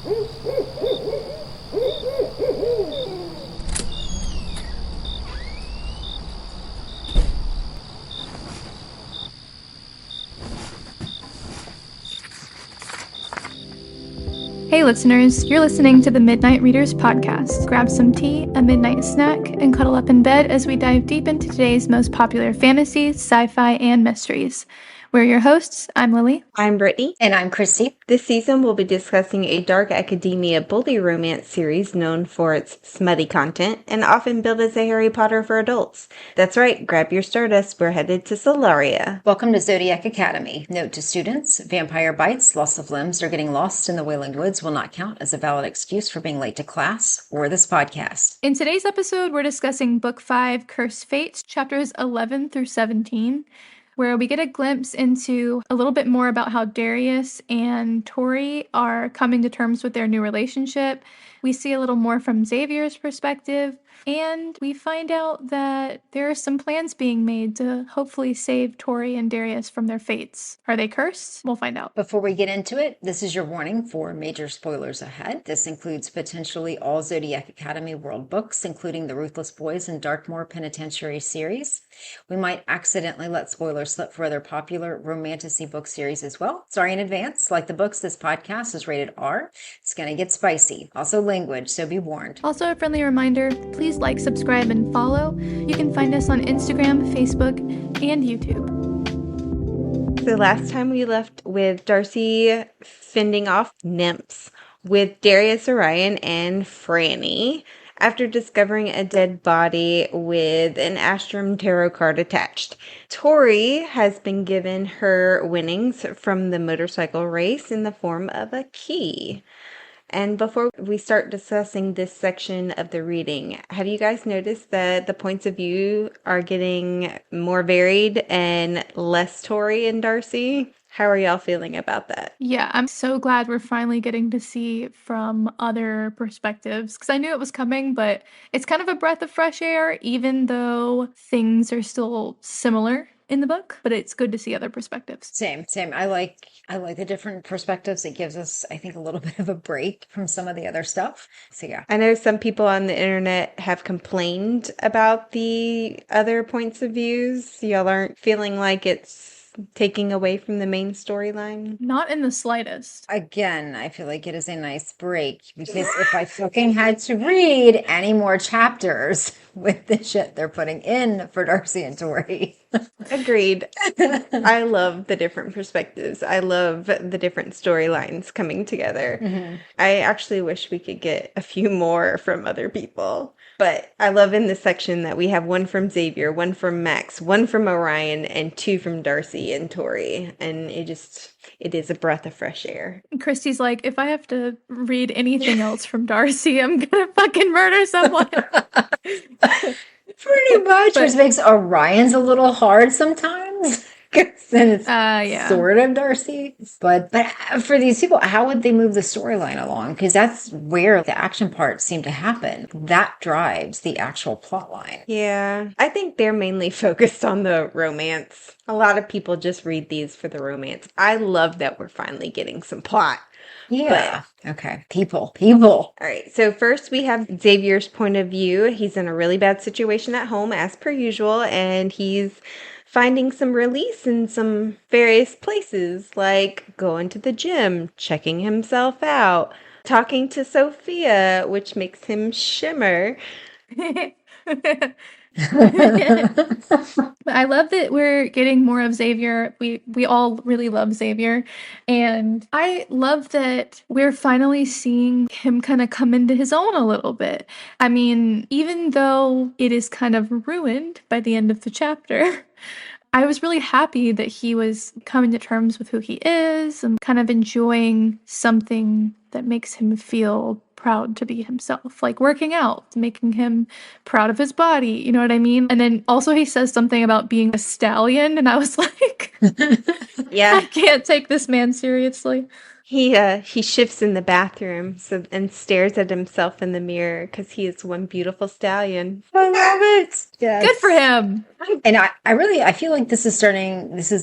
Hey listeners, you're listening to the Midnight Readers podcast. Grab some tea, a midnight snack, and cuddle up in bed as we dive deep into today's most popular fantasies, sci-fi, and mysteries. We're your hosts. I'm Lily. I'm Brittany. And I'm Christy. This season we'll be discussing a dark academia bully romance series known for its smutty content and often billed as a Harry Potter for adults. That's right, grab your Stardust, we're headed to Solaria. Welcome to Zodiac Academy. Note to students, vampire bites, loss of limbs, or getting lost in the Wailing Woods will not count as a valid excuse for being late to class or this podcast. In today's episode, we're discussing Book 5, Cursed Fates, chapters 11 through 17. Where we get a glimpse into a little bit more about how Darius and Tory are coming to terms with their new relationship. We see a little more from Xavier's perspective, and we find out that there are some plans being made to hopefully save Tory and Darius from their fates. Are they cursed? We'll find out. Before we get into it, this is your warning for major spoilers ahead. This includes potentially all Zodiac Academy world books, including the Ruthless Boys and Darkmoor Penitentiary series. We might accidentally let spoilers slip for other popular romantasy book series as well. Sorry in advance. Like the books, this podcast is rated R. It's going to get spicy. Also language, so be warned. Also a friendly reminder, please like, subscribe, and follow. You can find us on Instagram, Facebook, and YouTube. So last time we left with Darcy fending off nymphs with Darius, Orion, and Franny after discovering a dead body with an Astrum tarot card attached. Tory has been given her winnings from the motorcycle race in the form of a key. And before we start discussing this section of the reading, have you guys noticed that the points of view are getting more varied and less Tory and Darcy? How are y'all feeling about that? Yeah, I'm so glad we're finally getting to see from other perspectives, because I knew it was coming, but it's kind of a breath of fresh air, even though things are still similar in the book, but it's good to see other perspectives. Same. I like the different perspectives. It gives us, I think, a little bit of a break from some of the other stuff. So yeah. I know some people on the internet have complained about the other points of views. Y'all aren't feeling like it's taking away from the main storyline? Not in the slightest. Again, I feel like it is a nice break because if I fucking had to read any more chapters with the shit they're putting in for Darcy and Tory. Agreed. I love the different perspectives. I love the different storylines coming together. Mm-hmm. I actually wish we could get a few more from other people. But I love in this section that we have one from Xavier, one from Max, one from Orion, and two from Darcy and Tory. And it is a breath of fresh air. Christy's like, if I have to read anything else from Darcy, I'm gonna fucking murder someone. Pretty much, which makes Orion's a little hard sometimes. Then it's sort of Darcy. But for these people, how would they move the storyline along? Because that's where the action parts seem to happen. That drives the actual plot line. Yeah. I think they're mainly focused on the romance. A lot of people just read these for the romance. I love that we're finally getting some plot. Yeah. But, okay. People. All right. So first we have Xavier's point of view. He's in a really bad situation at home as per usual, and he's finding some release in some various places, like going to the gym, checking himself out, talking to Sophia, which makes him shimmer. I love that we're getting more of Xavier. We all really love Xavier. And I love that we're finally seeing him kind of come into his own a little bit. I mean, even though it is kind of ruined by the end of the chapter, I was really happy that he was coming to terms with who he is and kind of enjoying something that makes him feel proud to be himself, like working out, making him proud of his body, you know what I mean? And then also he says something about being a stallion, and I was like, yeah, I can't take this man seriously. He shifts in the bathroom and stares at himself in the mirror because he is one beautiful stallion. I love it. Yes. Good for him. And I feel like this is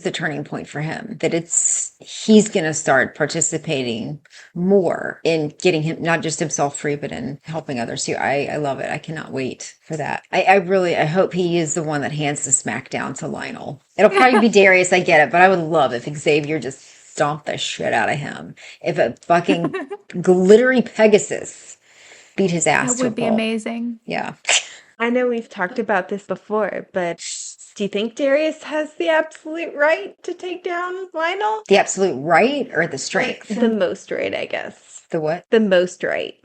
the turning point for him, that he's going to start participating more in getting him, not just himself free, but in helping others too. I love it. I cannot wait for that. I hope he is the one that hands the smack down to Lionel. It'll probably be Darius, I get it, but I would love if Xavier just stomped the shit out of him. If a fucking glittery Pegasus beat his ass That to a would be pulp. amazing. Yeah. I know we've talked about this before, but do you think Darius has the absolute right to take down Lionel? The absolute right or the strength? The most right, I guess. The what? The most right.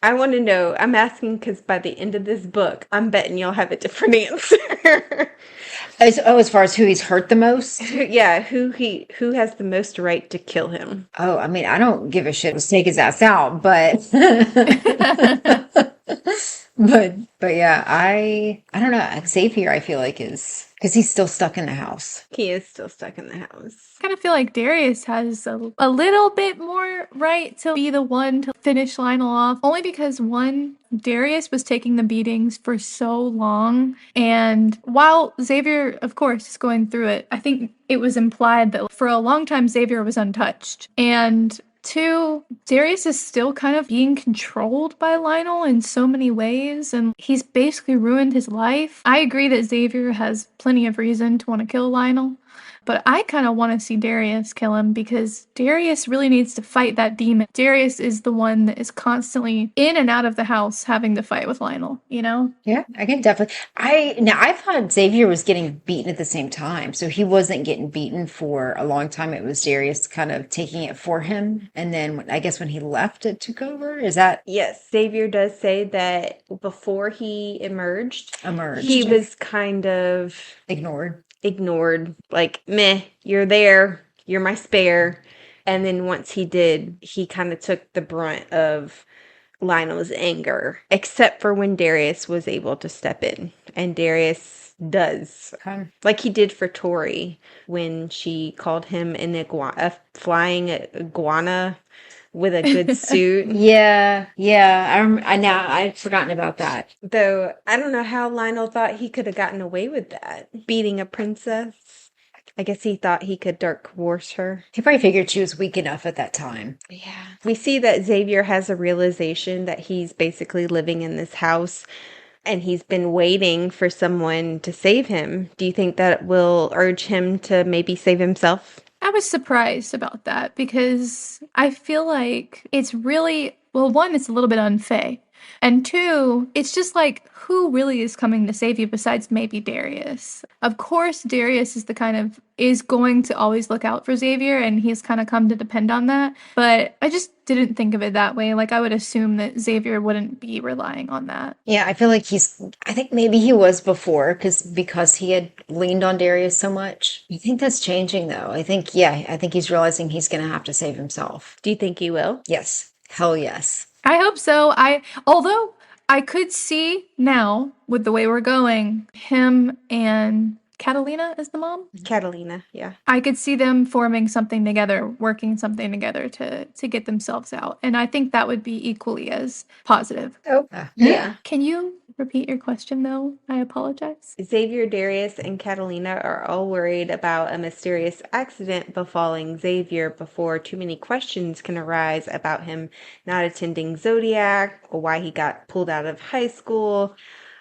I want to know. I'm asking because by the end of this book, I'm betting you'll have a different answer. As far as who he's hurt the most? Yeah, who has the most right to kill him? Oh, I mean, I don't give a shit. Let's take his ass out, but but yeah, I don't know. Xavier, I feel like is because he's still stuck in the house. He is still stuck in the house. I kind of feel like Darius has a little bit more right to be the one to finish Lionel off, only because one, Darius was taking the beatings for so long, and while Xavier, of course, is going through it, I think it was implied that for a long time Xavier was untouched, and two, Darius is still kind of being controlled by Lionel in so many ways, and he's basically ruined his life. I agree that Xavier has plenty of reason to want to kill Lionel, but I kind of want to see Darius kill him because Darius really needs to fight that demon. Darius is the one that is constantly in and out of the house having to fight with Lionel, you know? Yeah, I can definitely. I thought Xavier was getting beaten at the same time, so he wasn't getting beaten for a long time. It was Darius kind of taking it for him, and then I guess when he left, it took over. Is that Yes, Xavier does say that before he emerged, emerged? he was kind of ignored. like, meh, you're there, you're my spare. And then once he did, he kind of took the brunt of Lionel's anger, except for when Darius was able to step in. And Darius does, like he did for Tory when she called him a flying iguana with a good suit. Yeah. I'd forgotten about that. Though I don't know how Lionel thought he could have gotten away with that, beating a princess. I guess he thought he could dark horse her. He probably figured she was weak enough at that time. Yeah. We see that Xavier has a realization that he's basically living in this house and he's been waiting for someone to save him. Do you think that will urge him to maybe save himself? I was surprised about that because I feel like it's really, well, one, it's a little bit unfair. And two, it's just like, who really is coming to save you besides maybe Darius? Of course, Darius is going to always look out for Xavier, and he's kind of come to depend on that. But I just didn't think of it that way. Like, I would assume that Xavier wouldn't be relying on that. Yeah, I feel like I think maybe he was before because he had leaned on Darius so much. I think that's changing though. I think he's realizing he's going to have to save himself. Do you think he will? Yes. Hell yes. I hope so. Although I could see now, with the way we're going, him and Catalina is the mom? Catalina, yeah. I could see them forming something together, working something together to get themselves out. And I think that would be equally as positive. Oh. Yeah. Can you repeat your question, though? I apologize. Xavier, Darius, and Catalina are all worried about a mysterious accident befalling Xavier before too many questions can arise about him not attending Zodiac or why he got pulled out of high school.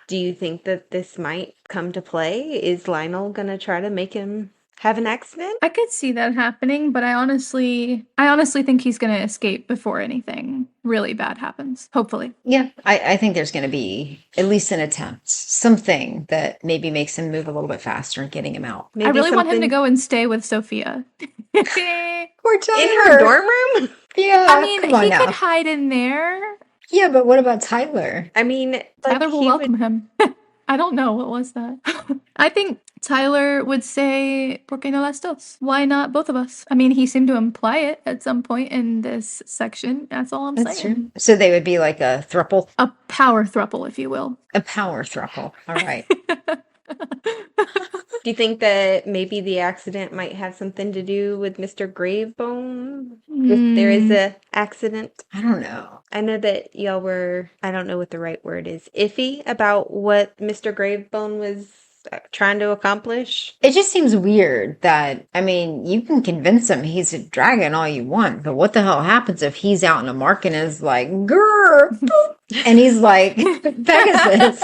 Do you think that this might come to play? Is Lionel going to try to make him have an accident? I could see that happening, but I honestly think he's going to escape before anything really bad happens. Hopefully. Yeah, I think there's going to be at least an attempt, something that maybe makes him move a little bit faster and getting him out. Maybe I really want him to go and stay with Sophia. Poor in her dorm room? Yeah, I mean, come on he now. could hide in there. Yeah, but what about Tyler? I mean, Tyler will welcome him. I don't know. What was that? I think Tyler would say, ¿Por qué no las dos? Why not both of us? I mean, he seemed to imply it at some point in this section. That's all I'm That's saying. true. So they would be like a throuple? A power throuple, if you will. A power throuple. All right. Do you think that maybe the accident might have something to do with Mr. Gravebone? if there is Mm, a accident. I don't know. I know that y'all were, I don't know what the right word is, iffy about what Mr. Gravebone was trying to accomplish. It just seems weird that, I mean, you can convince him he's a dragon all you want, but what the hell happens if he's out in a market and is like, grrr, boop, and he's like, Pegasus.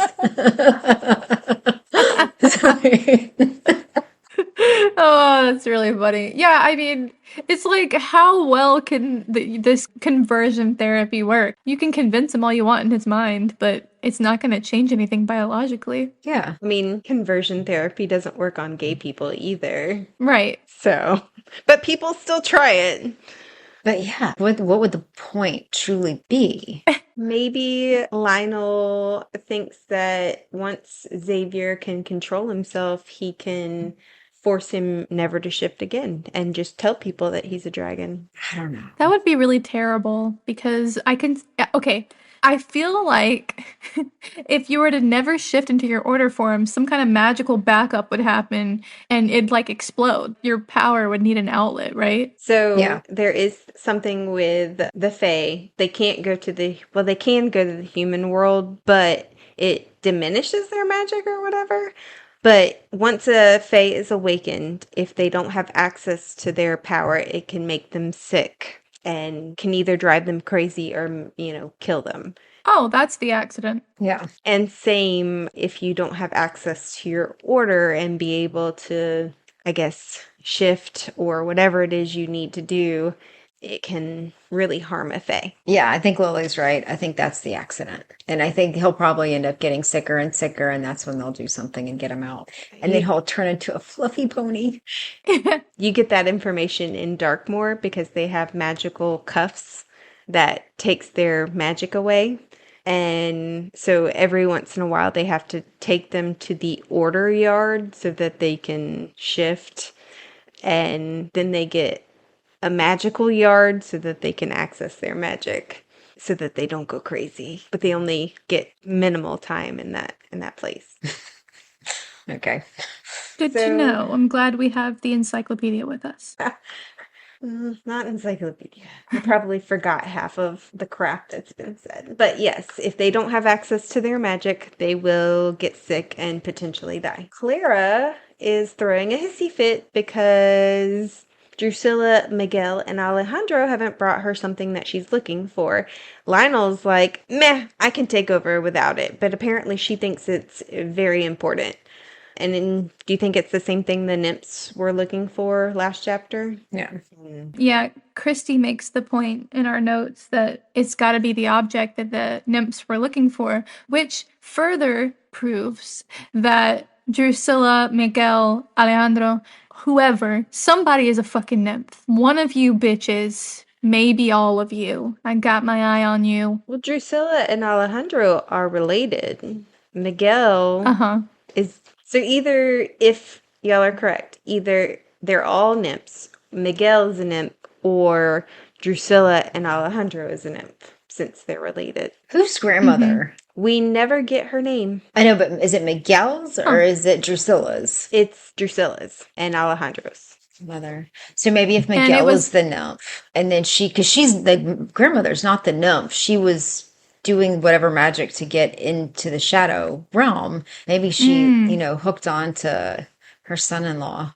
Sorry. Oh, that's really funny. Yeah, I mean, it's like, how well can this conversion therapy work? You can convince him all you want in his mind, but it's not going to change anything biologically. Yeah. I mean, conversion therapy doesn't work on gay people either. Right. So, but people still try it. But yeah, what would the point truly be? Maybe Lionel thinks that once Xavier can control himself, he can force him never to shift again and just tell people that he's a dragon. I don't know. That would be really terrible because okay, I feel like if you were to never shift into your order form, some kind of magical backup would happen and it'd like explode. Your power would need an outlet, right? So Yeah. there is something with the Fae. They can't go to they can go to the human world, but it diminishes their magic or whatever. But once a Fae is awakened, if they don't have access to their power, it can make them sick and can either drive them crazy or, kill them. Oh, that's the accident. Yeah. And same if you don't have access to your order and be able to, I guess, shift or whatever it is you need to do, it can really harm a Fae. Yeah, I think Lily's right. I think that's the accident. And I think he'll probably end up getting sicker and sicker, and that's when they'll do something and get him out. And then he'll turn into a fluffy pony. You get that information in Darkmoor because they have magical cuffs that takes their magic away. And so every once in a while they have to take them to the order yard so that they can shift. And then they get a magical yard so that they can access their magic so that they don't go crazy. But they only get minimal time in that place. Okay. Good to So- know. I'm glad we have the encyclopedia with us. Not encyclopedia. I probably forgot half of the crap that's been said. But yes, if they don't have access to their magic, they will get sick and potentially die. Clara is throwing a hissy fit because Drusilla, Miguel, and Alejandro haven't brought her something that she's looking for. Lionel's like, meh, I can take over without it. But apparently she thinks it's very important. And then, do you think it's the same thing the nymphs were looking for last chapter? Yeah. Yeah, Christy makes the point in our notes that it's got to be the object that the nymphs were looking for, which further proves that Drusilla, Miguel, Alejandro, whoever, somebody is a fucking nymph. One of you bitches, maybe all of you. I got my eye on you. Well, Drusilla and Alejandro are related. Miguel Uh-huh. is... So either, if y'all are correct, either they're all nymphs, Miguel is a nymph, or Drusilla and Alejandro is a nymph, since they're related. Who's grandmother? We never get her name. I know, but is it Miguel's or is it Drusilla's It's Drusilla's and Alejandro's. mother? So maybe if And it Miguel was- was the nymph, and then because she's the grandmother's not the nymph, she was doing whatever magic to get into the shadow realm. Maybe she, hooked on to her son-in-law.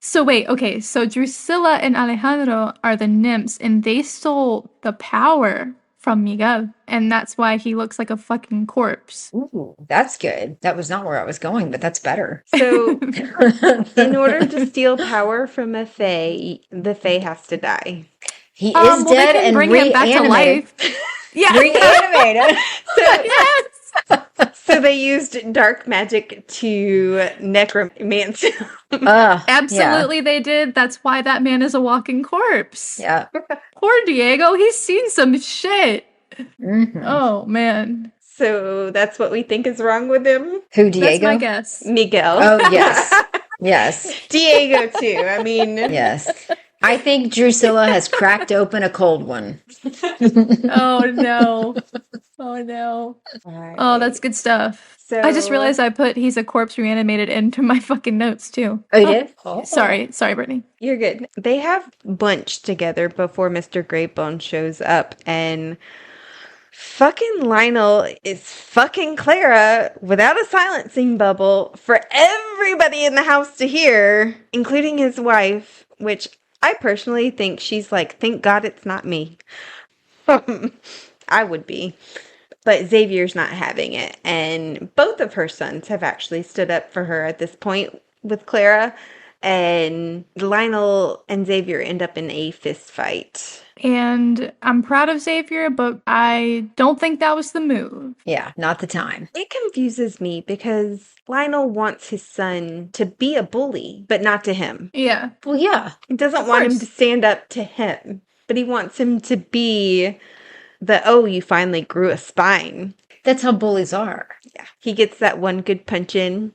So wait, okay, so Drusilla and Alejandro are the nymphs, and they stole the power from Miguel, and that's why he looks like a fucking corpse. Ooh, that's good. That was not where I was going, but that's better. So, in order to steal power from a Fae, the Fae has to die. He is Well, they dead can and bring him back to reanimated. life. Yeah. Reanimated. Yes. So they used dark magic to necromancy him. Absolutely, they did. That's why that man is a walking corpse. Yeah. Poor Diego, he's seen some shit. Mhm. Oh man, So that's what we think is wrong with him. Who, that's Diego? my guess. Miguel. Oh, yes. Yes. Diego too. I mean, Yes. I think Drusilla has cracked open a cold one. Oh no, oh no. Oh, that's good stuff. I just So realized I put he's a corpse reanimated into my fucking notes too. Oh, you did? Oh. Sorry, Brittany. you're good. They have lunch together before Mr. Greatbone shows up, and fucking Lionel is fucking Clara without a silencing bubble for everybody in the house to hear, including his wife, which I personally think she's like, thank God it's not me. I would be. But Xavier's not having it. And both of her sons have actually stood up for her at this point with Clara. And Lionel and Xavier end up in a fist fight. And I'm proud of Xavier, but I don't think that was the move. Yeah, not the time. It confuses me because Lionel wants his son to be a bully, but not to him. Yeah. Well, yeah. He doesn't Of want him course. to stand up to him, but he wants him to be oh, you finally grew a spine. That's how bullies are. Yeah. He gets that one good punch in.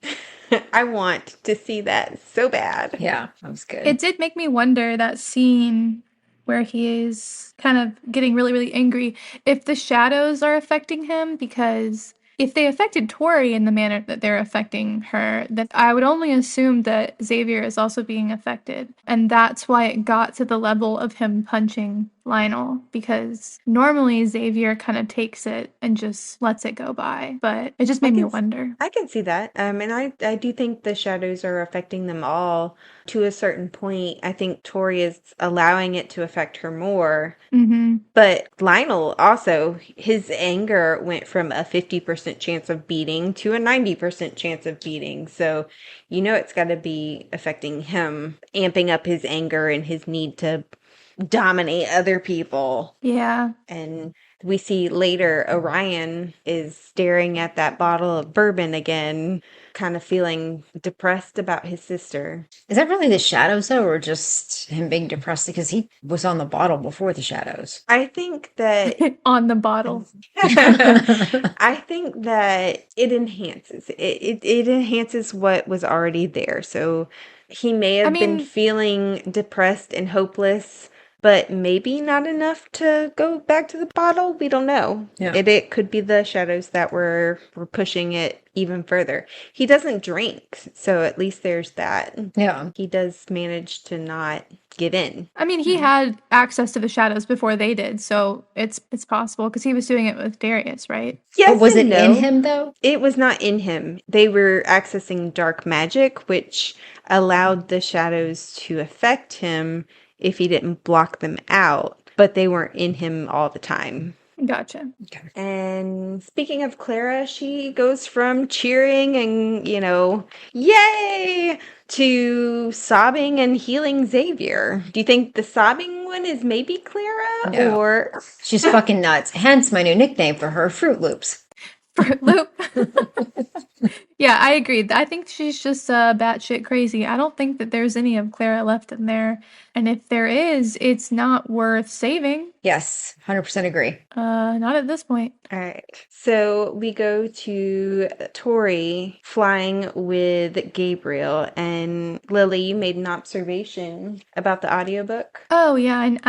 I want to see that so bad. Yeah, that was good. It did make me wonder, that scene where he is kind of getting really, really angry, if the shadows are affecting him, because if they affected Tori in the manner that they're affecting her, then I would only assume that Xavier is also being affected. And that's why it got to the level of him punching Lionel, because normally Xavier kind of takes it and just lets it go by. But it just made me wonder. I can see that. And I do think the shadows are affecting them all to a certain point. I think Tori is allowing it to affect her more. Mm-hmm. But Lionel also, his anger went from a 50% chance of beating to a 90% chance of beating. So, it's got to be affecting him, amping up his anger and his need to dominate other people. Yeah. And we see later Orion is staring at that bottle of bourbon again, kind of feeling depressed about his sister. Is that really the shadows, though, or just him being depressed because he was on the bottle before the shadows? I think that On the bottle. I think that it enhances it enhances what was already there. So he may have been feeling depressed and hopeless, but maybe not enough to go back to the bottle. We don't know. Yeah. It could be the shadows that were pushing it even further. He doesn't drink, so at least there's that. Yeah. He does manage to not get in. I mean, he had access to the shadows before they did, so it's possible, because he was doing it with Darius, right? Yes, But was it and in no. him, though? It was not in him. They were accessing dark magic, which allowed the shadows to affect him if he didn't block them out, but they weren't in him all the time. Gotcha. Okay. And speaking of Clara, she goes from cheering and, yay, to sobbing and healing Xavier. Do you think the sobbing one is maybe Clara? No. Or She's fucking nuts. Hence my new nickname for her, Fruit Loops. Fruit Loop. Yeah, I agree. I think she's just batshit crazy. I don't think that there's any of Clara left in there. And if there is, it's not worth saving. Yes, 100% agree. Not at this point. All right. So we go to Tori flying with Gabriel, and Lily, you made an observation about the audiobook. Oh yeah, and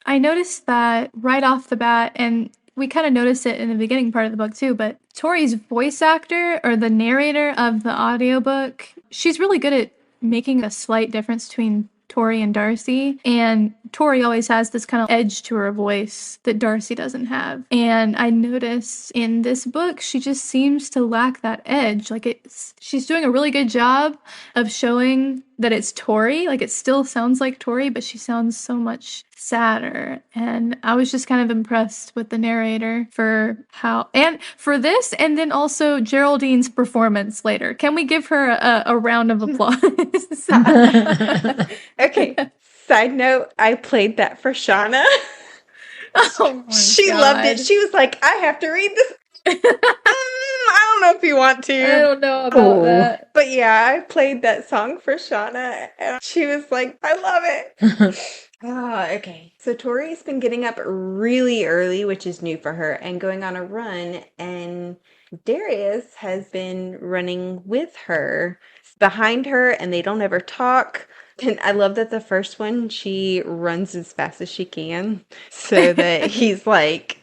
I noticed that right off the bat, and we kind of noticed it in the beginning part of the book too, but Tori's voice actor, or the narrator of the audiobook, she's really good at making a slight difference between Tory and Darcy. And Tori always has this kind of edge to her voice that Darcy doesn't have. And I noticed in this book, she just seems to lack that edge. She's doing a really good job of showing that it's Tori. Like, it still sounds like Tori, but she sounds so much sadder. And I was just kind of impressed with the narrator for and for this, and then also Geraldine's performance later. Can we give her a round of applause? Okay. Side note, I played that for Shauna. Oh my She God. loved it. She was like, I have to read this. I don't know if you want to. I don't know about that. But yeah, I played that song for Shauna, and she was like, I love it. Okay. So Tori's been getting up really early, which is new for her, and going on a run, and Darius has been running with her, behind her, and they don't ever talk. And I love that the first one, she runs as fast as she can, so that he's like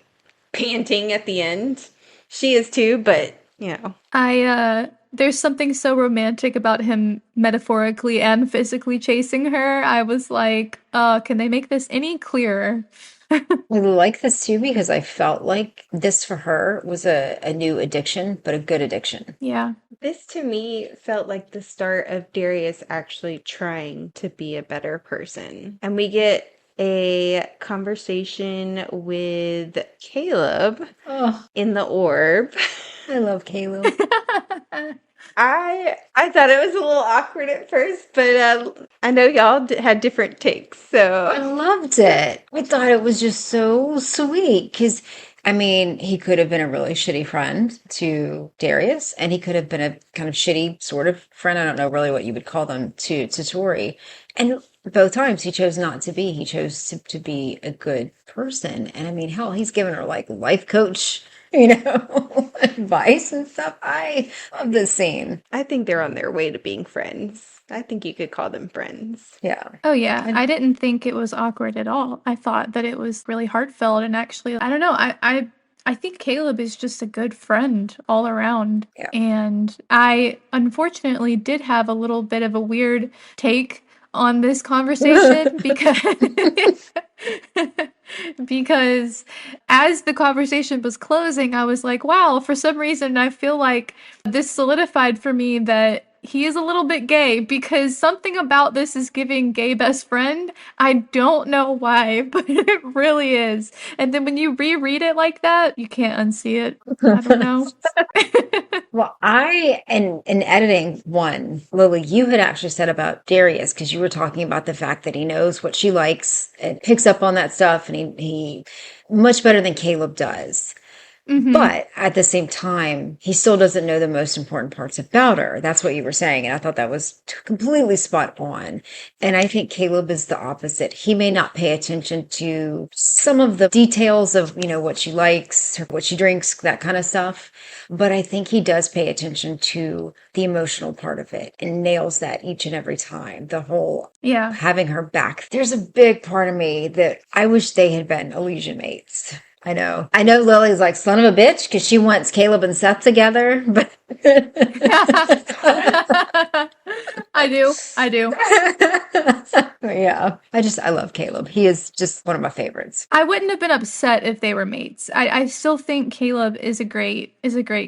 panting at the end. She is too, but There's something so romantic about him metaphorically and physically chasing her. I was like, can they make this any clearer? I like this too because I felt like this for her was a new addiction, but a good addiction. Yeah. This to me felt like the start of Darius actually trying to be a better person. And we get a conversation with Caleb Oh, in the orb. I love Caleb. I thought it was a little awkward at first, but I know y'all had different takes, I so loved it. I thought it was just so sweet because, I mean, he could have been a really shitty friend to Darius, and he could have been a kind of shitty sort of friend. I don't know really what you would call them to Tori. And both times he chose not to be. He chose to be a good person. And I mean, hell, he's given her like life coach, advice and stuff. I love this scene. I think they're on their way to being friends. I think you could call them friends. Yeah. Oh yeah, And I didn't think it was awkward at all. I thought that it was really heartfelt and actually, I don't know, I think Caleb is just a good friend all around. yeah. And I unfortunately did have a little bit of a weird take on this conversation because as the conversation was closing, I was like, wow, for some reason I feel like this solidified for me that he is a little bit gay because something about this is giving gay best friend. I don't know why, but it really is. And then when you reread it like that, you can't unsee it. I don't know. Well, in editing one, Lily, you had actually said about Darius because you were talking about the fact that he knows what she likes and picks up on that stuff, and he much better than Caleb does. But at the same time, he still doesn't know the most important parts about her. That's what you were saying. And I thought that was completely spot on. And I think Caleb is the opposite. He may not pay attention to some of the details of, what she likes, or what she drinks, that kind of stuff. But I think he does pay attention to the emotional part of it and nails that each and every time. The whole Yeah. having her back. There's a big part of me that I wish they had been Elysian mates. I know. Lily's like, son of a bitch, because she wants Caleb and Seth together, but I do. yeah. I love Caleb. He is just one of my favorites. I wouldn't have been upset if they were mates. I still think Caleb is a great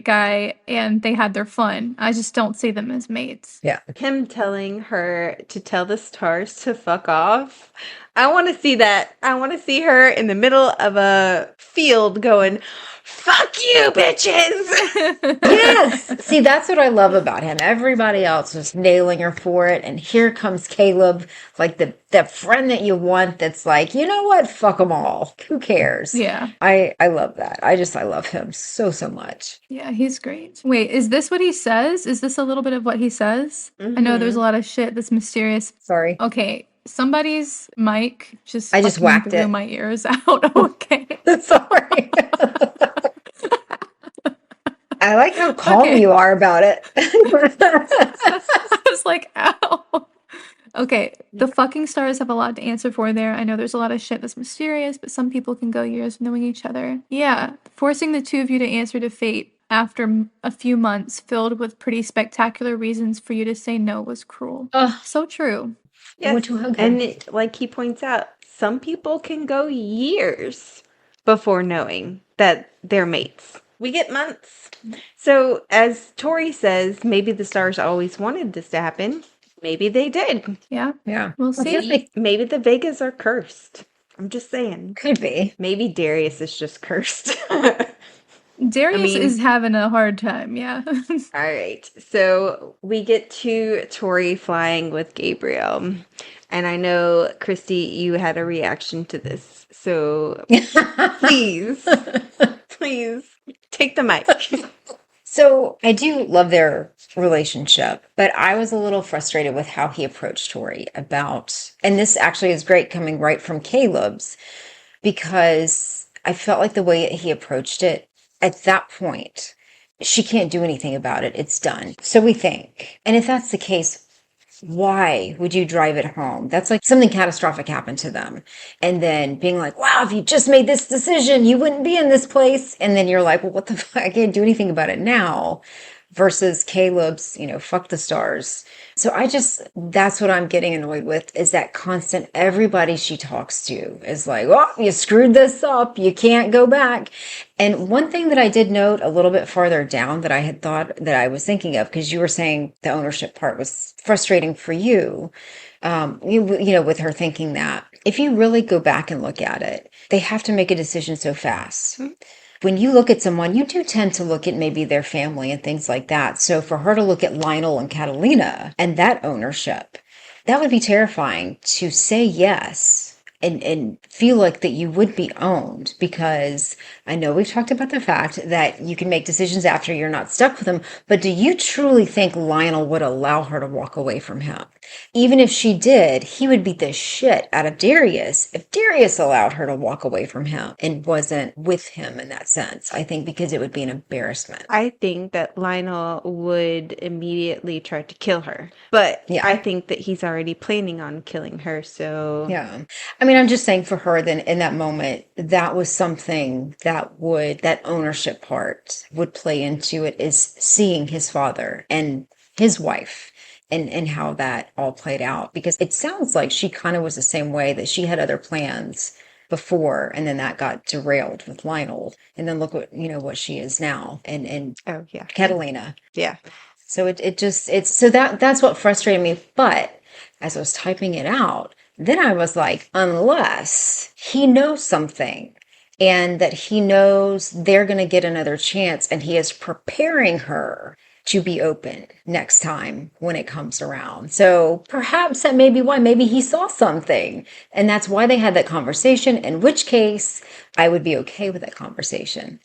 guy and they had their fun. I just don't see them as mates. Yeah. Him telling her to tell the stars to fuck off. I want to see that. I want to see her in the middle of a field going, fuck you, bitches. Yes. See, that's what I love about him. Everybody else was nailing her for it. And here comes Caleb, like the friend that you want that's like, you know what? Fuck them all. Who cares? Yeah. I love that. I love him so much. Yeah, he's great. Wait, is this what he says? Is this a little bit of what he says? I know there's a lot of shit that's mysterious. Sorry. Okay, somebody's mic just I just fucking whacked blew it. my ears out. Okay. Sorry. I like how calm Okay. you are about it. I was like, ow. Okay, the fucking stars have a lot to answer for there. I know there's a lot of shit that's mysterious, but some people can go years knowing each other. Yeah, forcing the two of you to answer to fate after a few months filled with pretty spectacular reasons for you to say no was cruel. So true. Yes. want to hug her. And like he points out, some people can go years before knowing that they're mates. We get months. So as Tori says, maybe the stars always wanted this to happen. Maybe they did. Yeah, Yeah. we'll see. Maybe the Vegas are cursed. I'm just saying. Could be. Maybe Darius is just cursed. Darius is having a hard time, yeah. All right. So we get to Tori flying with Gabriel. And I know, Christy, you had a reaction to this. So please take the mic. So I do love their relationship, but I was a little frustrated with how he approached Tori about, and this actually is great coming right from Caleb's, because I felt like the way he approached it at that point, she can't do anything about it. It's done. So we think. And if that's the case, Why would you drive it home? That's like something catastrophic happened to them. And then being like, wow, if you just made this decision, you wouldn't be in this place. And then you're like, well, what the fuck? I can't do anything about it now. Versus Caleb's, fuck the stars. So that's what I'm getting annoyed with, is that constant, everybody she talks to is like, oh, you screwed this up. You can't go back. And one thing that I did note a little bit farther down that I had thought that I was thinking of, because you were saying the ownership part was frustrating for you, with her thinking that. If you really go back and look at it, they have to make a decision so fast. When you look at someone, you do tend to look at maybe their family and things like that. So for her to look at Lionel and Catalina and that ownership, that would be terrifying, to say yes and feel like that you would be owned, because I know we've talked about the fact that you can make decisions after you're not stuck with them, but do you truly think Lionel would allow her to walk away from him? Even if she did, he would beat the shit out of Darius if Darius allowed her to walk away from him and wasn't with him in that sense. I think because it would be an embarrassment. I think that Lionel would immediately try to kill her, but Yeah. I think that he's already planning on killing her. So Yeah. I mean, I'm just saying for her, then in that moment, that was something that ownership part would play into it, is seeing his father and his wife and how that all played out. Because it sounds like she kind of was the same way, that she had other plans before, and then that got derailed with Lionel. And then look what she is now, and oh yeah, Catalina. yeah. So that's what frustrated me. But as I was typing it out, then I was like, unless he knows something, and that he knows they're going to get another chance, and he is preparing her to be open next time when it comes around. So perhaps that may be why. Maybe he saw something, and that's why they had that conversation, in which case I would be okay with that conversation.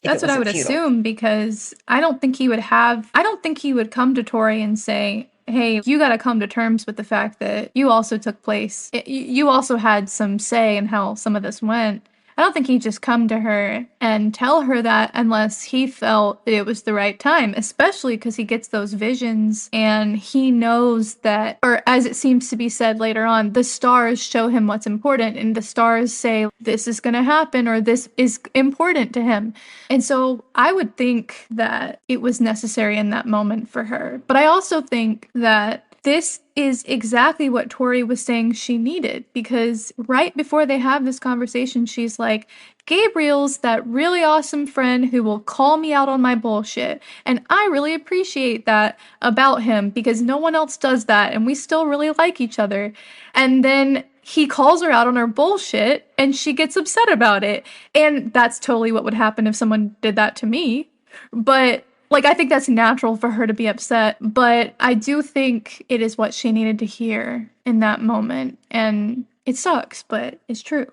That's what I would assume, because I don't think he would come to Tory and say, hey, you got to come to terms with the fact that you also took place. You also had some say in how some of this went. I don't think he'd just come to her and tell her that unless he felt it was the right time, especially because he gets those visions and he knows that, or as it seems to be said later on, the stars show him what's important, and the stars say this is going to happen or this is important to him. And so I would think that it was necessary in that moment for her. But I also think that this is exactly what Tory was saying she needed, because right before they have this conversation, she's like, Gabriel's that really awesome friend who will call me out on my bullshit. And I really appreciate that about him, because no one else does that, and we still really like each other. And then he calls her out on her bullshit, and she gets upset about it. And that's totally what would happen if someone did that to me. But I think that's natural for her to be upset, but I do think it is what she needed to hear in that moment. And it sucks, but it's true.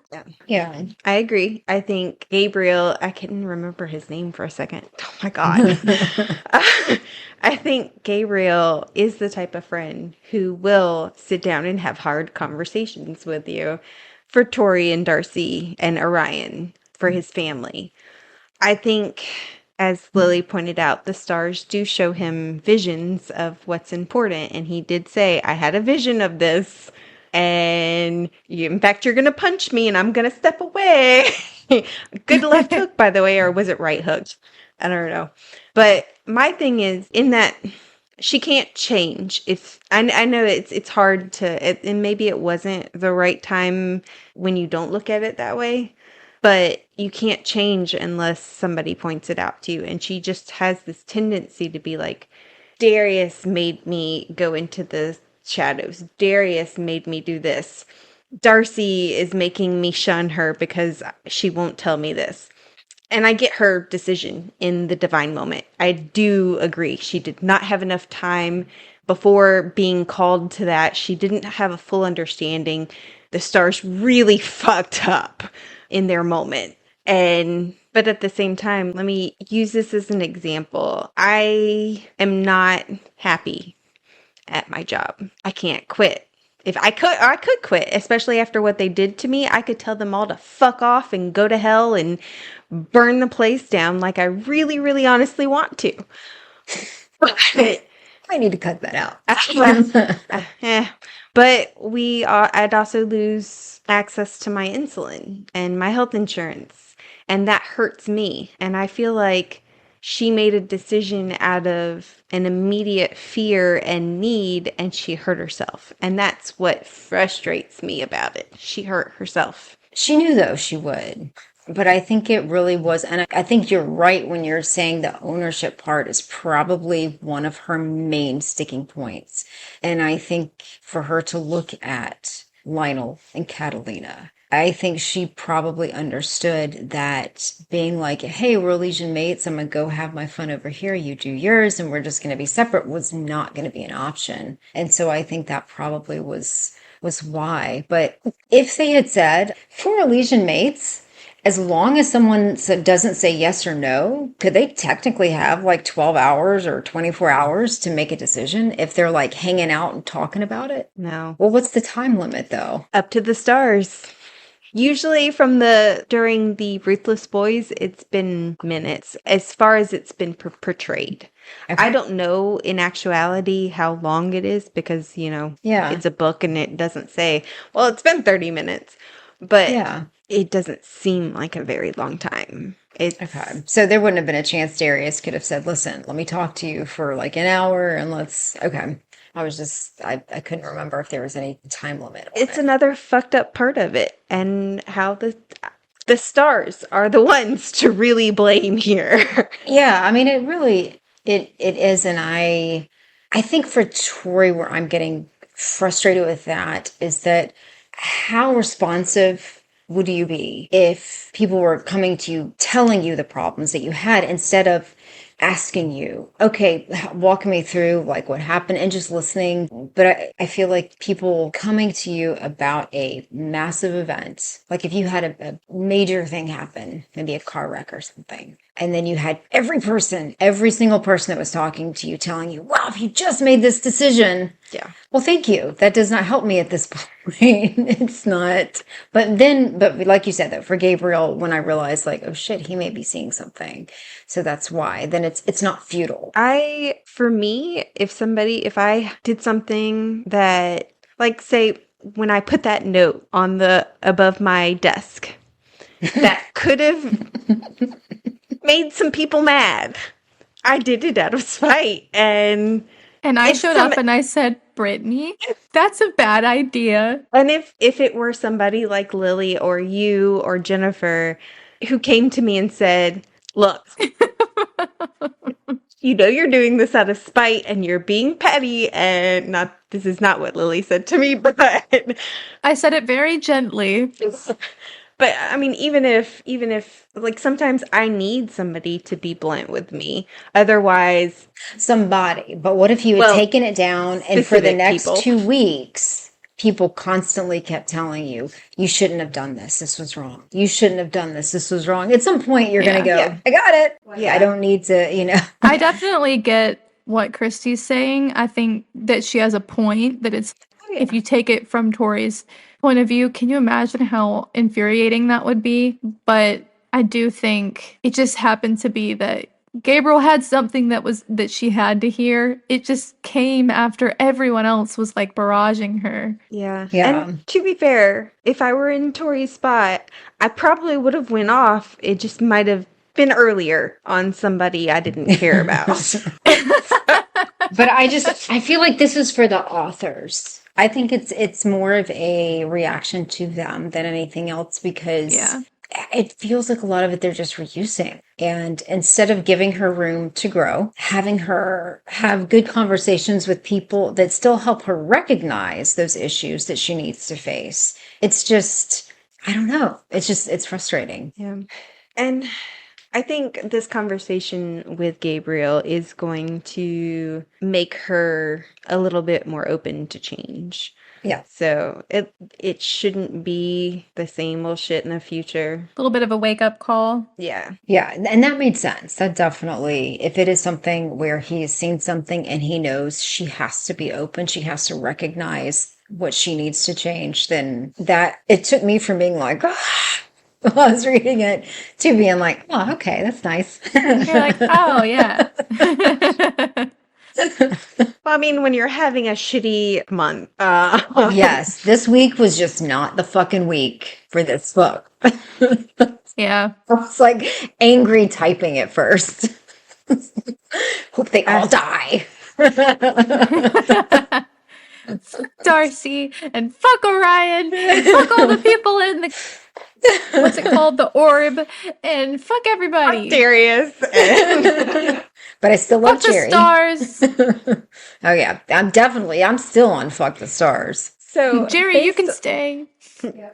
Yeah. I agree. I think Gabriel, I couldn't remember his name for a second. Oh my God. I think Gabriel is the type of friend who will sit down and have hard conversations with you, for Tory and Darcy and Orion, for his family. I think, as Lily pointed out, the stars do show him visions of what's important. And he did say, I had a vision of this. And in fact, you're going to punch me and I'm going to step away. Good left hook, by the way, or was it right hook? I don't know. But my thing is, in that she can't change. If I know it's hard to, and maybe it wasn't the right time when you don't look at it that way. But you can't change unless somebody points it out to you. And she just has this tendency to be like, Darius made me go into the shadows. Darius made me do this. Darcy is making me shun her because she won't tell me this. And I get her decision in the divine moment. I do agree. She did not have enough time before being called to that. She didn't have a full understanding. The stars really fucked up in their moment. But at the same time, let me use this as an example. I am not happy at my job. I can't quit. If I could quit, especially after what they did to me. I could tell them all to fuck off and go to hell and burn the place down like I really, really honestly want to. But I need to cut that out. But I'd also lose access to my insulin and my health insurance, and that hurts me. And I feel like she made a decision out of an immediate fear and need, and she hurt herself. And that's what frustrates me about it. She hurt herself. She knew, though, she would. But I think it really was, and I think you're right when you're saying the ownership part is probably one of her main sticking points. And I think for her to look at Lionel and Catalina, I think she probably understood that being like, hey, we're Legion mates, I'm going to go have my fun over here, you do yours, and we're just going to be separate, was not going to be an option. And so I think that probably was why. But if they had said, if we're Legion mates, as long as someone doesn't say yes or no, could they technically have like 12 hours or 24 hours to make a decision if they're like hanging out and talking about it? No. Well, what's the time limit though? Up to the stars. Usually during the Ruthless Boys, it's been minutes as far as it's been portrayed. Okay. I don't know in actuality how long it is because, it's a book and it doesn't say, well, it's been 30 minutes. But it doesn't seem like a very long time. Okay. So there wouldn't have been a chance Darius could have said, listen, let me talk to you for like an hour and okay. I couldn't remember if there was any time limit. It's another fucked up part of it, and how the stars are the ones to really blame here. Yeah, I mean, it is, and I think for Tory, where I'm getting frustrated with that is that how responsive would you be if people were coming to you, telling you the problems that you had instead of asking you, okay, walk me through like what happened and just listening. But I feel like people coming to you about a massive event, like if you had a major thing happen, maybe a car wreck or something, and then you had every single person that was talking to you telling you, wow, if you just made this decision. Yeah. Well, thank you. That does not help me at this point. It's not. But like you said, though, for Gabriel, when I realized like, oh shit, he may be seeing something. So that's why. Then it's not futile. For me, if I did something that, like, say, when I put that note on above my desk, that could have made some people mad. I did it out of spite, and I showed up and I said, Brittany, that's a bad idea. And if it were somebody like Lily or you or Jennifer who came to me and said, look, you're doing this out of spite and you're being petty, and this is not what Lily said to me, but I said it very gently. But I mean, even if like sometimes I need somebody to be blunt with me, otherwise somebody. But what if you had taken it down and for the next 2 weeks, people constantly kept telling you, you shouldn't have done this. This was wrong. You shouldn't have done this. This was wrong. At some point, you're going to go, I got it. Yeah. I don't need to, I definitely get what Christy's saying. I think that she has a point that it's, if you take it from Tori's point of view, can you imagine how infuriating that would be? But I do think it just happened to be that Gabriel had something that she had to hear. It just came after everyone else was like barraging her. Yeah. And to be fair, if I were in Tori's spot, I probably would have went off. It just might have been earlier on somebody I didn't care about. But I feel like this is for the authors. I think it's more of a reaction to them than anything else, because it feels like a lot of it they're just reusing. And instead of giving her room to grow, having her have good conversations with people that still help her recognize those issues that she needs to face, it's just, I don't know. It's frustrating. Yeah. And I think this conversation with Gabriel is going to make her a little bit more open to change. Yeah. So it shouldn't be the same old shit in the future. A little bit of a wake-up call. Yeah. Yeah, and that made sense. That definitely, if it is something where he has seen something and he knows she has to be open, she has to recognize what she needs to change, then that, it took me from being like, while I was reading it to being like, oh, okay, that's nice. You're like, oh, yeah. Well, I mean, when you're having a shitty month, Yes, this week was just not the fucking week for this book. Yeah. I was like angry typing at first. Hope they all die. Darcy and fuck Orion and fuck all the people in the what's it called, the orb, and fuck everybody. Darius. But I still love Fuck the Cherry. stars. Oh yeah, I'm still on fuck the stars. So Jerry, you can stay.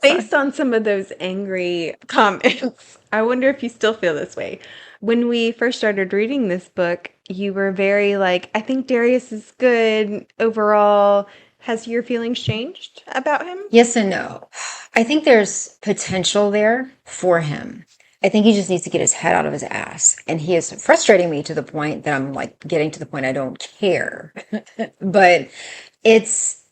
based on some of those angry comments, I wonder if you still feel this way. When we first started reading this book, you were very like, I think Darius is good overall. Has your feelings changed about him? Yes and no. I think there's potential there for him. I think he just needs to get his head out of his ass. And he is frustrating me to the point that I'm like getting to the point I don't care. But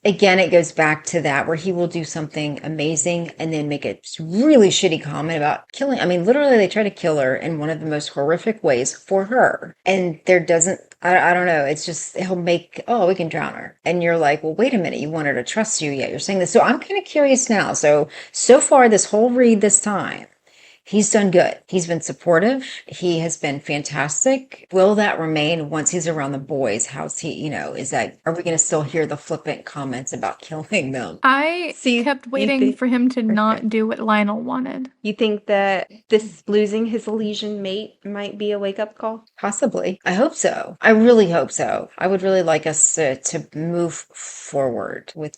again, it goes back to that where he will do something amazing and then make a really shitty comment about killing. I mean, literally, they try to kill her in one of the most horrific ways for her. And I don't know. It's just, he'll make, we can drown her. And you're like, well, wait a minute. You want her to trust you yet. You're saying this. So I'm kind of curious now. So far, this whole read this time, he's done good. He's been supportive. He has been fantastic. Will that remain once he's around the boys? How's he, are we going to still hear the flippant comments about killing them? I kept waiting for him to not do what Lionel wanted. You think that this losing his Elysian mate might be a wake-up call? Possibly. I hope so. I really hope so. I would really like us to move forward with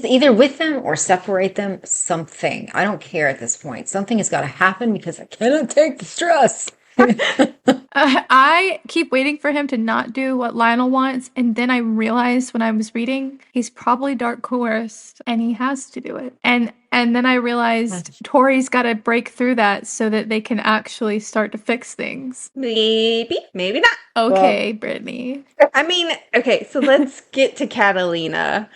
either with them or separate them, something. I don't care at this point. Something has got to happen because I cannot take the stress. I keep waiting for him to not do what Lionel wants, and then I realized when I was reading, he's probably dark coerced, and he has to do it. And then I realized Tory's got to break through that so that they can actually start to fix things. Maybe not. Okay, Brittany. I mean, okay, so let's get to Catalina.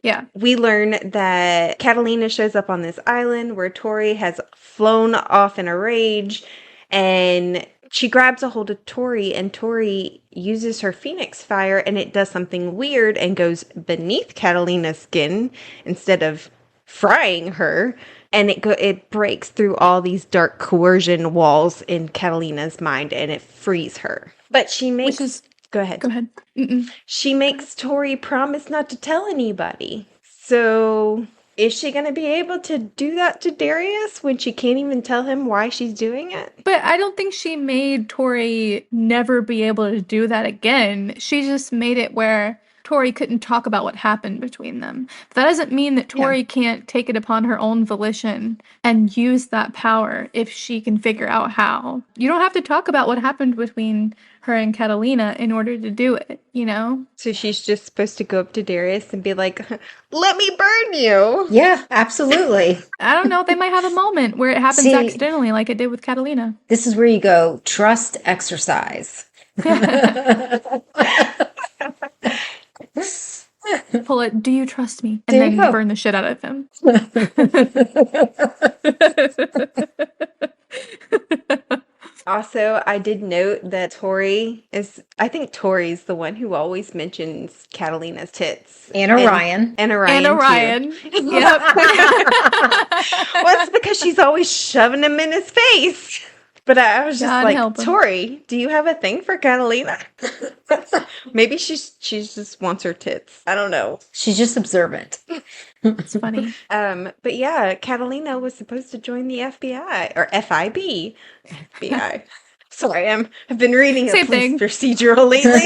Yeah. We learn that Catalina shows up on this island where Tory has flown off in a rage, and she grabs a hold of Tory, and Tory uses her Phoenix Fire, and it does something weird and goes beneath Catalina's skin instead of frying her, and it breaks through all these dark coercion walls in Catalina's mind, and it frees her. But she makes... Go ahead. Mm-mm. She makes Tory promise not to tell anybody. So is she going to be able to do that to Darius when she can't even tell him why she's doing it? But I don't think she made Tory never be able to do that again. She just made it where Tory couldn't talk about what happened between them. But that doesn't mean that Tory can't take it upon her own volition and use that power if she can figure out how. You don't have to talk about what happened between her and Catalina in order to do it, So she's just supposed to go up to Darius and be like, let me burn you. Yeah, absolutely. I don't know. They might have a moment where it happens accidentally like it did with Catalina. This is where you go, trust exercise. Pull it, do you trust me? And then burn the shit out of him. Also, I did note that I think Tory's the one who always mentions Catalina's tits. And Orion. And Orion. Yep. Well, it's because she's always shoving him in his face. But I was just like, Tory, do you have a thing for Catalina? Maybe she just wants her tits. I don't know. She's just observant. It's funny. But yeah, Catalina was supposed to join the FBI or FIB. FBI. Sorry, I've been reading a police procedural lately.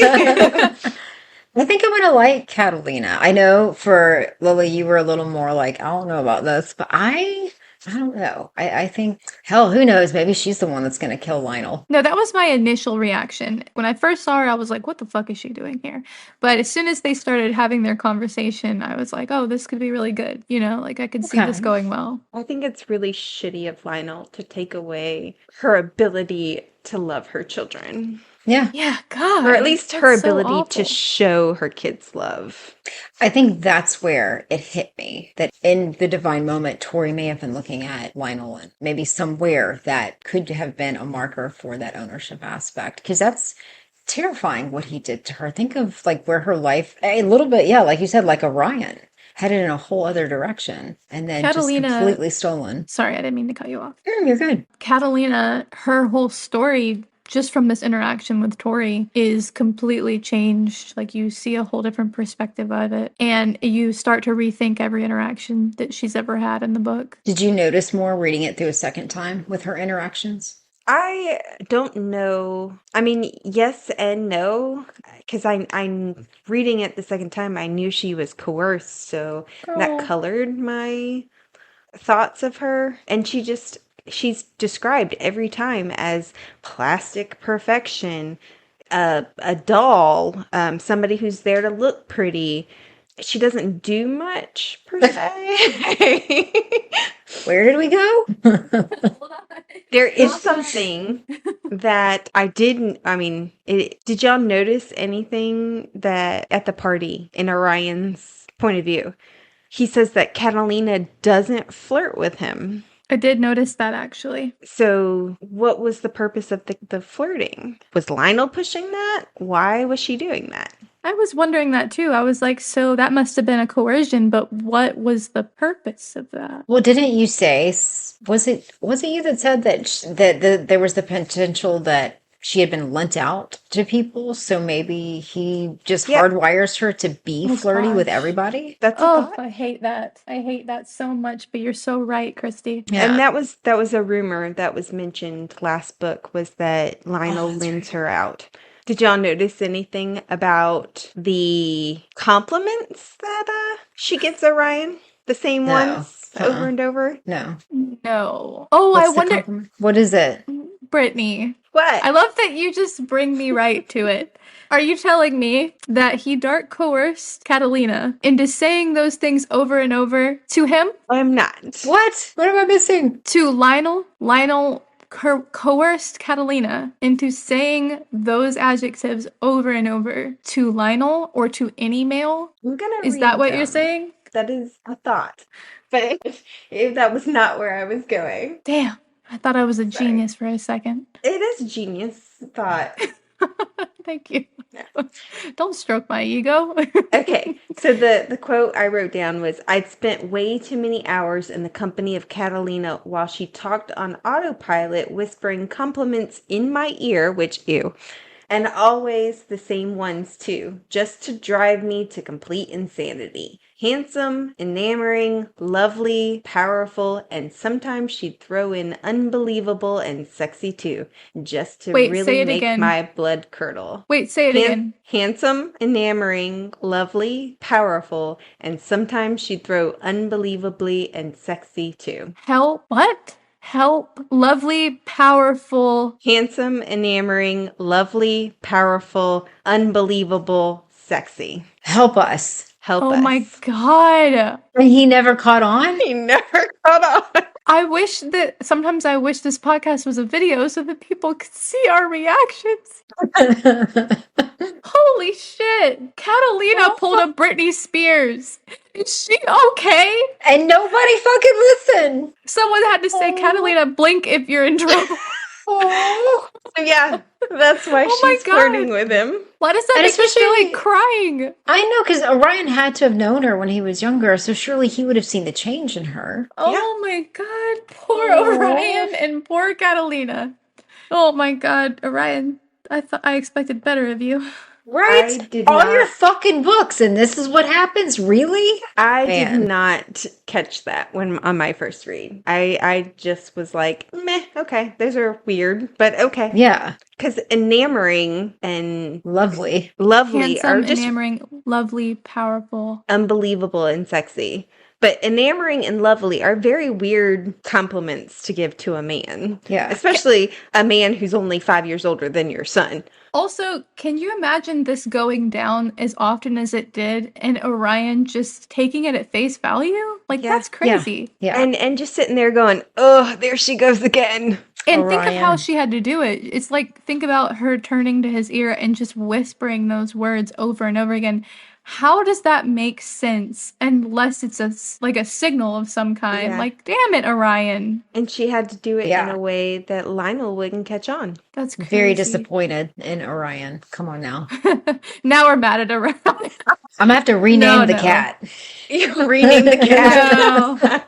I think I'm gonna like Catalina. I know for Lily, you were a little more like, I don't know about this, but I don't know. I think, hell, who knows? Maybe she's the one that's going to kill Lionel. No, that was my initial reaction. When I first saw her, I was like, what the fuck is she doing here? But as soon as they started having their conversation, I was like, oh, this could be really good. I could see this going well. I think it's really shitty of Lionel to take away her ability to love her children. Yeah. Yeah, God. Or at least her ability to show her kids love. I think that's where it hit me. That in the divine moment, Tory may have been looking at Lionel and maybe somewhere that could have been a marker for that ownership aspect. Because terrifying what he did to her. Think of like where her life, a little bit, yeah, like you said, like Orion, headed in a whole other direction and then just Catalina, completely stolen. sorry, I didn't mean to cut you off. You're good. Catalina, her whole story, just from this interaction with Tory, is completely changed. Like, you see a whole different perspective of it, and you start to rethink every interaction that she's ever had in the book. Did you notice more reading it through a second time with her interactions? I don't know. I mean, yes and no, because I'm reading it the second time. I knew she was coerced, so that Oh. colored my thoughts of her. And she's described every time as plastic perfection, a doll, somebody who's there to look pretty. She doesn't do much per se. Where did we go? There is something that did y'all notice anything that at the party in Orion's point of view? He says that Catalina doesn't flirt with him. I did notice that, actually. So what was the purpose of the flirting? Was Lionel pushing that? Why was she doing that? I was wondering that too. I was like, so that must have been a coercion, but what was the purpose of that? Well, didn't you say, was it you that said that there was the potential that she had been lent out to people, so maybe he just hardwires her to be flirty with everybody? That's I hate that. I hate that so much, but you're so right, Christy. Yeah. And that was a rumor that was mentioned last book, was that Lionel lends her out. Did y'all notice anything about the compliments that she gives Orion? The same ones over and over? No. No. Oh, I wonder. What is it? Brittany. What? I love that you just bring me right to it. Are you telling me that he dark coerced Catalina into saying those things over and over to him? I'm not. What? What am I missing? To Lionel? Lionel coerced Catalina into saying those adjectives over and over to Lionel or to any male? Is that what you're saying? That is a thought. But if that was not where I was going. Damn. I thought I was a genius for a second. It is a genius thought. Thank you. Don't stroke my ego. Okay, so the quote I wrote down was, I'd spent way too many hours in the company of Catalina while she talked on autopilot, whispering compliments in my ear, which, ew, and always the same ones too, just to drive me to complete insanity. Handsome, enamoring, lovely, powerful, and sometimes she'd throw in unbelievable and sexy too, just to really make my blood curdle. Wait, say it again. Handsome, enamoring, lovely, powerful, and sometimes she'd throw unbelievably and sexy too. What? Help, lovely, powerful. Handsome, enamoring, lovely, powerful, unbelievable, sexy. Help us. Help us. Oh my God. And he never caught on? He never caught on. Sometimes I wish this podcast was a video so that people could see our reactions. Holy shit. Catalina pulled a Britney Spears. Is she okay? And nobody fucking listened. Someone had to say, Catalina, blink if you're in trouble. Oh, yeah, that's why she's flirting with him. Why does that make you feel like crying? I know, because Orion had to have known her when he was younger, so surely he would have seen the change in her. Oh my God, poor Orion and poor Catalina. Oh my God, Orion, I expected better of you. Right? All your fucking books, and this is what happens? Really? I did not catch that when on my first read. I just was like, meh, okay, those are weird, but okay. Yeah. Because enamoring and lovely Handsome, are just enamoring, lovely, powerful, unbelievable, and sexy. But enamoring and lovely are very weird compliments to give to a man. Yeah. Especially a man who's only 5 years older than your son. Also, can you imagine this going down as often as it did and Orion just taking it at face value? Like, that's crazy. Yeah. And just sitting there going, oh, there she goes again. And Orion. Think of how she had to do it. It's like, think about her turning to his ear and just whispering those words over and over again. how does that make sense unless it's like a signal of some kind? Yeah. Like, damn it, Orion. And she had to do it in Yeah. a way that Lionel wouldn't catch on. That's crazy. Very disappointed in Orion. Come on now. Now we're mad at Orion. I'm gonna have to rename the No. cat. You rename the cat. No.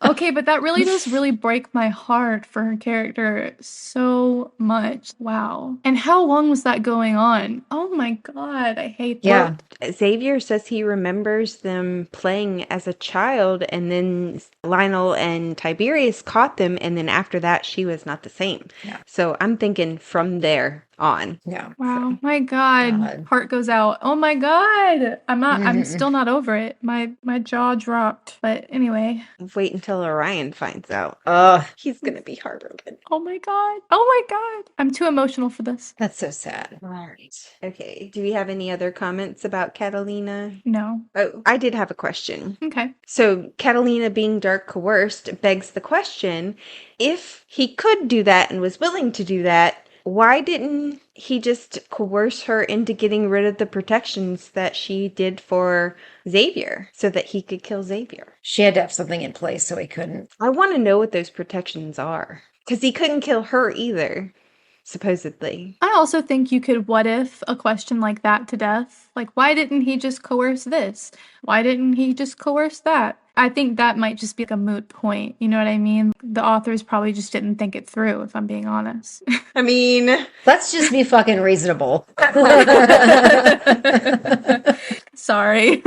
Okay, but that really does break my heart for her character so much. Wow. And how long was that going on? Oh my God, I hate that. Yeah. Xavier says he remembers them playing as a child, and then Lionel and Tiberius caught them, and then after that, she was not the same. Yeah. So I'm thinking from there on. Yeah. Wow. My God. Heart goes out. Oh my God. I'm still not over it. My jaw dropped. But anyway. Wait until Orion finds out. He's gonna be heartbroken. Oh my God. Oh my God. I'm too emotional for this. That's so sad. All right. Okay. Do we have any other comments about Catalina? No. Oh, I did have a question. Okay. So Catalina being dark coerced begs the question, if he could do that and was willing to do that, why didn't he just coerce her into getting rid of the protections that she did for Xavier so that he could kill Xavier? She had to have something in place so he couldn't. I want to know what those protections are. Because he couldn't kill her either, supposedly. I also think you could what if a question like that to death. Like, why didn't he just coerce this? Why didn't he just coerce that? I think that might just be like a moot point. You know what I mean? The authors probably just didn't think it through, if I'm being honest. I mean, let's just be fucking reasonable. Sorry.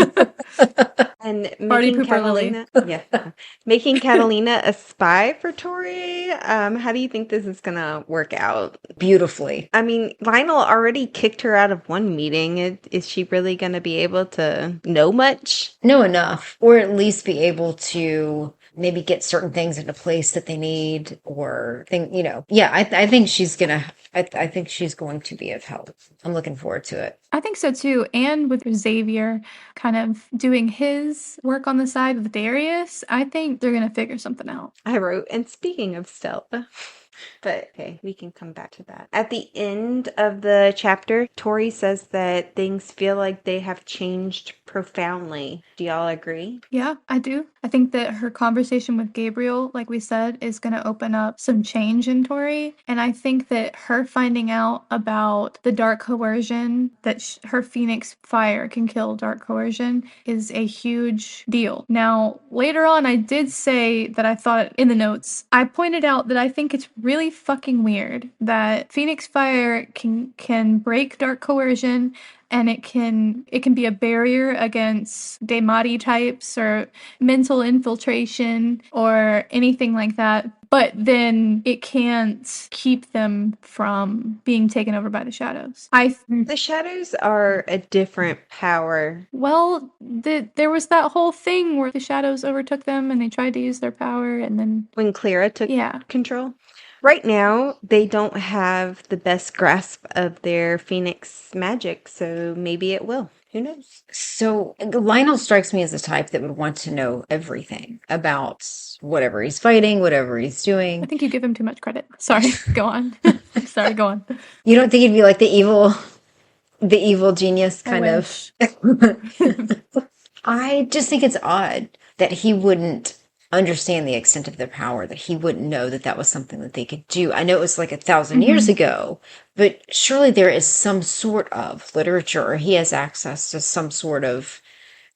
And Party making pooper Lily. Catalina, making Catalina a spy for Tory. How do you think this is gonna work out? Beautifully. I mean, Lionel already kicked her out of one meeting. Is she really gonna be able to know much? Know enough, or at least be able to maybe get certain things into place that they need, or think, yeah, I think she's gonna, I think she's going to be of help. I'm looking forward to it. I think so too. And with Xavier kind of doing his work on the side with Darius, I think they're going to figure something out. I wrote, and speaking of stealth, but okay, we can come back to that. At the end of the chapter, Tory says that things feel like they have changed profoundly. Do y'all agree? Yeah, I do. I think that her conversation with Gabriel, like we said, is going to open up some change in Tory. And I think that her finding out about the dark coercion, that her Phoenix fire can kill dark coercion, is a huge deal. Now, later on, I did say that I thought in the notes, I pointed out that I think it's really fucking weird that Phoenix fire can break dark coercion, and it can be a barrier against Daimati types or mental infiltration or anything like that. But then it can't keep them from being taken over by the shadows. The shadows are a different power. Well, there was that whole thing where the shadows overtook them and they tried to use their power, and then When Clara took control. Right now, they don't have the best grasp of their Phoenix magic, so maybe it will. Who knows? So Lionel strikes me as the type that would want to know everything about whatever he's fighting, whatever he's doing. I think you give him too much credit. Sorry, go on. Sorry, go on. You don't think he'd be like the evil genius kind of? I just think it's odd that he wouldn't understand the extent of their power, that he wouldn't know that that was something that they could do. I know it was like 1,000 years ago, but surely there is some sort of literature, or he has access to some sort of,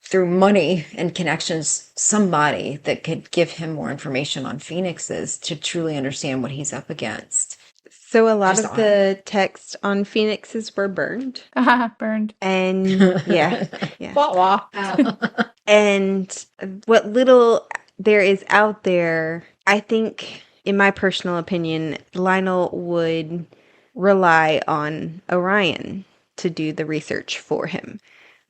through money and connections, somebody that could give him more information on Phoenixes to truly understand what he's up against. So a lot of the texts on Phoenixes were burned. Burned. And yeah. And what little there is out there, I think, in my personal opinion, Lionel would rely on Orion to do the research for him.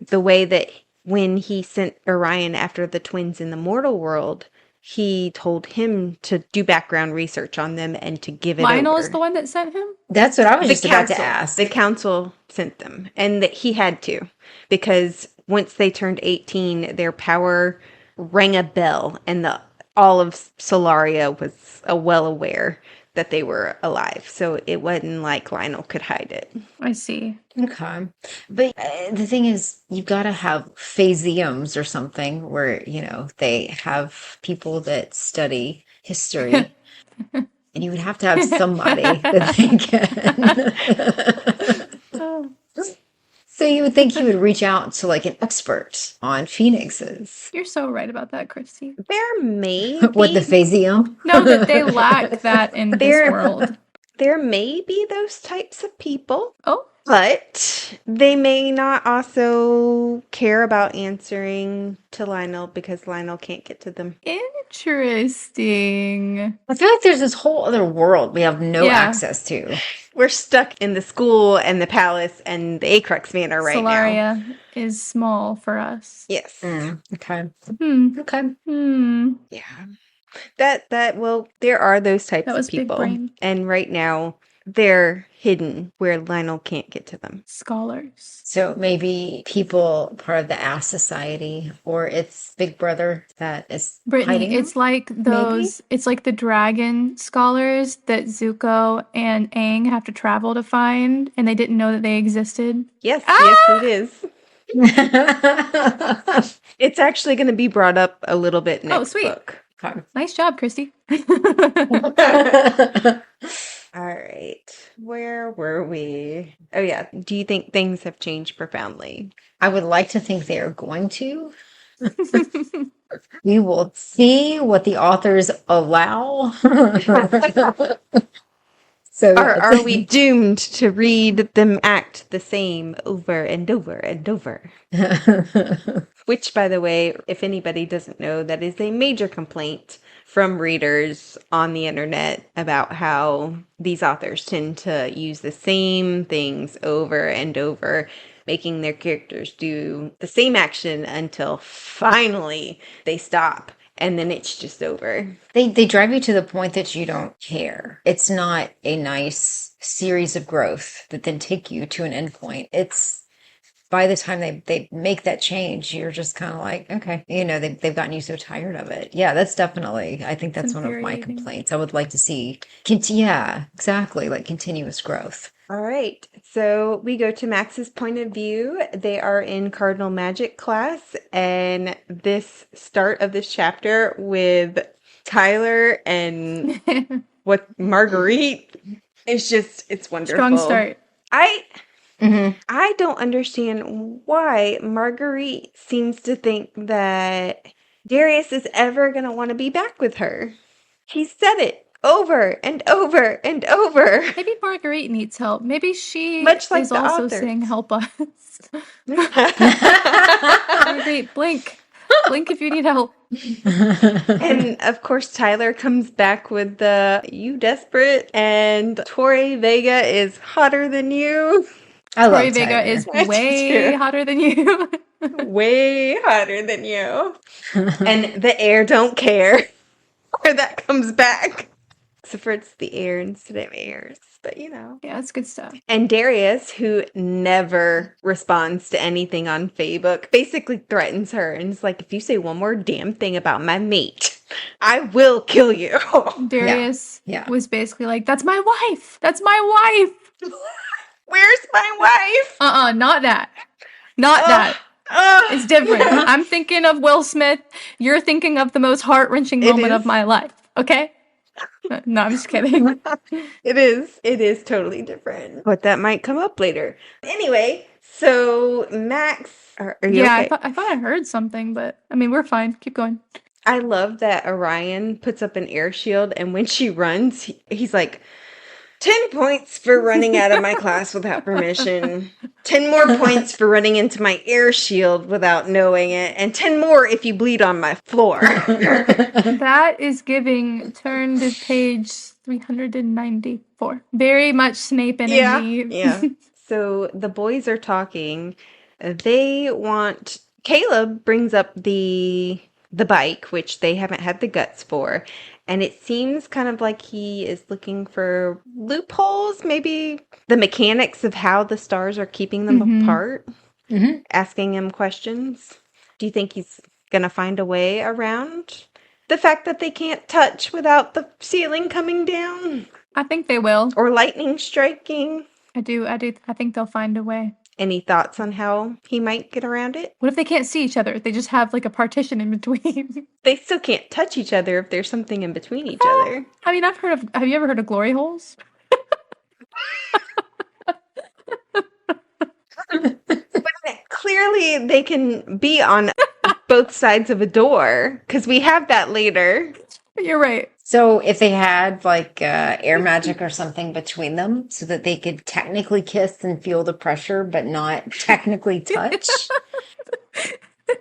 The way that when he sent Orion after the twins in the mortal world, he told him to do background research on them and to give it Lionel over. is the one that sent him? That's what I was just about to ask. The council sent them, and that he had to, because once they turned 18, their power rang a bell, and all of Solaria was well aware that they were alive. So it wasn't like Lionel could hide it. I see. Okay. But the thing is, you've got to have phaseums or something where, they have people that study history, and you would have to have somebody that they can. Oh, So you would think you would reach out to like an expert on phoenixes. you're so right about that, Christy. There may What, the be phaseo? No, that they lack that in this there world. there may be those types of people, Oh, but they may not also care about answering to Lionel because Lionel can't get to them. interesting. I feel like there's this whole other world we have no Yeah. access to. We're stuck in the school and the palace and the Acrux Manor right now. Solaria is small for us. Yes. Okay. Hmm. Okay. Hmm. Yeah. Well, there are those types That of was big people. brain. And right now they're hidden where Lionel can't get to them. Scholars. So maybe people part of the Ass Society, or it's Big Brother that is hiding Brittany, them? it's like those, it's like the dragon scholars that Zuko and Aang have to travel to find, and they didn't know that they existed. Yes, Ah! yes, it is. It's actually going to be brought up a little bit next sweet. book. Okay. Nice job, Christy. All right. Where were we? Oh, yeah. Do you think things have changed profoundly? I would like to think they are going to. We will see what the authors allow. So Are we doomed to read them act the same over and over and over? Which, by the way, if anybody doesn't know, that is a major complaint from readers on the internet about how these authors tend to use the same things over and over, making their characters do the same action until finally they stop. And then it's just over. They drive you to the point that you don't care. It's not a nice series of growth that then take you to an end point. It's by the time they make that change, you're just kind of like, okay, they've gotten you so tired of it. Yeah, that's definitely, I think that's one of my infuriating. complaints. I would like to see, yeah, exactly, like continuous growth. All right, so we go to Max's point of view. They are in Cardinal Magic class, and this start of this chapter with Tyler and Marguerite is just, it's wonderful. Strong start. I don't understand why Marguerite seems to think that Darius is ever going to want to be back with her. He said it over and over and over. Maybe Marguerite needs help. Maybe she Much like is the also author. saying, help us. Marguerite, blink. Blink if you need help. And of course, Tyler comes back with the "you desperate," and Tory Vega is hotter than you. I Tory love Vega Tyler. is I do way too. hotter than you. Way hotter than you. And the heir don't care where that comes back. Except for it's the heir instead of heirs. But Yeah, that's good stuff. And Darius, who never responds to anything on Facebook, basically threatens her and is like, if you say one more damn thing about my mate, I will kill you. Darius Yeah. was basically like, that's my wife. That's my wife. Where's my wife? Not that. Not that. It's different. I'm thinking of Will Smith. You're thinking of the most heart-wrenching moment of my life. Okay? No, I'm just kidding. It is totally different. But that might come up later. Anyway, so Max, are you Yeah, okay? I thought I heard something, but I mean, we're fine. Keep going. I love that Orion puts up an air shield, and when she runs, he's like, 10 points for running out of my class without permission. 10 more points for running into my air shield without knowing it. And 10 more if you bleed on my floor. That is giving turn to page 394. Very much Snape energy. Yeah. So the boys are talking. Caleb brings up the bike, which they haven't had the guts for. And it seems kind of like he is looking for loopholes, maybe the mechanics of how the stars are keeping them apart, asking him questions. Do you think he's going to find a way around the fact that they can't touch without the ceiling coming down? I think they will. Or lightning striking? I do. I think they'll find a way. Any thoughts on how he might get around it? What if they can't see each other? They just have like a partition in between. They still can't touch each other if there's something in between each other. I mean, have you ever heard of glory holes? But clearly they can be on both sides of a door, because we have that later. You're right. So if they had like air magic or something between them so that they could technically kiss and feel the pressure, but not technically touch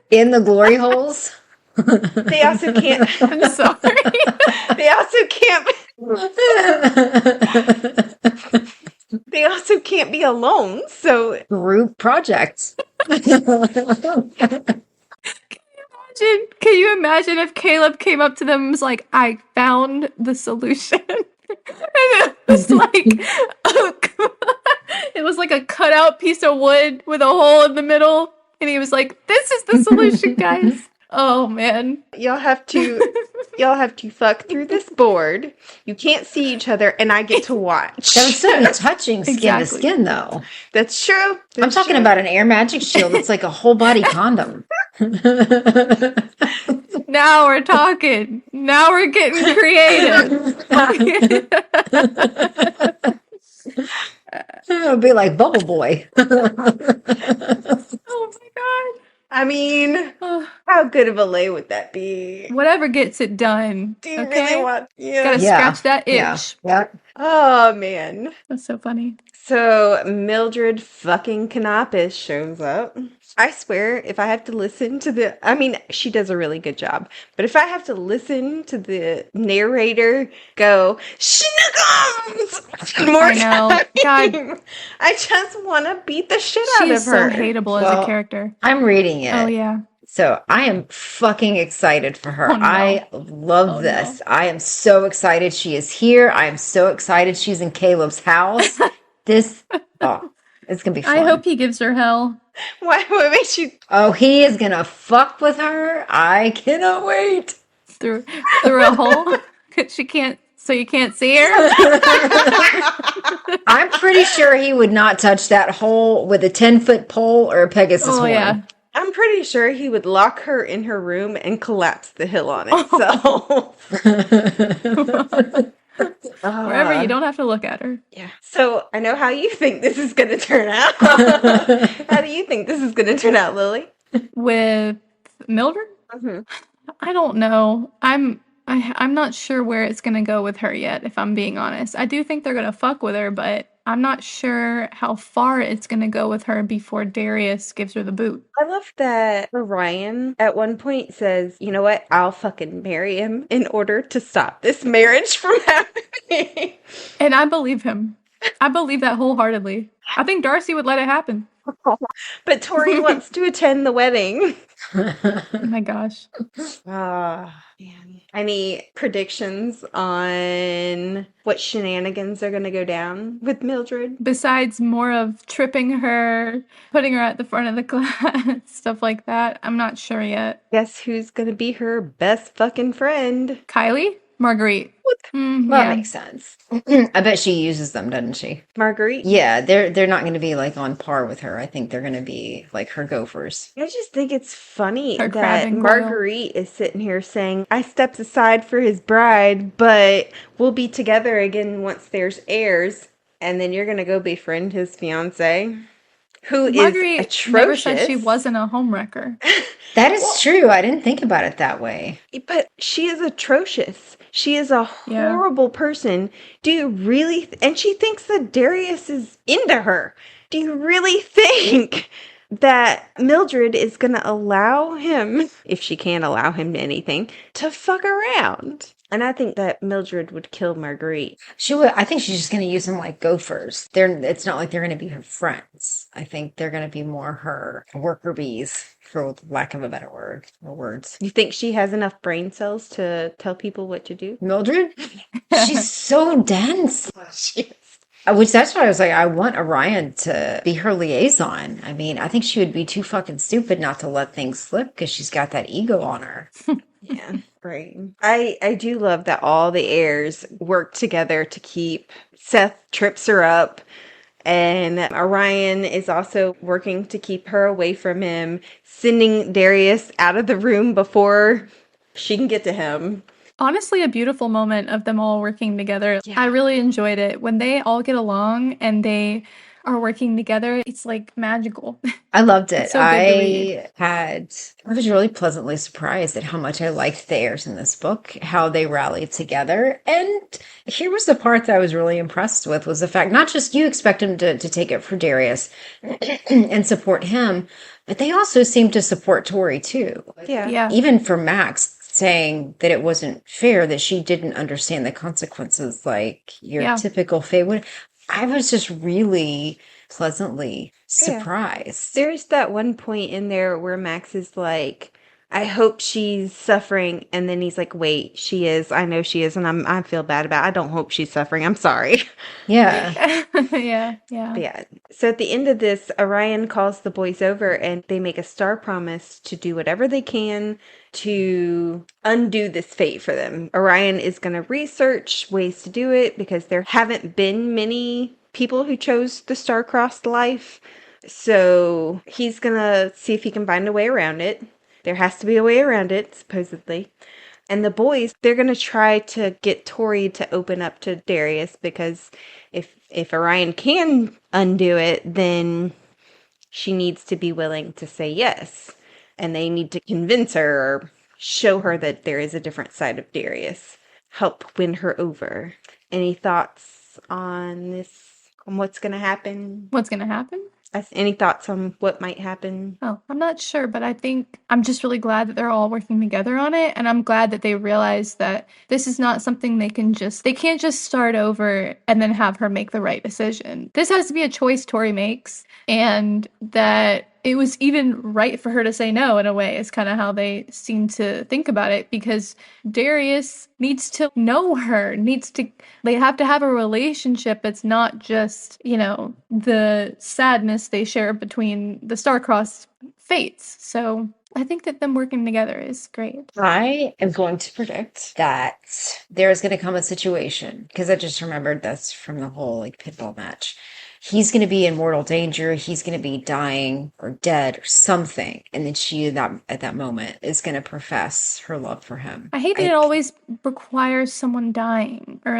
in the glory holes. They also can't. I'm sorry. They also can't. They also can't be alone. So Group projects. Can you imagine if Caleb came up to them and was like, I found the solution? And it was like it was like a cutout piece of wood with a hole in the middle. And he was like, this is the solution, guys. Oh man. y'all have to fuck through this board. You can't see each other, and I get to watch. That would still be touching skin to Exactly. skin, though. That's true. I'm talking about an air magic shield that's like a whole body condom. Now we're talking. Now we're getting creative. It would be like Bubble Boy. Oh my god. I mean, how good of a lay would that be? Whatever gets it done. Do you Okay? really want? Yeah. Gotta scratch that itch. Yeah. Oh man. That's so funny. So Mildred fucking Canopus shows up. I swear, if I have to listen to I mean, she does a really good job, but if I have to listen to the narrator go, Shinigans! More I know. God. time, I just want to beat the shit out She of is so her. hateable as Well, a character. I'm reading it. Oh yeah. So I am fucking excited for her. Oh, no. I love Oh, this. no. I am so excited she is here. I am so excited she's in Caleb's house. It's gonna be fun. I hope he gives her hell What makes you? Oh, he is gonna fuck with her. I cannot wait. through a hole. She can't. So you can't see her. I'm pretty sure he would not touch that hole with a 10-foot pole or a Pegasus Oh horn. yeah. I'm pretty sure he would lock her in her room and collapse the hill on itself. Wherever you don't have to look at her. Yeah. So I know how you think this is going to turn out. How do you think this is going to turn out, Lily? With Mildred? Mhm. I don't know. I'm not sure where it's gonna go with her yet, if I'm being honest. I do think they're gonna fuck with her, but I'm not sure how far it's gonna go with her before Darius gives her the boot. I love that Orion at one point says, you know what? I'll fucking marry him in order to stop this marriage from happening. And I believe him. I believe that wholeheartedly. I think Darcy would let it happen. But Tori wants to attend the wedding. Oh my gosh. Ah, man. Any predictions on what shenanigans are going to go down with Mildred? Besides more of tripping her, putting her at the front of the class, stuff like that, I'm not sure yet. Guess who's going to be her best fucking friend? Kylie? Marguerite. Well, Yeah. that makes sense. I bet she uses them, doesn't she? Marguerite? Yeah, they're not going to be like on par with her. I think they're going to be like her gophers. I just think it's funny Her crab that and goyle. Marguerite is sitting here saying, I stepped aside for his bride, but we'll be together again once there's heirs. And then you're going to go befriend his fiance, who is Marguerite atrocious. never said she wasn't a homewrecker. That is true. I didn't think about it that way. But she is atrocious. She is a Yeah. horrible person. Do you really? And she thinks that Darius is into her. Do you really think that Mildred is going to allow him, if she can allow him to anything, to fuck around? And I think that Mildred would kill Marguerite. She would. I think she's just going to use them like gophers. It's not like they're going to be her friends. I think they're going to be more her worker bees, for lack of a better word or words. You think she has enough brain cells to tell people what to do? Mildred, she's so dense. She is. Which that's why I was like, I want Orion to be her liaison. I mean, I think she would be too fucking stupid not to let things slip because she's got that ego on her. Yeah, right. I do love that all the heirs work together to keep Seth trips her up And Orion is also working to keep her away from him, sending Darius out of the room before she can get to him. Honestly, a beautiful moment of them all working together. Yeah. I really enjoyed it. When they all get along and they are working together, it's like magical. I loved it. It's so good to read. I was really pleasantly surprised at how much I liked the heirs in this book, how they rallied together. And here was the part that I was really impressed with was the fact, not just you expect him to take it for Darius and support him, but they also seemed to support Tori too. Yeah. Even for Max saying that it wasn't fair, that she didn't understand the consequences like your Yeah. typical Fae would. I was just really pleasantly surprised. There's that one point in there where Max is like, I hope she's suffering. And then he's like, wait, she is. I know she is. And I feel bad about it. I don't hope she's suffering. I'm sorry. Yeah. Yeah. But yeah. So at the end of this, Orion calls the boys over and they make a star promise to do whatever they can to undo this fate for them. Orion is going to research ways to do it because there haven't been many people who chose the star-crossed life. So he's going to see if he can find a way around it. There has to be a way around it, supposedly. And the boys, they're going to try to get Tori to open up to Darius because if Orion can undo it, then she needs to be willing to say yes. And they need to convince her or show her that there is a different side of Darius. Help win her over. Any thoughts on this, on what's going to happen? What's going to happen? Any thoughts on what might happen? Oh, I'm not sure, but I think I'm just really glad that they're all working together on it. And I'm glad that they realize that this is not something they can't just start over and then have her make the right decision. This has to be a choice Tori makes, and that it was even right for her to say no in a way is kind of how they seem to think about it, because Darius needs to know her, they have to have a relationship. It's not just, the sadness they share between the star-crossed fates. So I think that them working together is great. I am going to predict that there is going to come a situation, because I just remembered this from the whole pitball match. He's going to be in mortal danger. He's going to be dying or dead or something. And then she, at that moment, is going to profess her love for him. I hate that it always requires someone dying or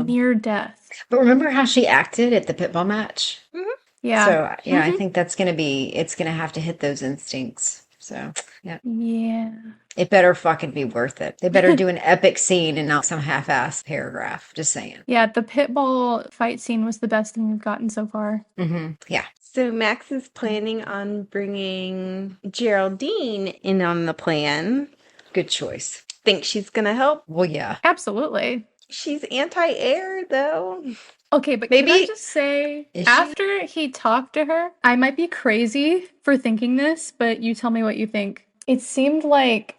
near death. But remember how she acted at the pitball match? Mm-hmm. Yeah. So, yeah, I think it's going to have to hit those instincts. So, yeah. Yeah. It better fucking be worth it. They better do an epic scene and not some half-ass paragraph. Just saying. Yeah, the pitball fight scene was the best thing we've gotten so far. Mm-hmm. Yeah. So Max is planning on bringing Geraldine in on the plan. Good choice. Think she's gonna help? Well, yeah. Absolutely. She's anti-heir, though. Okay, but Maybe- can I just say, after he talked to her, I might be crazy for thinking this, but you tell me what you think. It seemed like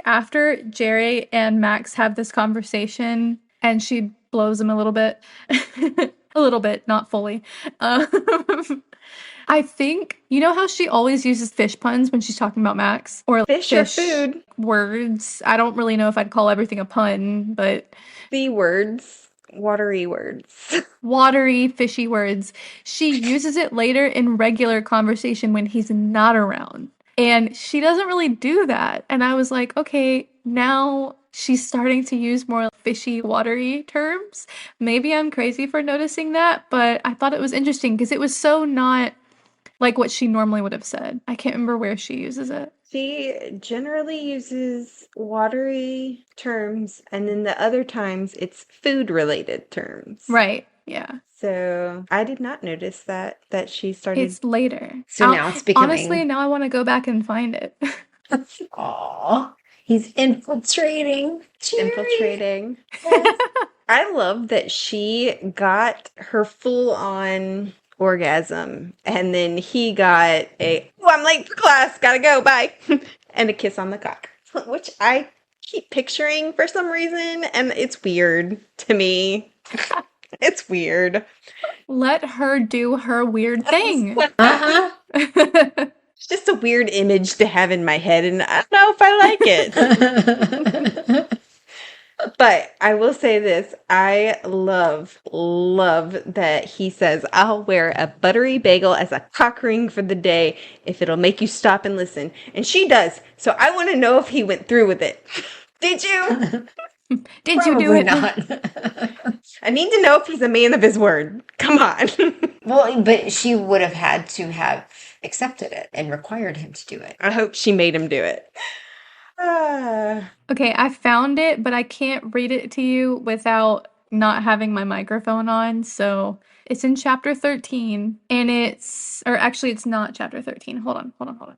after Jerry and Max have this conversation and she blows him a little bit, not fully. I think, you know how she always uses fish puns when she's talking about Max? Or Fish or food? Words. I don't really know if I'd call everything a pun, but... The words. Watery words. Watery, fishy words. She uses it later in regular conversation when he's not around. And she doesn't really do that. And I was like, okay, now she's starting to use more fishy, watery terms. Maybe I'm crazy for noticing that, but I thought it was interesting because it was so not like what she normally would have said. I can't remember where she uses it. She generally uses watery terms, and then the other times it's food-related terms. Right, yeah. So I did not notice that she started... It's later. So now it's becoming... Honestly, now I want to go back and find it. Aww. He's infiltrating. Infiltrating. I love that she got her full-on orgasm, and then he got I'm late for class, gotta go, bye, and a kiss on the cock, which I keep picturing for some reason, and it's weird to me. It's weird. Let her do her weird thing. Uh-huh. It's just a weird image to have in my head, and I don't know if I like it. But I will say this. I love that he says, I'll wear a buttery bagel as a cock ring for the day if it'll make you stop and listen. And she does. So I want to know if he went through with it. Did you? Did you do Probably it? not. I need to know if he's a man of his word. Come on. Well, but she would have had to have accepted it and required him to do it. I hope she made him do it. Ah. Okay, I found it, but I can't read it to you without not having my microphone on. So it's in chapter 13, and or actually, it's not chapter 13. Hold on.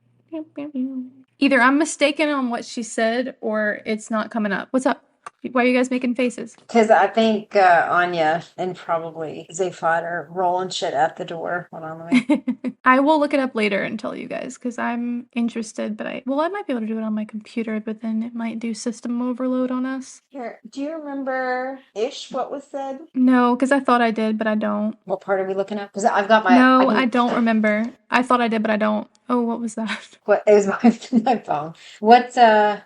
Either I'm mistaken on what she said, or it's not coming up. What's up? Why are you guys making faces? Because I think Anya and probably Zaphod are rolling shit at the door. Hold on, let me. I will look it up later and tell you guys because I'm interested, but I might be able to do it on my computer, but then it might do system overload on us. Here, do you remember what was said? No, because I thought I did, but I don't. What part are we looking at? Because I've got my. No, I don't remember. I thought I did, but I don't. Oh, what was that? What it was my phone. What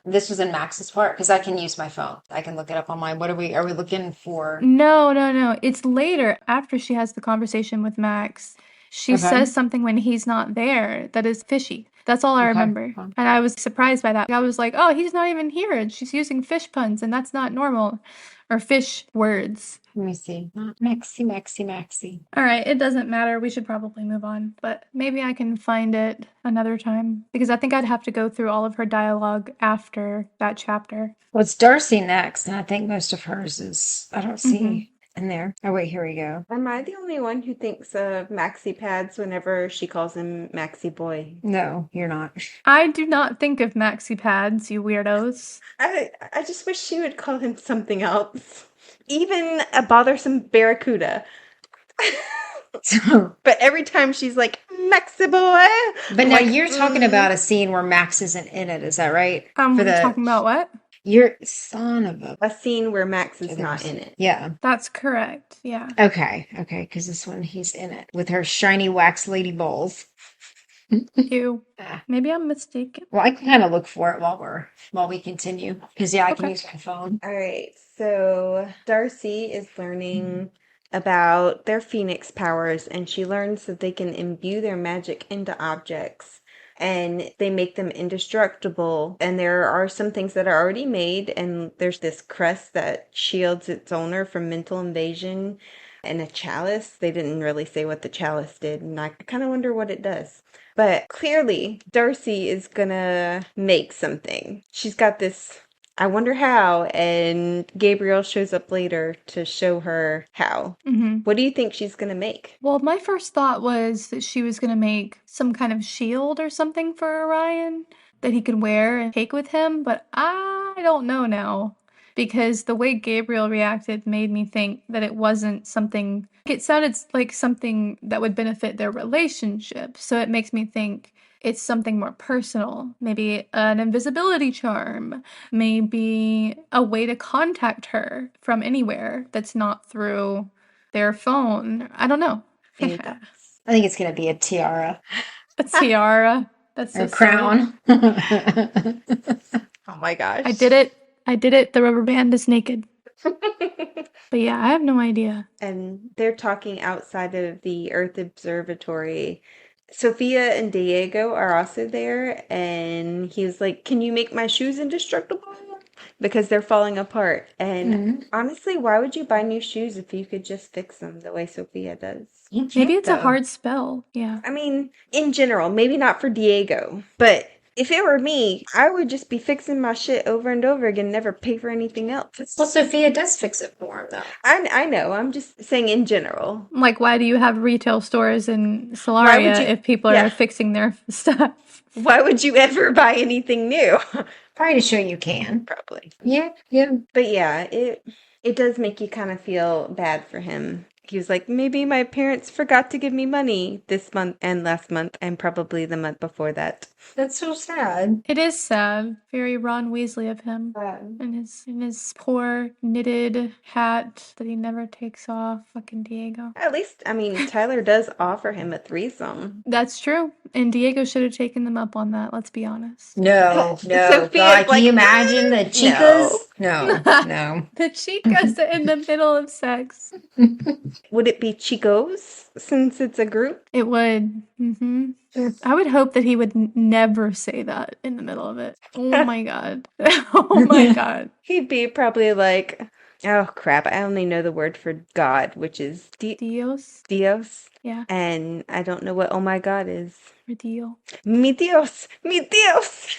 this was in Max's part because I can use my phone. I can look it up on mine. What are we looking for? No. It's later after she has the conversation with Max. She Okay. says something when he's not there that is fishy. That's all I Okay. remember. And I was surprised by that. I was like, oh, he's not even here. And she's using fish puns, and that's not normal. Or fish words. Let me see. Maxi. All right, it doesn't matter. We should probably move on. But maybe I can find it another time. Because I think I'd have to go through all of her dialogue after that chapter. Well, it's Darcy next, and I think most of hers is I don't see in there. Oh wait, here we go. Am I the only one who thinks of maxi pads whenever she calls him maxi boy? No, you're not. I do not think of maxi pads, you weirdos. I just wish she would call him something else. Even a bothersome barracuda. But every time she's like, Maxi boy. But now like, you're talking about a scene where Max isn't in it, is that right? Talking about what? You're son of a. scene where Max is not in it. Yeah. That's correct. Yeah. Okay. Because this one he's in it with her shiny wax lady balls. Ew. Ah. Maybe I'm mistaken. Well, I can kind of look for it while we continue because I can Okay. use my phone. All right. So Darcy is learning about their phoenix powers, and she learns that they can imbue their magic into objects. And they make them indestructible. And there are some things that are already made. And there's this crest that shields its owner from mental invasion, and a chalice. They didn't really say what the chalice did. And I kind of wonder what it does. But clearly, Darcy is gonna make something. She's got this, I wonder how. And Gabriel shows up later to show her how. What do you think she's gonna make? Well, my first thought was that she was going to make some kind of shield or something for Orion that he could wear and take with him, but I don't know now. Because the way Gabriel reacted made me think that it wasn't something. It sounded like something that would benefit their relationship. So it makes me think it's something more personal. Maybe an invisibility charm. Maybe a way to contact her from anywhere that's not through their phone. I don't know. Any thoughts? I think it's going to be a tiara A tiara. That's so or a crown. Oh my gosh. I did it. The rubber band is naked. But yeah, I have no idea. And they're talking outside of the Earth Observatory. Sophia and Diego are also there, and he was like, can you make my shoes indestructible? Because they're falling apart. And honestly, why would you buy new shoes if you could just fix them the way Sophia does? Maybe it's a hard spell. Yeah. I mean, in general, maybe not for Diego, but if it were me, I would just be fixing my shit over and over again, never pay for anything else. Well, Sophia does fix it for him, though. I know, I'm just saying in general. Like, why do you have retail stores in Solaria if people are fixing their stuff? Why would you ever buy anything new? Probably to show you can. Probably. Yeah. But yeah, it does make you kind of feel bad for him. He was like, maybe my parents forgot to give me money this month and last month and probably the month before that. That's so sad. It is sad. Very Ron Weasley of him. In his poor knitted hat that he never takes off. Fucking Diego. At least, I mean, Tyler does offer him a threesome. That's true. And Diego should have taken them up on that, let's be honest. No. Sophia's God, like, can you imagine the chicas? No. No, no. The chicos are in the middle of sex. Would it be Chicos since it's a group? It would. I would hope that he would never say that in the middle of it. Oh my god. Oh my god. He'd be probably like, oh crap, I only know the word for God, which is Dios? Dios. Yeah. And I don't know what oh my god is. Or Dio. Mi Dios, mi Dios.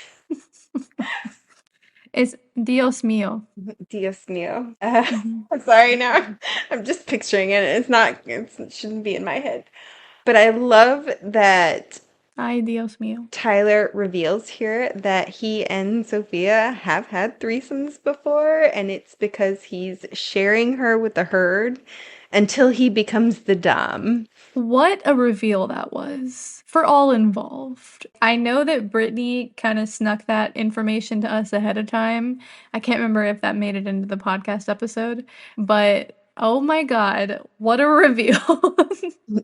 It's Dios mío. Dios mío. Mhm. I'm sorry now. I'm just picturing it. It shouldn't be in my head. But I love that Ay, Dios mío. Tyler reveals here that he and Sophia have had threesomes before, and it's because he's sharing her with the herd until he becomes the dom. What a reveal that was for all involved. I know that Brittany kind of snuck that information to us ahead of time. I can't remember if that made it into the podcast episode, but oh my god, what a reveal.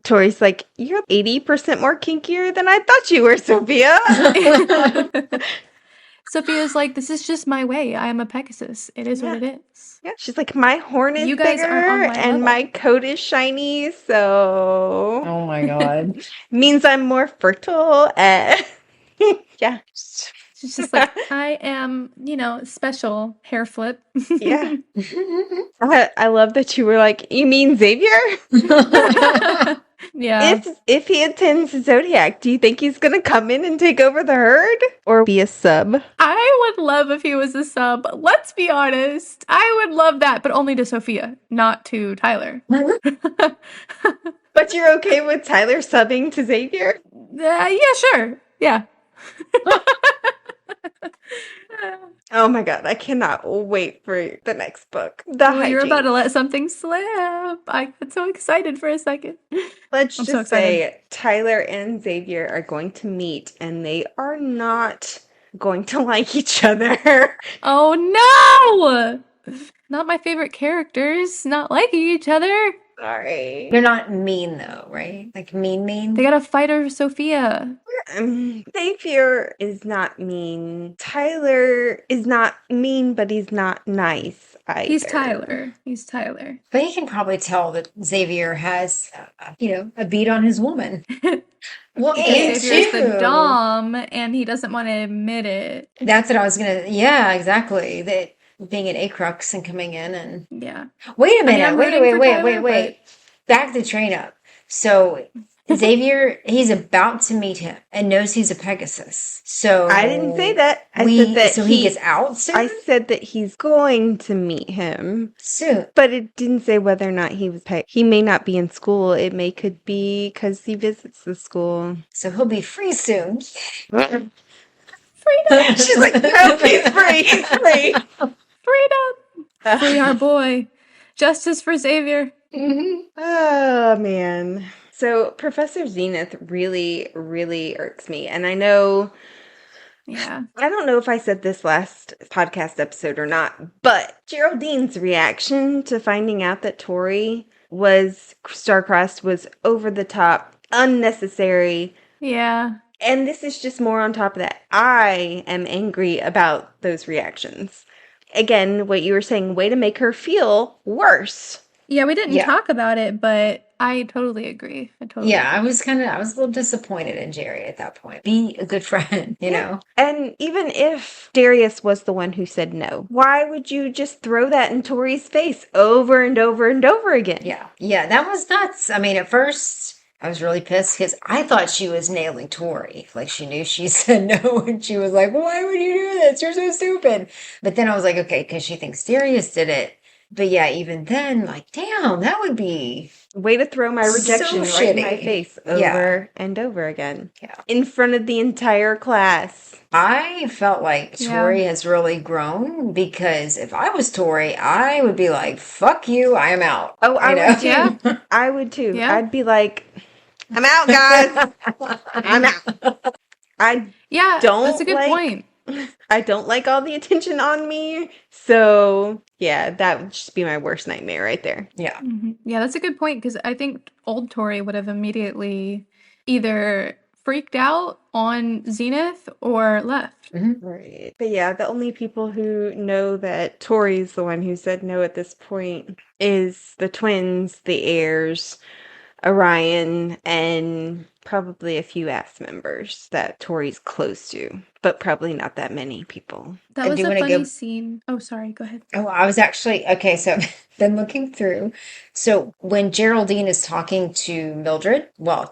Tori's like, you're 80% more kinkier than I thought you were, Sophia. Sophia's like, this is just my way. I am a Pegasus. It is what it is. Yeah, she's like, my horn is You guys bigger aren't on my and level. my coat is shiny, so Oh my god. means I'm more fertile. Yeah. She's just like, I am, special hair flip. Yeah. I love that you were like, you mean Xavier? Yeah. If he attends Zodiac, do you think he's gonna come in and take over the herd? Or be a sub? I would love if he was a sub. Let's be honest. I would love that, but only to Sophia, not to Tyler. But you're okay with Tyler subbing to Xavier? Yeah, sure. Yeah. Oh my god, I cannot wait for the next book. You're about to let something slip. I got so excited for a second. Let's I'm just so excited. say Tyler and Xavier are going to meet and they are not going to like each other. Oh no! Not my favorite characters, not liking each other. Sorry. They're not mean though, right? Like mean? They gotta fight over Sophia. Xavier is not mean. Tyler is not mean, but he's not nice either. He's Tyler. But you can probably tell that Xavier has, a beat on his woman. Well, Because Xavier's the dom, and he doesn't want to admit it. That's what I was gonna. Yeah, exactly. That being an Acrux and coming in and Yeah. wait a minute. I'm rooting for Tyler, Wait. Back the train up. So Xavier, he's about to meet him and knows he's a Pegasus. So I didn't say that. I said that he gets out soon. I said that he's going to meet him soon. But it didn't say whether or not he was he may not be in school. It could be because he visits the school. So he'll be free soon. Freedom! She's like, no, he's free. He's free. Freedom! Free our boy. Justice for Xavier. Oh, man. So Professor Zenith really, really irks me. And I know... Yeah. I don't know if I said this last podcast episode or not, but Geraldine's reaction to finding out that Tory was star-crossed was over the top, unnecessary. Yeah. And this is just more on top of that. I am angry about those reactions. Again, what you were saying, way to make her feel worse. Yeah, we didn't talk about it, but I totally agree. I was a little disappointed in Jerry at that point. Be a good friend, you know? And even if Darius was the one who said no, why would you just throw that in Tori's face over and over and over again? Yeah, that was nuts. I mean, at first... I was really pissed because I thought she was nailing Tori. Like she knew she said no and she was like, why would you do this? You're so stupid. But then I was like, okay, because she thinks Darius did it. But yeah, even then, like, damn, that would be... Way to throw my rejection so right in my face over and over again. Yeah. In front of the entire class. I felt like Tori has really grown because if I was Tori, I would be like, fuck you, I am out. Oh, I would too. Yeah. I would too. Yeah. I'd be like, I'm out, guys. I'm out. That's a good point. I don't like all the attention on me. So, yeah, that would just be my worst nightmare right there. Yeah. Mm-hmm. Yeah, that's a good point because I think old Tory would have immediately either freaked out on Zenith or left. Right. But yeah, the only people who know that Tori's the one who said no at this point is the twins, the heirs, Orion, and probably a few ass members that Tori's close to, but probably not that many people. That I was do a want to funny go. scene. Oh, sorry. Go ahead. Oh, I was actually okay. So been looking through. So when Geraldine is talking to Mildred, well,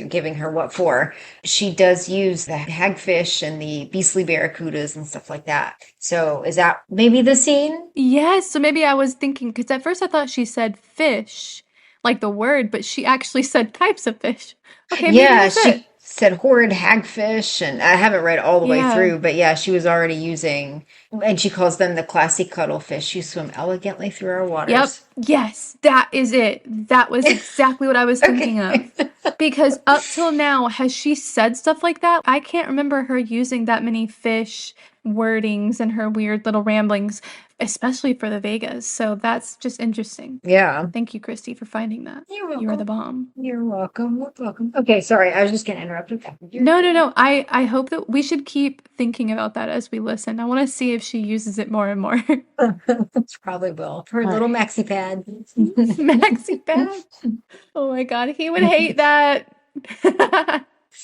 giving her what for, she does use the hagfish and the beastly barracudas and stuff like that. So is that maybe the scene? Yes. So maybe I was thinking, because at first I thought she said fish, like the word, but she actually said types of fish. Okay, maybe Yeah, that's it. she said horrid hagfish, and I haven't read all the way Yeah. through, but yeah, she was already using, and she calls them the classy cuttlefish who swim elegantly through our Yep. waters. Yes, that is it. That was exactly what I was thinking Okay. of. Because up till now, has she said stuff like that? I can't remember her using that many fish wordings in her weird little ramblings, especially for the Vegas. So that's just interesting. Yeah. Thank you, Christy, for finding that. You're You are the welcome. bomb. You're welcome. You're welcome. Okay, sorry, I was just gonna interrupt with that. You're No, no, good. no. I hope that we should keep thinking about that as we listen. I want to see if she uses it more and more. Probably will. For a All little right. maxi pad. Maxi pad. Oh my god, he would hate that.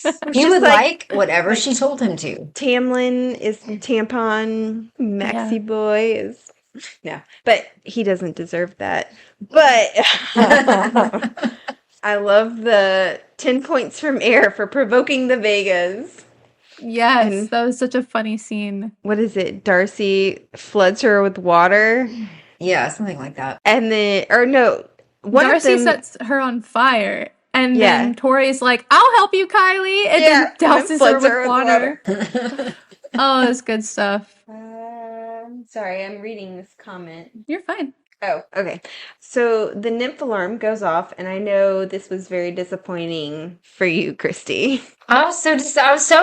It's He just would like whatever she told him to. Tamlin is tampon, Yeah. Maxi Boy is no, but he doesn't deserve that. But I love the 10 points from Air for provoking the Vegas. Yes, And that was such a funny scene. what is it? Darcy floods her with water, Yeah, something like that. and then, or no, one Darcy of them, sets her on fire, and yeah, then Tori's like, "I'll help you, Kylie," and then yeah, and then douses her floods with her with water. water. Oh, that's good stuff. Sorry, I'm reading this comment. You're fine. Oh, okay. So the nymph alarm goes off, and I know this was very disappointing for you, Christy. I was so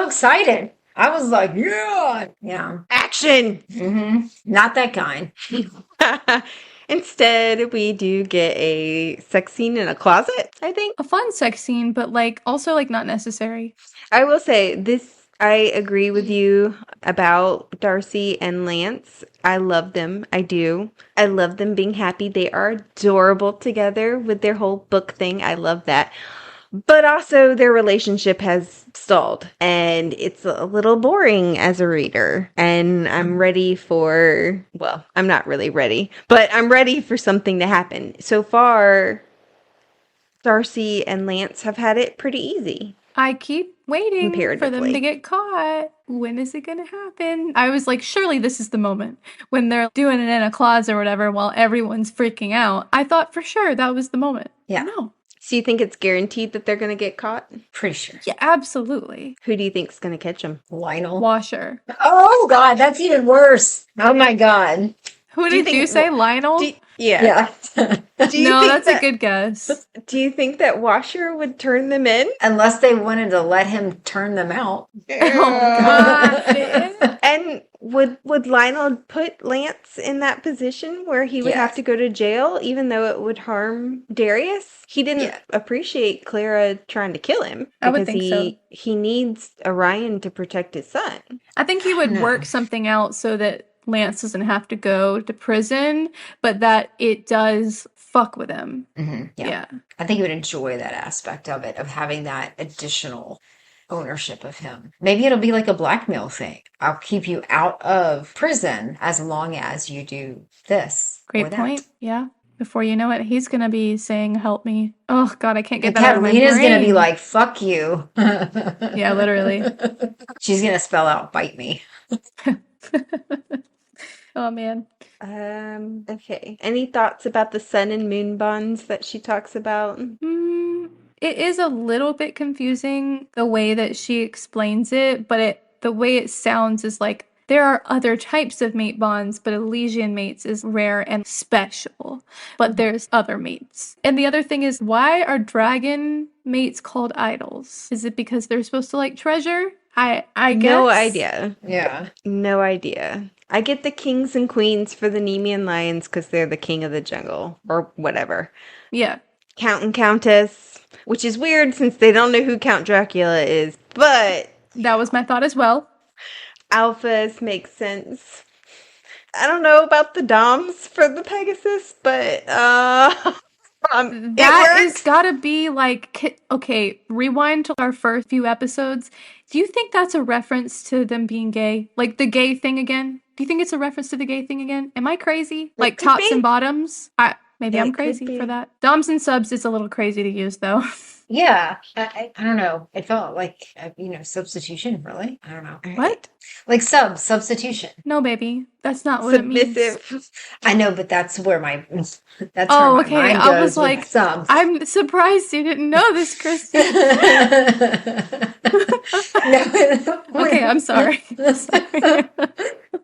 excited. I was like, yeah, yeah. Action! Not that kind. Instead, we do get a sex scene in a closet, I think. A fun sex scene, but like also like not necessary. I will say this, I agree with you about Darcy and Lance. I love them. I do. I love them being happy. They are adorable together with their whole book thing. I love that. But also, their relationship has stalled, and it's a little boring as a reader. And I'm ready for, well, I'm not really ready, but I'm ready for something to happen. So far, Darcy and Lance have had it pretty easy, I keep waiting for them to comparatively. get caught. When is it gonna happen? I was like, surely this is the moment when they're doing it in a closet or whatever while everyone's freaking out. I thought for sure that was the moment. Yeah. No. So you think it's guaranteed that they're going to get caught? Pretty sure. Yeah, absolutely. Who do you think's going to catch them? Lionel. Washer. Oh God, that's even worse. Oh my God. Who Do you did you think- say, Lionel? Yeah. Yeah. Do you No, think that's that, a good guess. Do you think that Washer would turn them in? Unless they wanted to let him turn them out. Oh God. And would Lionel put Lance in that position where he would have Yes. to go to jail, even though it would harm Darius? He didn't Yeah. appreciate Clara trying to kill him I would because think so. he needs Orion to protect his son. I think he would No. work something out so that Lance doesn't have to go to prison, but that it does fuck with him. Yeah. I think he would enjoy that aspect of it, of having that additional ownership of him. Maybe it'll be like a blackmail thing. I'll keep you out of prison as long as you do this or Great that. point. Yeah. Before you know it, he's going to be saying, "Help me." Oh, God, I can't get And that out of my Catalina's going to be brain. like, fuck you. Yeah, literally. She's going to spell out, bite me. Oh, man. Okay. Any thoughts about the sun and moon bonds that she talks about? It is a little bit confusing the way that she explains it, but the way it sounds is like there are other types of mate bonds, but Elysian mates is rare and special. But there's other mates. And the other thing is, why are dragon mates called idols? Is it because they're supposed to like treasure? I guess. No idea. Yeah. No idea. I get the kings and queens for the Nemean lions because they're the king of the jungle or whatever. Yeah. Count and Countess, which is weird since they don't know who Count Dracula is, but That was my thought as well. Alphas makes sense. I don't know about the Doms for the Pegasus, but it That is works. gotta be like, okay, rewind to our first few episodes. Do you think that's a reference to them being gay? Like the gay thing again? Do you think it's a reference to the gay thing again? Am I crazy? It Like could tops and be. bottoms? Maybe I'm It could crazy for be. that. Doms and subs is a little crazy to use though. Yeah, I don't know. It felt like, substitution, really. I don't know. All right. What? Like substitution. No, baby. That's not what it means. Submissive. I know, but that's where my Oh, okay. mind I was goes with like, subs. I'm surprised you didn't know this, Christy. No. Okay, I'm sorry. Sorry.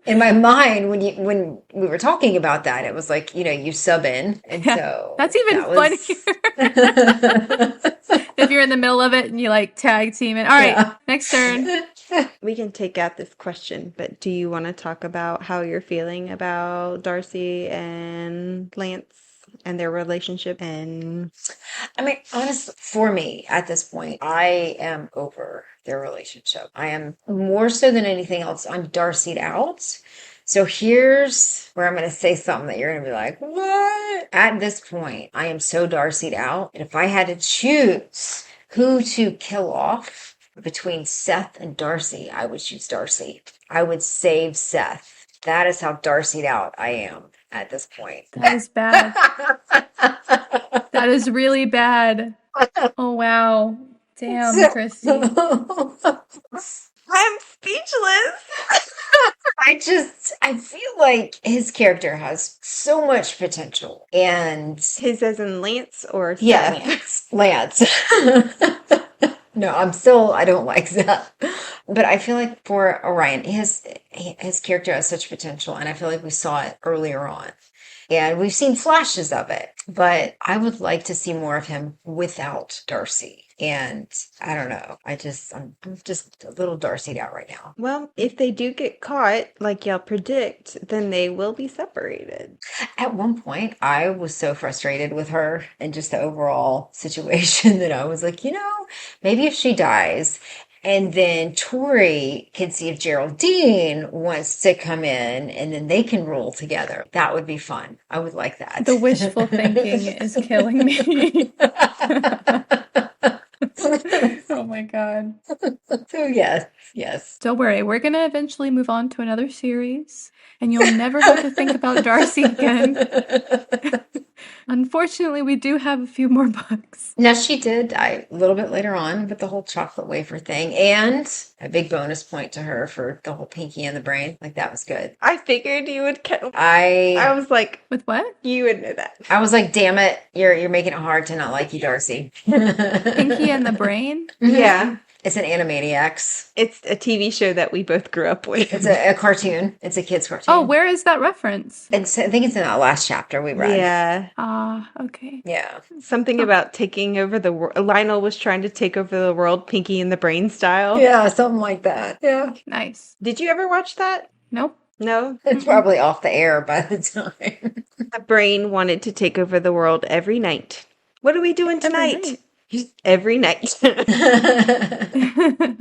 In my mind, when we were talking about that, it was like, you sub in, and Yeah, so that's even that was funnier. If you're in the middle of it and you like tag team it. All right, yeah. next turn. We can take out this question, but do you want to talk about how you're feeling about Darcy and Lance and their relationship? And I mean, honestly, for me at this point, I am over their relationship. I am more so than anything else. I'm Darcy'd out. So here's where I'm going to say something that you're going to be like, what? At this point, I am so Darcy'd out. And if I had to choose who to kill off between Seth and Darcy, I would choose Darcy. I would save Seth. That is how Darcy'd out I am at this point. That is bad. That is really bad. Oh wow. Damn, Christy. I'm speechless. I feel like his character has so much potential. And His as in Lance or yeah, Seth? Lance. No, I don't like that. But I feel like for Orion, his character has such potential, and I feel like we saw it earlier on. And we've seen flashes of it, but I would like to see more of him without Darcy. And I don't know. I'm just a little Darcy'd out right now. Well, if they do get caught, like y'all predict, then they will be separated. At one point, I was so frustrated with her and just the overall situation that I was like, maybe if she dies, and then Tori can see if Geraldine wants to come in and then they can rule together. That would be fun. I would like that. The wishful thinking is killing me. Oh my god. So yes. Don't worry, we're gonna eventually move on to another series, and you'll never have to think about Darcy again. Unfortunately, we do have a few more books. Now she did die a little bit later on with the whole chocolate wafer thing, and a big bonus point to her for the whole pinky in the brain. Like that was good. I figured you would. I I was like, With what? you would know that. I was like, damn it, you're making it hard to not like you, Darcy. Pinky and the Brain? Yeah, It's an Animaniacs. it's a TV show that we both grew up with. It's a cartoon. It's a kid's cartoon. Oh, where is that reference? I think it's in that last chapter we read. Yeah, Ah, okay. Yeah. something about taking over the world. Lionel was trying to take over the world, Pinky and the Brain style. Yeah, something like that. Yeah. Nice. Did you ever watch that? Nope. No? It's probably off the air by the time. The brain wanted to take over the world every night. What are we doing tonight? night? Every night.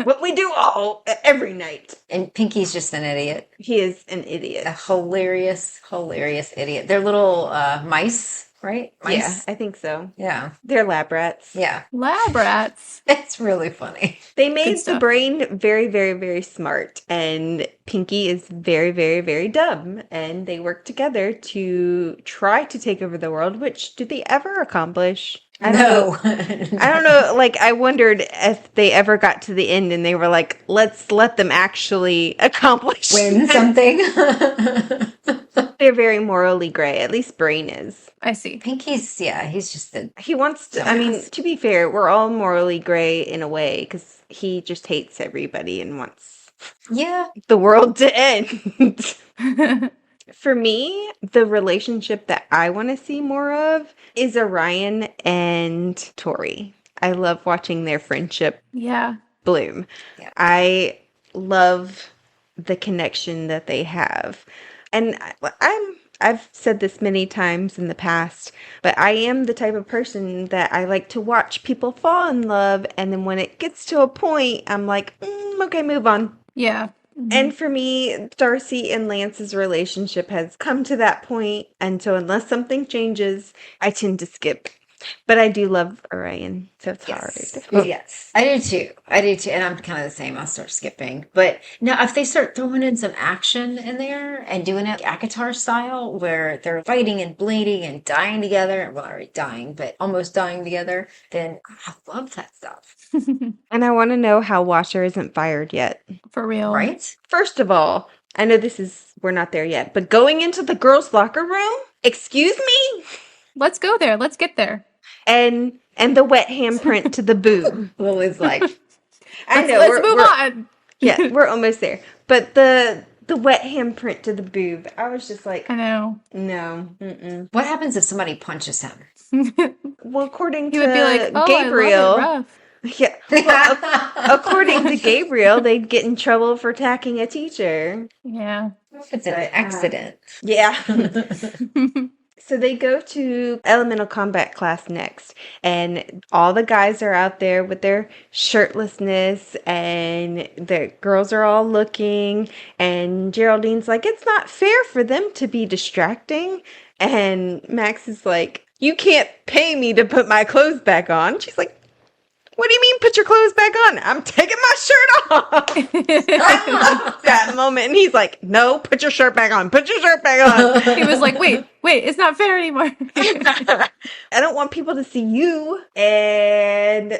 What we do all every night. And Pinky's just an idiot. He is an A idiot. hilarious idiot. They're little mice, right? Yeah, Mice. I think so. Yeah. They're lab rats. Yeah. Lab rats. It's really funny. They made the stuff. brain very, very, very smart, and Pinky is very, very, very dumb. And they work together to try to take over the world, which did they ever accomplish? I don't know. I don't know. Like, I wondered if they ever got to the end and they were like, let's let them actually accomplish Win something. They're very morally gray. At least Brain is. I see. Pinky's, he's just a He wants to, I mean, dumbass. to be fair, we're all morally gray in a way because he just hates everybody and wants Yeah. the world to end. For me, the relationship that I want to see more of is Orion and Tori. I love watching their friendship Yeah. bloom. Yeah. I love the connection that they have. And I've said this many times in the past, but I am the type of person that I like to watch people fall in love, and then when it gets to a point, I'm like, okay, move on. Yeah. And for me, Darcy and Lance's relationship has come to that point, and so unless something changes, I tend to skip. But I do love Orion, so it's hard. Yes, I do too. I do too. And I'm kind of the same. I'll start skipping. But now, if they start throwing in some action in there and doing it Akatar style, where they're fighting and bleeding and dying together, well, already dying, but almost dying together, then I love that stuff. And I want to know how Washer isn't fired yet. For real. Right? First of all, I know we're not there yet, but going into the girls' locker room? Excuse me? Let's go there. Let's get there. And the wet handprint to the boob. Lily's like, I know. Let's move on. Yeah, we're almost there. But the wet handprint to the boob, I was just like, I know. no. Mm-mm. what happens if somebody punches him? Well, according He to would be like, oh, Gabriel, I love it rough. yeah. Well, according to Gabriel, they'd get in trouble for attacking a teacher. Yeah. If it's an accident. Yeah. So they go to elemental combat class next, and all the guys are out there with their shirtlessness, and the girls are all looking, and Geraldine's like, it's not fair for them to be distracting. And Max is like, you can't pay me to put my clothes back on. She's like, what do you mean put your clothes back on? I'm taking my shirt off. I love that moment. And he's like, no, put your shirt back on. Put your shirt back on. He was like, wait, it's not fair anymore. I don't want people to see you. And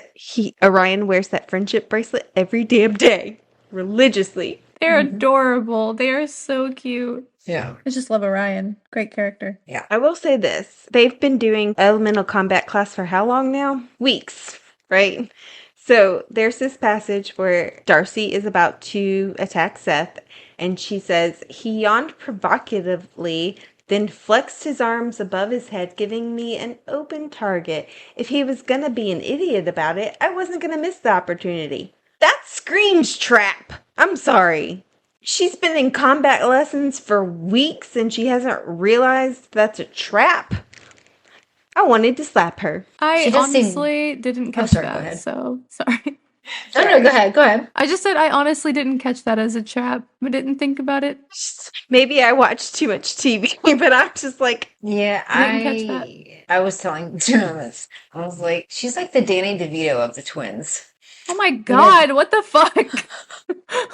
Orion wears that friendship bracelet every damn day, religiously. They're adorable. They are so cute. Yeah. I just love Orion. Great character. Yeah. I will say this. They've been doing elemental combat class for how long now? Weeks, right? So there's this passage where Darcy is about to attack Seth, and she says, he yawned provocatively, then flexed his arms above his head, giving me an open target. If he was gonna be an idiot about it, I wasn't gonna miss the opportunity. That screams trap. I'm sorry. She's been in combat lessons for weeks and she hasn't realized that's a trap. I wanted to slap her. I She does seem- honestly didn't catch sorry, go that, ahead. so sorry. No, go ahead. Go ahead. I just said I honestly didn't catch that as a trap. I didn't think about it. Maybe I watched too much TV, but I'm just like, Yeah, didn't catch I was telling Jonas, I was like, she's like the Danny DeVito of the twins. Oh my god, what the fuck?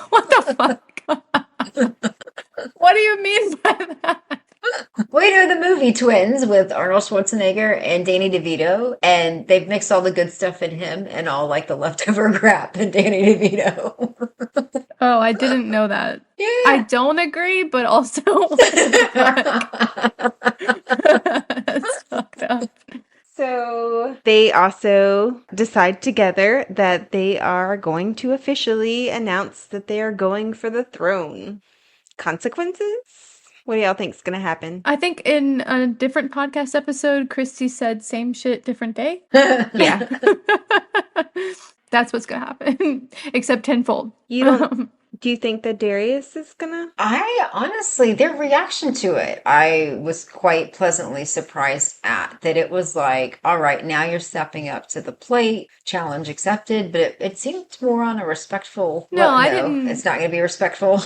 What the fuck? What do you mean by that? Well, you know the movie Twins with Arnold Schwarzenegger and Danny DeVito, and they've mixed all the good stuff in him and all like the leftover crap in Danny DeVito. Oh, I didn't know that. Yeah. I don't agree, but also what the fuck? That's fucked up. so they also decide together that they are going to officially announce that they are going for the throne. Consequences? What do y'all think's gonna happen? I think in a different podcast episode, Christy said same shit, different day. Yeah. That's what's gonna happen, except tenfold. You don't do you think that Darius is gonna? I honestly, their reaction to it, I was quite pleasantly surprised at that. It was like, all right, now you're stepping up to the plate, challenge accepted, but it seemed more on a respectful. No, well, I didn't- It's not going to be respectful.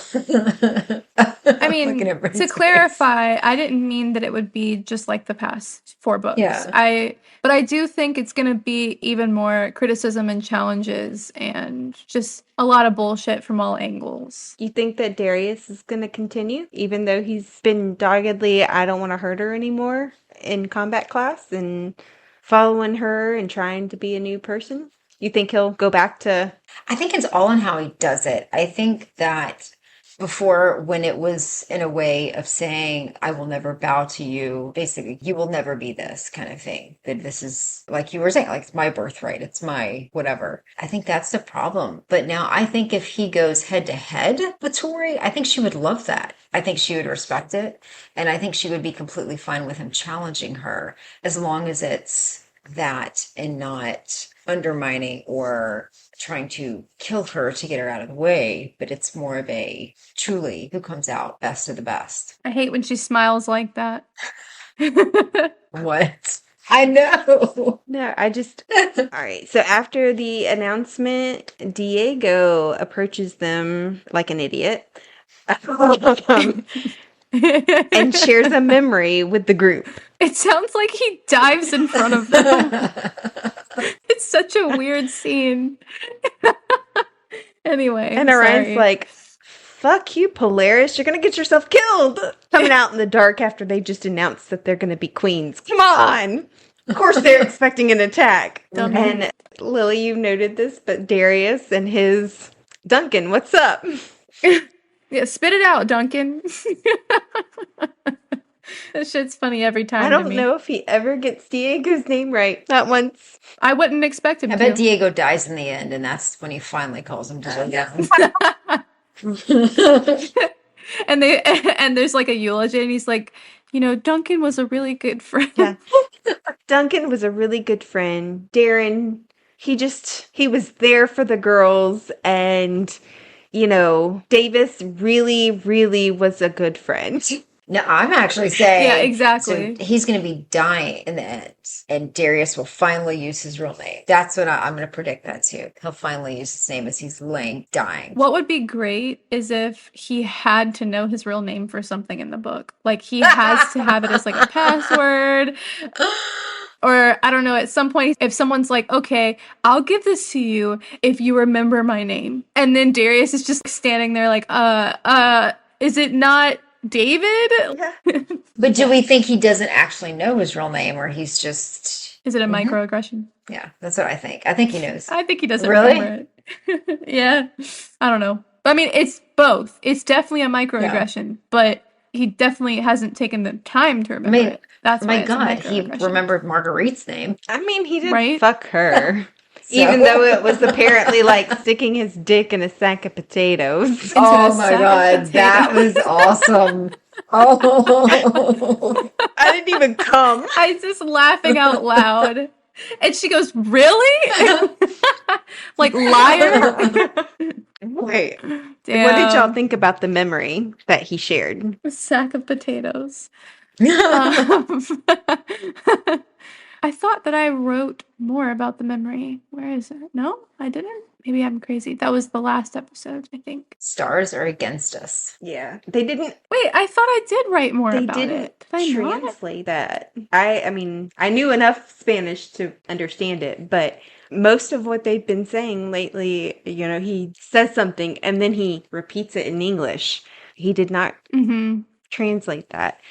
I mean, Looking at Brent's to face. clarify, I didn't mean that it would be just like the past 4 books. Yeah. But I do think it's going to be even more criticism and challenges and just a lot of bullshit from all angles. You think that Darius is gonna continue, even though he's been doggedly, I don't want to hurt her anymore in combat class and following her and trying to be a new person? You think he'll go back to? I think it's all in how he does it. I think that before, when it was in a way of saying, I will never bow to you, basically, you will never be this kind of thing. That this is, like you were saying, like it's my birthright, it's my whatever. I think that's the problem. But now I think if he goes head to head with Tory, I think she would love that. I think she would respect it. And I think she would be completely fine with him challenging her as long as it's that and not undermining or trying to kill her to get her out of the way, but it's more of a truly who comes out best of the best. I hate when she smiles like that. What? I know. No, all right. So after the announcement, Diego approaches them like an idiot and shares a memory with the group. It sounds like he dives in front of them. It's such a weird scene. Anyway, And Orion's sorry. like, fuck you, Polaris. You're going to get yourself killed. Coming out in the dark after they just announced that they're going to be queens. Come on. Of course, they're expecting an attack. Dumb. And Lily, you've noted this, but Darius and his Duncan, what's up? Yeah, spit it out, Duncan. That shit's funny every time. I to don't me. know if he ever gets Diego's name right. Not once. I wouldn't expect him I to. bet Diego dies in the end, and that's when he finally calls him to go down. And there's like a eulogy, and he's like, Duncan was a really good friend. Yeah. Duncan was a really good friend. Darren, he was there for the girls, and Davis really, really was a good friend. No, I'm actually saying. Yeah, exactly. So he's going to be dying in the end, and Darius will finally use his real name. That's what I'm going to predict that too. He'll finally use his name as he's dying. What would be great is if he had to know his real name for something in the book. Like, he has to have it as like a password. Or, I don't know, at some point, if someone's like, okay, I'll give this to you if you remember my name. And then Darius is just standing there like, is it not David? But do we think he doesn't actually know his real name, or he's just... Is it a microaggression? Yeah, that's what I think. I think he knows. I think he doesn't Really? remember it. Yeah. I don't know. I mean, it's both. It's definitely a microaggression, but he definitely hasn't taken the time to remember it. That's why my it's a God, he microaggression. remembered Marguerite's name. I mean, he did Right? fuck her. So- Even though it was apparently like sticking his dick in a sack of potatoes. Oh a my sack of God, that was potatoes. awesome. Oh. I didn't even come. I was just laughing out loud. And she goes, really? Like, liar? Wait. Damn. What did y'all think about the memory that he shared? A sack of potatoes. I thought that I wrote more about the memory. Where is it? No, I didn't. Maybe I'm crazy. That was the last episode, I think. Stars are against us. Yeah. They didn't Wait, I thought I did write more about didn't it. Did I not? translate that. I mean, I knew enough Spanish to understand it, but most of what they've been saying lately, he says something and then he repeats it in English. He did not Mm-hmm. translate that,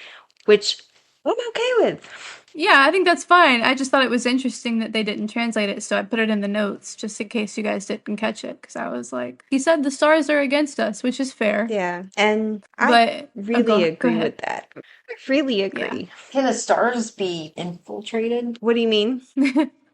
which I'm okay with. Yeah, I think that's fine. I just thought it was interesting that they didn't translate it, so I put it in the notes just in case you guys didn't catch it. Because I was like, he said the stars are against us, which is fair. Yeah, and I But really go agree ahead. with that. I really agree. Can the stars be infiltrated What do you mean?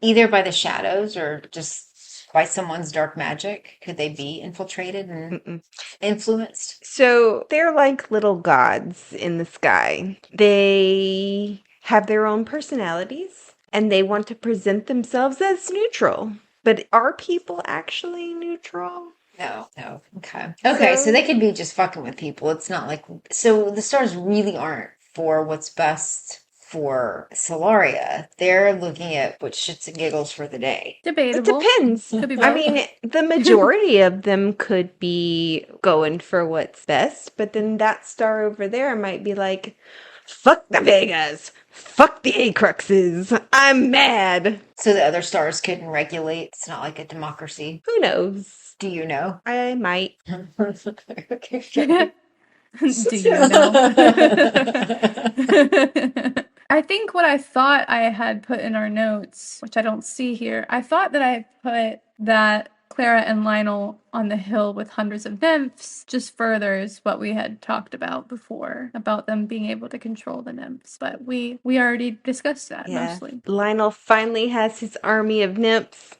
either by the shadows or just by someone's dark magic? Could they be infiltrated and influenced? So they're like little gods in the sky. They have their own personalities and they want to present themselves as neutral. But are people actually neutral? No. Okay. Okay, so they could be just fucking with people. It's not like... So the stars really aren't for what's best for Solaria. They're looking at what shits and giggles for the day. It Debatable. depends. Could be I both. mean, the majority of them could be going for what's best, but then that star over there might be like, fuck the Vegas. Fuck the Acruxes. I'm mad. So the other stars couldn't regulate. It's not like a democracy. Who knows? Do you know? I might. Okay. Do you know? I think what I thought I had put in our notes, which I don't see here, I thought that I put that Clara and Lionel on the hill with hundreds of nymphs just furthers what we had talked about before, about them being able to control the nymphs. But we already discussed that mostly. Lionel finally has his army of nymphs.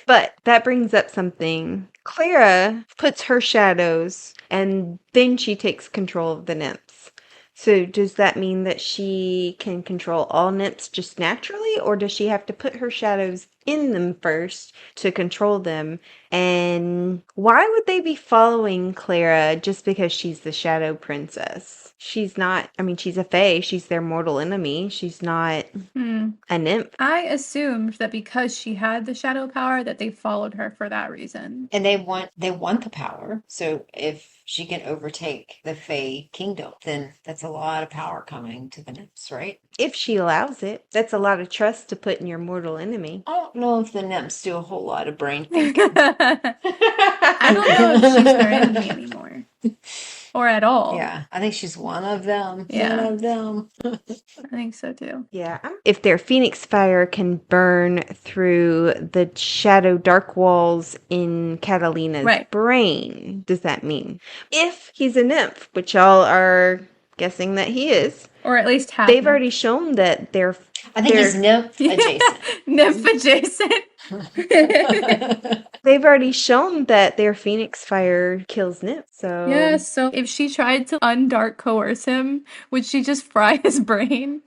But that brings up something. Clara puts her shadows and then she takes control of the nymphs. So does that mean that she can control all nymphs just naturally, or does she have to put her shadows in them first to control them. And why would they be following Clara just because she's the Shadow Princess? She's not, I mean, she's a fae. She's their mortal enemy. She's not a nymph. I assumed that because she had the shadow power that they followed her for that reason. And they want the power. So if she can overtake the Fae kingdom, then that's a lot of power coming to the nymphs, right? If she allows it. That's a lot of trust to put in your mortal enemy. I don't know if the nymphs do a whole lot of brain thinking. I don't know if she's their enemy anymore. Or at all. Yeah, I think she's one of them. Yeah. One of them. I think so too. Yeah. If their phoenix fire can burn through the shadow dark walls in Catalina's brain, does that mean? If he's a nymph, which y'all are guessing that he is. Or at least half. They've already shown that they're... I think he's nymph adjacent. Nymph adjacent. They've already shown that their phoenix fire kills nymphs, so... Yeah, so if she tried to undark coerce him, would she just fry his brain?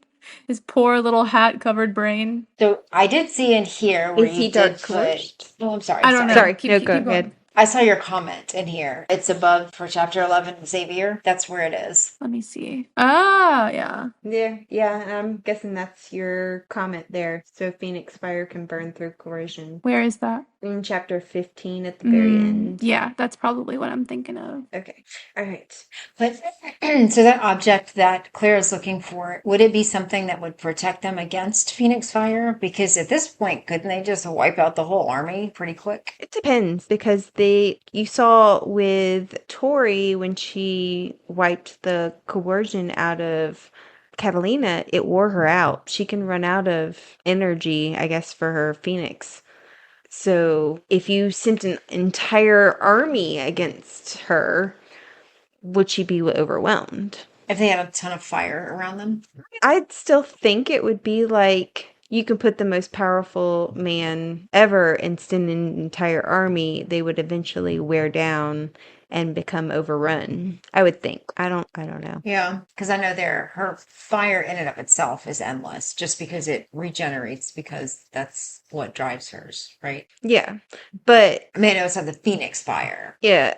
His poor little hat-covered brain. So I did see in here where Is he you did dark coerced? put... Oh, I'm sorry. I don't know. Sorry, Keep go going. ahead. I saw your comment in here. It's above for chapter 11, Xavier. That's where it is. Let me see. Ah, yeah. Yeah, I'm guessing that's your comment there. So Phoenix Fire can burn through coercion. Where is that? In chapter 15 at the very end. Yeah, that's probably what I'm thinking of. Okay. All right. But so that object that Claire's looking for, would it be something that would protect them against Phoenix Fire? Because at this point, couldn't they just wipe out the whole army pretty quick? It depends, because you saw with Tory when she wiped the coercion out of Catalina, it wore her out. She can run out of energy, I guess, for her Phoenix. So if you sent an entire army against her, would she be overwhelmed? If they had a ton of fire around them? I'd still think it would be like you could put the most powerful man ever and send an entire army. They would eventually wear down and become overrun. I would think. I don't know. Yeah, because I know her fire in and of itself is endless, just because it regenerates, because that's what drives hers, right? Yeah, but I mean, I also have the Phoenix Fire. Yeah,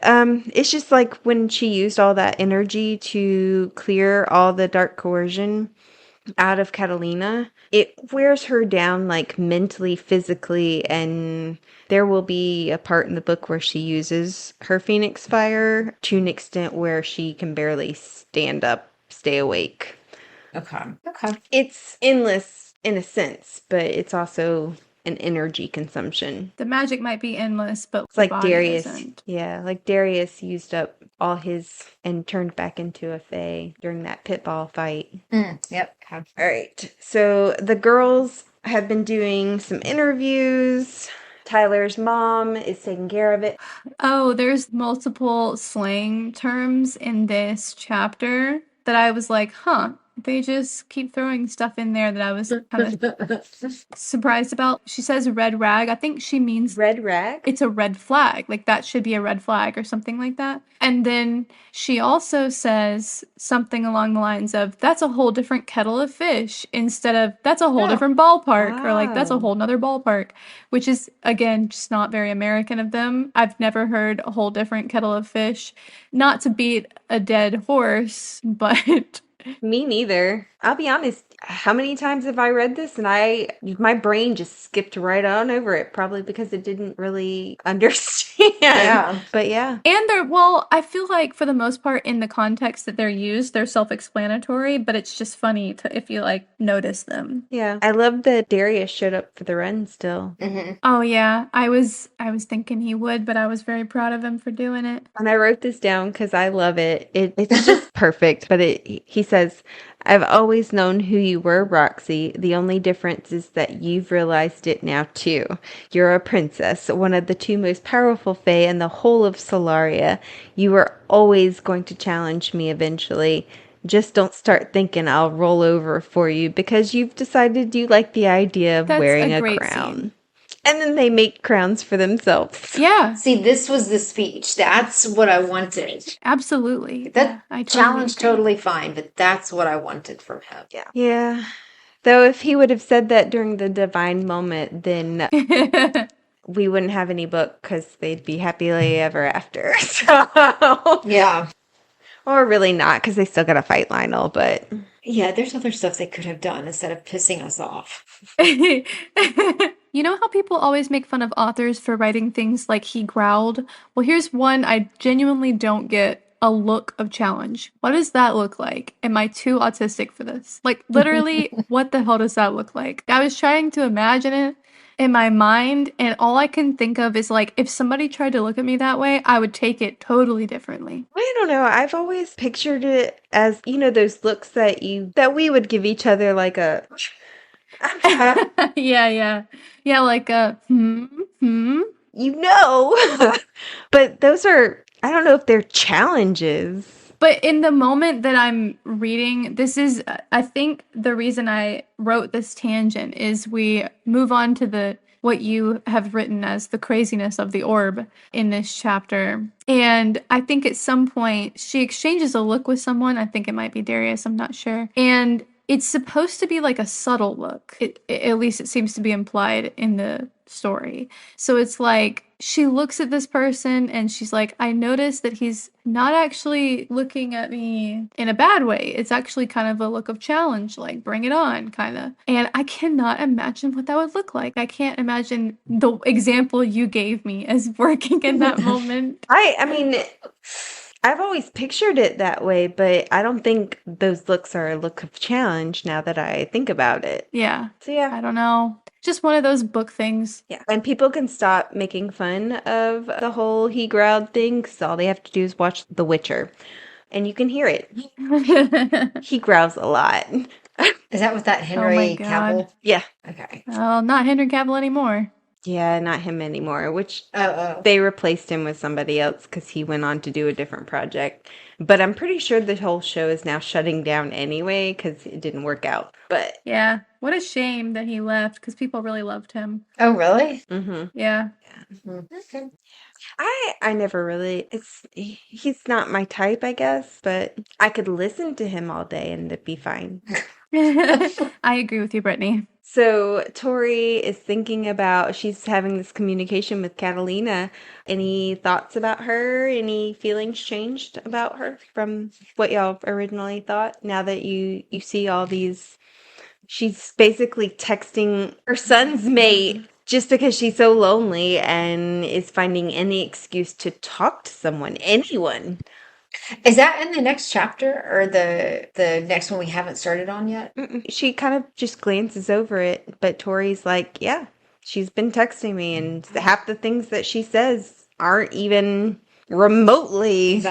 it's just like when she used all that energy to clear all the dark coercion out of Catalina, it wears her down like mentally, physically, and there will be a part in the book where she uses her Phoenix Fire to an extent where she can barely stand up, stay awake. Okay. It's endless in a sense, but it's also an energy consumption. The magic might be endless, but it's like body Darius. Isn't. Yeah, like Darius used up all his and turned back into a fae during that pitball fight. Yep. All right. So the girls have been doing some interviews. Tyler's mom is taking care of it. Oh, there's multiple slang terms in this chapter that I was like, they just keep throwing stuff in there that I was kind of surprised about. She says red rag. I think she means red rag. It's a red flag. Like that should be a red flag or something like that. And then she also says something along the lines of, that's a whole different kettle of fish, instead of that's a whole different ballpark. Or like that's a whole nother ballpark, which is again just not very American of them. I've never heard a whole different kettle of fish. Not to beat a dead horse, but me neither. I'll be honest. How many times have I read this and my brain just skipped right on over it, probably because it didn't really understand. Yeah. But yeah. And I feel like for the most part in the context that they're used, they're self-explanatory, but it's just funny if you like notice them. Yeah. I love that Darius showed up for the run still. Mm-hmm. Oh yeah. I was thinking he would, but I was very proud of him for doing it. And I wrote this down because I love it. It's just perfect. But he says, I've always known who you were, Roxy. The only difference is that you've realized it now, too. You're a princess, one of the two most powerful fae in the whole of Solaria. You are always going to challenge me eventually. Just don't start thinking I'll roll over for you because you've decided you like the idea of wearing a crown. Scene. And then they make crowns for themselves. Yeah. See, this was the speech. That's what I wanted. Absolutely. That I challenge agree. totally fine, but that's what I wanted from him. Yeah. Though if he would have said that during the divine moment, then we wouldn't have any book because they'd be happily ever after. So, Yeah. or really not because they still got to fight Lionel. But Yeah, there's other stuff they could have done instead of pissing us off. You know how people always make fun of authors for writing things like he growled? Well, here's one I genuinely don't get. A look of challenge. What does that look like? Am I too autistic for this? Like, literally, what the hell does that look like? I was trying to imagine it in my mind, and all I can think of is like, if somebody tried to look at me that way, I would take it totally differently. I don't know. I've always pictured it as, those looks that we would give each other like a Yeah. Yeah, like a, But those are, I don't know if they're challenges. But in the moment that I'm reading, this is, I think the reason I wrote this tangent is we move on to what you have written as the craziness of the orb in this chapter. And I think at some point she exchanges a look with someone. I think it might be Darius, I'm not sure. And it's supposed to be like a subtle look. At least it seems to be implied in the story. So it's like she looks at this person and she's like, I noticed that he's not actually looking at me in a bad way. It's actually kind of a look of challenge, like bring it on, kind of. And I cannot imagine what that would look like. I can't imagine the example you gave me as working in that moment. I mean, I've always pictured it that way, but I don't think those looks are a look of challenge now that I think about it. Yeah. So yeah. I don't know. Just one of those book things. Yeah. And people can stop making fun of the whole he growled thing because all they have to do is watch The Witcher. And you can hear it. He growls a lot. Is that with that Henry Cavill? Yeah. Okay. Well, not Henry Cavill anymore. Yeah, not him anymore, which Oh. they replaced him with somebody else because he went on to do a different project. But I'm pretty sure the whole show is now shutting down anyway because it didn't work out. But yeah, what a shame that he left because people really loved him. Oh, really? Mm-hmm. Yeah. Okay. I never really, he's not my type, I guess, but I could listen to him all day and it'd be fine. I agree with you, Brittany. So Tori is thinking about, she's having this communication with Catalina. Any thoughts about her? Any feelings changed about her from what y'all originally thought? Now that you see all these, she's basically texting her son's mate just because she's so lonely and is finding any excuse to talk to someone, anyone. Is that in the next chapter or the next one we haven't started on yet? She kind of just glances over it, but Tori's like, yeah, she's been texting me, and half the things that she says aren't even remotely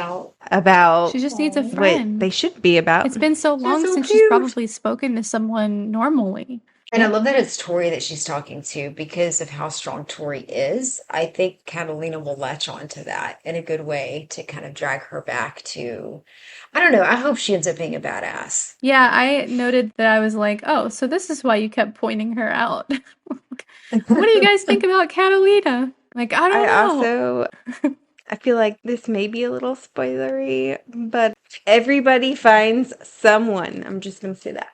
about She just needs a what friend. they should be about. It's been so long since she's probably spoken to someone normally. And I love that it's Tori that she's talking to because of how strong Tori is. I think Catalina will latch on to that in a good way to kind of drag her back to, I don't know, I hope she ends up being a badass. Yeah, I noted that I was like, oh, so this is why you kept pointing her out. What do you guys think about Catalina? Like, I don't know. I feel like this may be a little spoilery, but everybody finds someone. I'm just going to say that.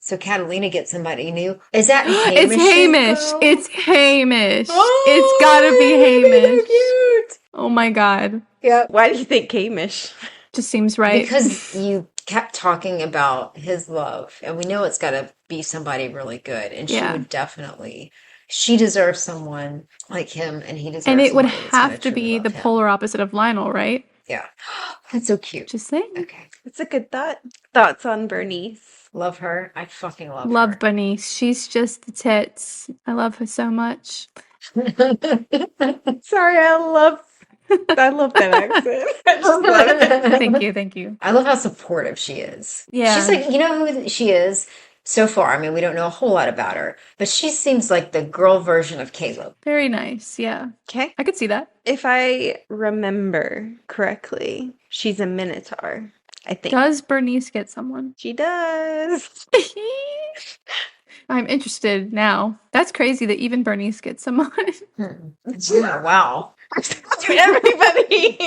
So Catalina gets somebody new. Is that Hamish? It's Hamish. It's Hamish. It's gotta be Hamish. So cute. Oh my god. Yeah. Why do you think Hamish? Just seems right. Because you kept talking about his love, and we know it's got to be somebody really good, and she would definitely. She deserves someone like him, and he deserves. And it would somebody that's have gonna to truly be love the him. polar opposite of Lionel, right? Yeah, that's so cute. Just saying. Okay, It's a good thought. Thoughts on Bernice? love her. I fucking love her. Love Bernice. She's just the tits. I love her so much. Sorry, I love that accent. I just love it. Thank you. I love how supportive she is. Yeah. She's like, you know who she is so far. I mean, we don't know a whole lot about her, but she seems like the girl version of Caleb. Very nice. Yeah. Okay. I could see that. If I remember correctly, she's a Minotaur, I think. Does Bernice get someone? She does. I'm interested now. That's crazy that even Bernice gets someone. Yeah, wow. Everybody.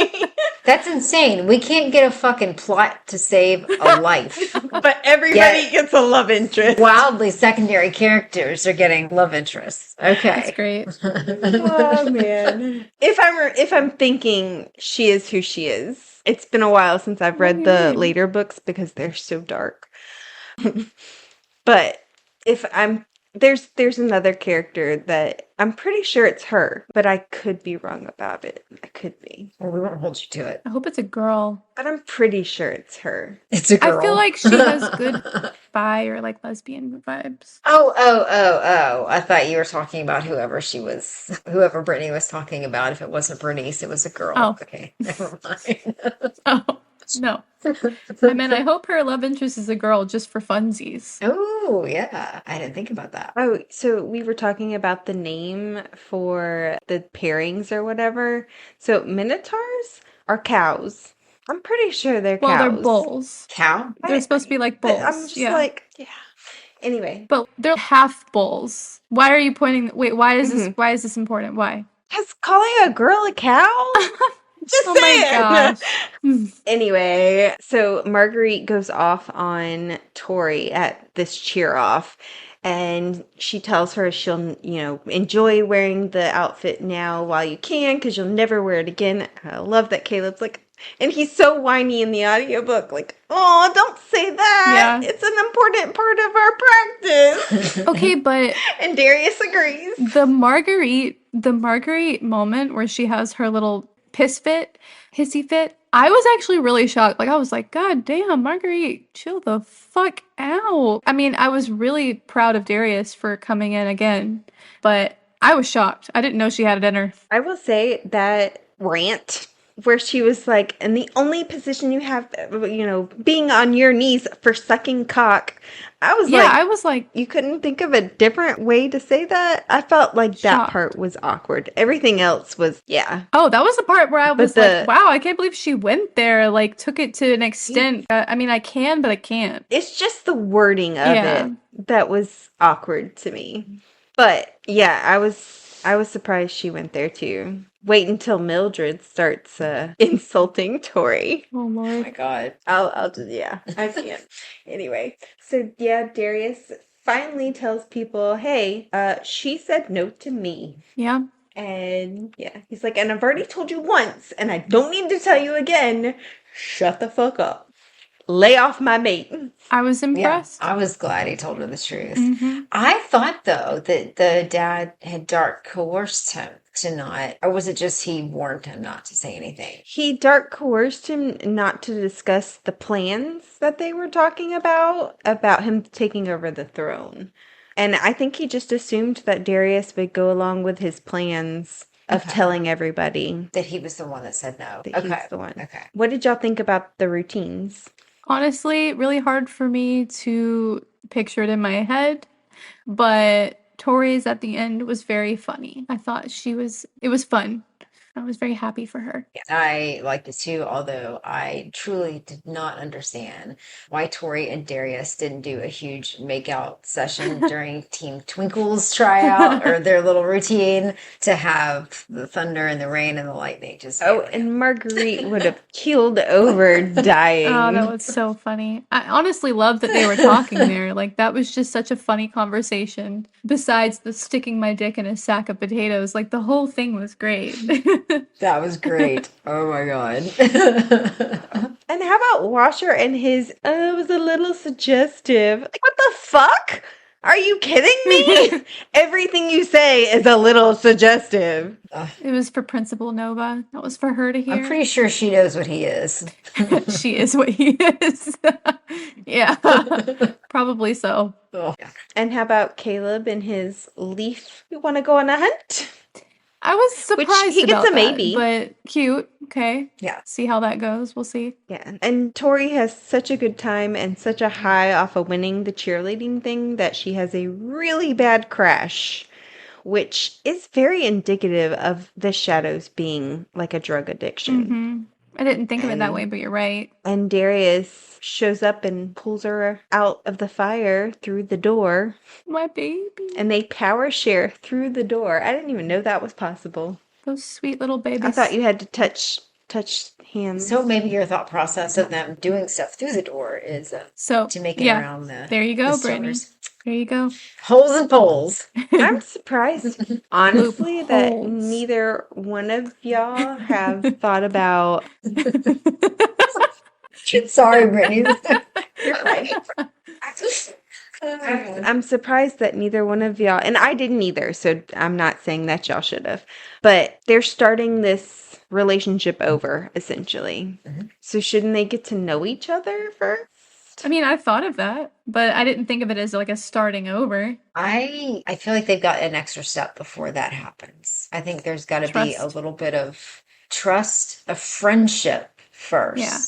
That's insane. We can't get a fucking plot to save a life. But everybody gets a love interest. Wildly secondary characters are getting love interests. That's Okay. great. Oh man. If I'm thinking she is who she is. It's been a while since I've read the later books because they're so dark. But if I'm there's another character that I'm pretty sure it's her, but I could be wrong about it. I could be. Well, we won't hold you to it. I hope it's a girl. But I'm pretty sure it's her. It's a girl. I feel like she has good bi or like lesbian vibes. Oh. I thought you were talking about whoever Brittany was talking about. If it wasn't Bernice, it was a girl. Oh. Okay, never mind. Oh, no. I meant I hope her love interest is a girl just for funsies. Oh, yeah. I didn't think about that. Oh, so we were talking about the name for the pairings or whatever. So minotaurs are cows. I'm pretty sure they're Well, cows. they're bulls. Cow? They're supposed to be like bulls. I'm just yeah. like, yeah. Anyway, But they're half bulls. Why are you pointing? Wait, why is this? Why is this important? Why? has calling a girl a cow? Just Oh saying. my gosh. Anyway, so Marguerite goes off on Tori at this cheer off, and she tells her she'll, enjoy wearing the outfit now while you can because you'll never wear it again. I love that Caleb's like, and he's so whiny in the audiobook, like, oh, don't say that. Yeah. It's an important part of our practice. Okay, but And Darius agrees. the Marguerite moment where she has her little hissy fit, I was actually really shocked. Like, I was like, God damn, Marguerite, chill the fuck out. I mean, I was really proud of Darius for coming in again, but I was shocked. I didn't know she had it in her. I will say that rant where she was like, and the only position you have, being on your knees for sucking cock. I was like, you couldn't think of a different way to say that? I felt like that Shocked. part was awkward. Everything else was, yeah. Oh, that was the part where I was the- like, wow, I can't believe she went there, like, took it to an extent. I mean, I can, but I can't. It's just the wording of Yeah. it that was awkward to me. But yeah, I was surprised she went there too. Wait until Mildred starts insulting Tori. Oh, Oh Lord. my God. I'll just, yeah, I can't. Anyway, so yeah, Darius finally tells people, hey, she said no to me. Yeah. And yeah, he's like, and I've already told you once, and I don't need to tell you again. Shut the fuck up. Lay off my mate. I was Yeah, impressed. I was glad he told her the truth. Mhm. I thought, though, that the dad had dark coerced him to not, or was it just he warned him not to say anything? He dark coerced him not to discuss the plans that they were talking about him taking over the throne. And I think he just assumed that Darius would go along with his plans of Okay. telling everybody That he was the one that said no. that he's the one. Okay. What did y'all think about the routines? Honestly, really hard for me to picture it in my head, but Tori's at the end was very funny. I thought it was fun. I was very happy for her. I liked it too, although I truly did not understand why Tory and Darius didn't do a huge makeout session during Team Twinkle's tryout or their little routine to have the thunder and the rain and the lightning just Oh, and Marguerite would have keeled over dying. Oh, that was so funny. I honestly love that they were talking there. Like, that was just such a funny conversation. Besides the sticking my dick in a sack of potatoes, like, the whole thing was great. that was great. Oh my God. And how about Washer and his, it was a little suggestive. Like, what the fuck? Are you kidding me? Everything you say is a little suggestive. It was for Principal Nova. That was for her to hear. I'm pretty sure she knows what he is. She is what he is. Yeah, probably so. Oh. And how about Caleb and his leaf? We want to go on a hunt? I was surprised he gets about a maybe. that, but cute. Okay. Yeah. See how that goes. We'll see. Yeah. And Tori has such a good time and such a high off of winning the cheerleading thing that she has a really bad crash, which is very indicative of the shadows being like a drug addiction. Mm-hmm. I didn't think of it that way, but you're right. And Darius shows up and pulls her out of the fire through the door. My baby. And they power share through the door. I didn't even know that was possible. Those sweet little babies. I thought you had to touch touch hands. So maybe your thought process of them doing stuff through the door is to make it around the There you go, the Brittany. stars. There you go. Holes and poles. I'm surprised, honestly, that Loopholes. neither one of y'all have thought about. Sorry, Brittany. You're right. I'm surprised that neither one of y'all, and I didn't either, so I'm not saying that y'all should have, but they're starting this relationship over, essentially. So shouldn't they get to know each other first? I mean, I thought of that, but I didn't think of it as like a starting over. I feel like they've got an extra step before that happens. I think there's got to be a Trust. little bit of trust, a friendship first. Yeah.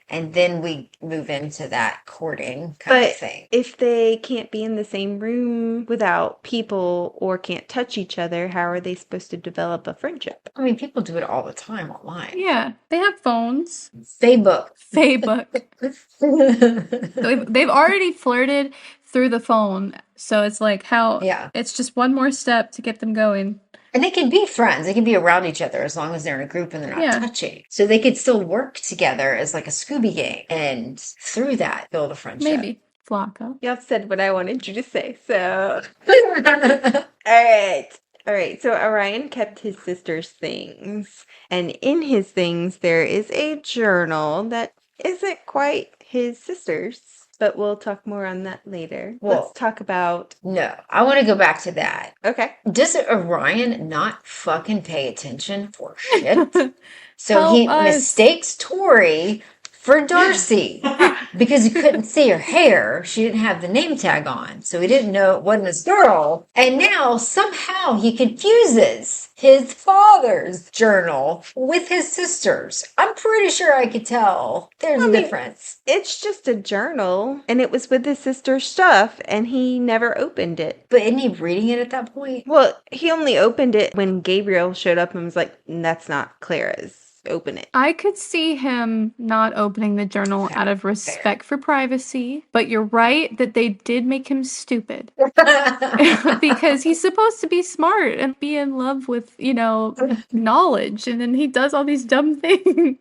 And then we move into that courting kind of thing. If they can't be in the same room without people or can't touch each other, how are they supposed to develop a friendship? I mean, people do it all the time online. Yeah, they have phones. Facebook. They've already flirted through the phone, so it's like it's just one more step to get them going. And they can be friends. They can be around each other as long as they're in a group and they're not touching. So they could still work together as like a Scooby gang and through that build a friendship. Maybe. Flocka. Y'all said what I wanted you to say, so. All right. So Orion kept his sister's things. And in his things, there is a journal that isn't quite his sister's. But we'll talk more on that later. Well, let's talk about... No, I want to go back to that. Okay. Does Orion not fucking pay attention for shit? So he mistakes Tory for Darcy because he couldn't see her hair. She didn't have the name tag on, so he didn't know it wasn't his girl. And now somehow he confuses his father's journal with his sister's. I'm pretty sure I could tell there's a difference. It's just a journal, and it was with his sister's stuff, and he never opened it. But isn't he reading it at that point? Well, he only opened it when Gabriel showed up and was like, that's not Clara's. Open it. I could see him not opening the journal out of respect for privacy, but you're right that they did make him stupid because he's supposed to be smart and be in love with, knowledge, and then he does all these dumb things.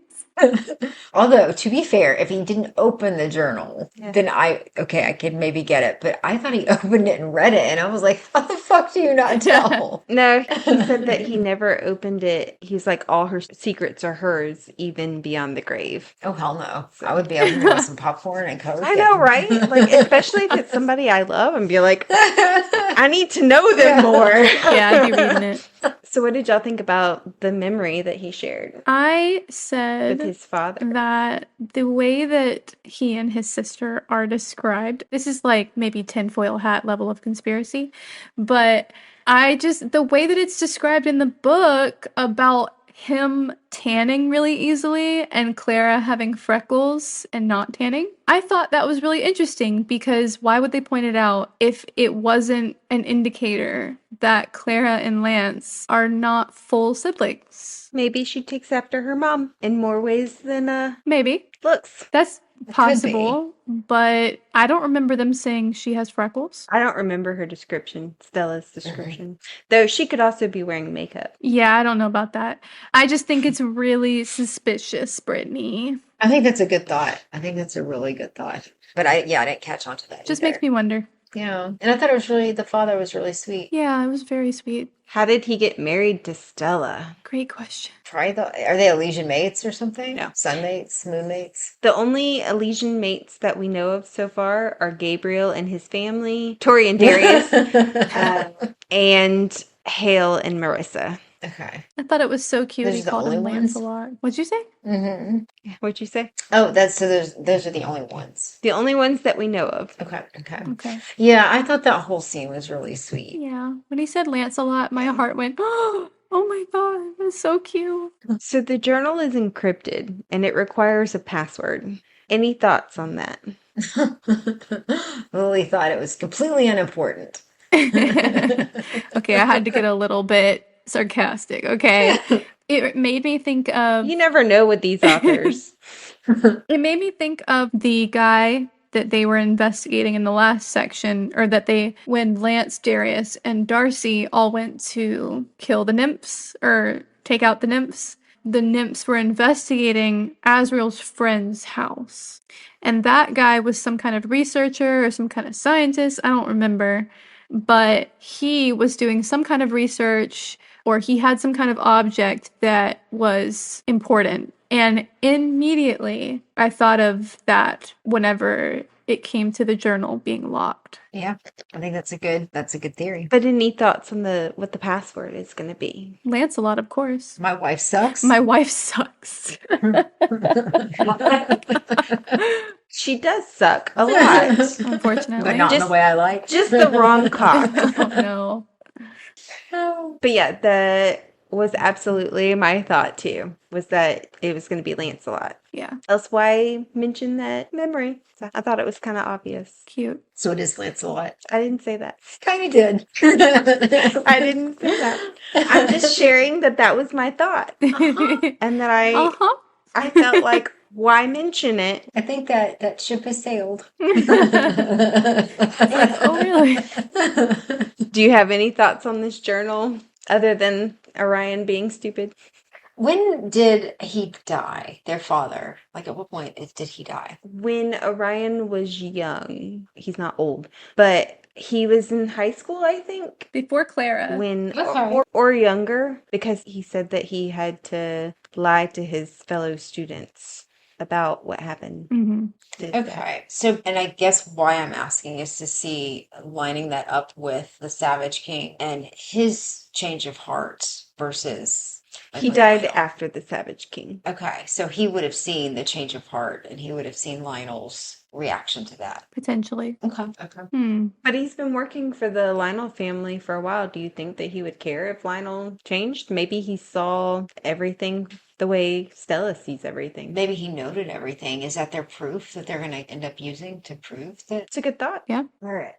Although, to be fair, if he didn't open the journal, then I could maybe get it. But I thought he opened it and read it, and I was like, how the fuck do you not tell? No, he said that he never opened it. He's like, all her secrets are hers, even beyond the grave. Oh, hell no. I would be able to have some popcorn and Coke. I know, right? Like, especially if it's somebody I love and be like, I need to know them more. Yeah, I'd be reading it. So what did y'all think about the memory that he shared? I said with his father that the way that he and his sister are described, this is like maybe tinfoil hat level of conspiracy, but the way that it's described in the book about him tanning really easily and Clara having freckles and not tanning, I thought that was really interesting because why would they point it out if it wasn't an indicator that Clara and Lance are not full siblings? Maybe she takes after her mom in more ways than maybe looks. That's possible, but I don't remember them saying she has freckles. I don't remember her description, Stella's description. Though she could also be wearing makeup. Yeah, I don't know about that. I just think it's really suspicious, Brittany. I think that's a good thought. I think that's a really good thought. But I didn't catch on to that. Just makes me wonder. Yeah. And I thought the father was really sweet. Yeah, it was very sweet. How did he get married to Stella? Great question. Are they Elysian mates or something? No. Sun mates? Moon mates? The only Elysian mates that we know of so far are Gabriel and his family, Tory and Darius, and Hale and Marissa. Okay. I thought it was so cute Those he are the called only him ones? Lancelot. What'd you say? Mm-hmm. What'd you say? Oh, those are the only ones. The only ones that we know of. Okay. Yeah, I thought that whole scene was really sweet. Yeah. When he said Lancelot, my heart went, oh my god, that's so cute. So the journal is encrypted and it requires a password. Any thoughts on that? Lily thought it was completely unimportant. Okay, I had to get a little bit sarcastic, okay? It made me think of... You never know with these authors. It made me think of the guy that they were investigating in the last section, or when Lance, Darius, and Darcy all went to kill the nymphs, or take out the nymphs. the nymphs were investigating Azriel's friend's house. And that guy was some kind of researcher or some kind of scientist, I don't remember. But he was doing some kind of research, or he had some kind of object that was important. And immediately I thought of that whenever it came to the journal being locked. Yeah, I think that's a good theory. But any thoughts on what the password is going to be? Lancelot, of course. My wife sucks. My wife sucks. She does suck a lot. Unfortunately. But not in the way I like. Just the wrong cock. Oh, no. But yeah, that was absolutely my thought too, was that it was going to be Lancelot. Yeah. Else why mention that memory? So I thought it was kind of obvious. Cute. So it is Lancelot. I didn't say that. Kind of did. I didn't say that. I'm just sharing that was my thought. And that I felt like, why mention it? I think that ship has sailed. Oh, really? Do you have any thoughts on this journal other than Orion being stupid? When did he die? Their father. Like, at what point did he die? When Orion was young, he's not old, but he was in high school, I think. Before Clara. Or younger, because he said that he had to lie to his fellow students about what happened. Mm-hmm. Okay. So, and I guess why I'm asking is to see lining that up with the Savage King and his change of heart versus... He died after the Savage King. Okay, so he would have seen the change of heart and he would have seen Lionel's reaction to that. Potentially. Okay. But he's been working for the Lionel family for a while. Do you think that he would care if Lionel changed? Maybe he saw everything the way Stella sees everything. Maybe he noted everything. Is that their proof that they're going to end up using to prove that? It's a good thought. Yeah. All right.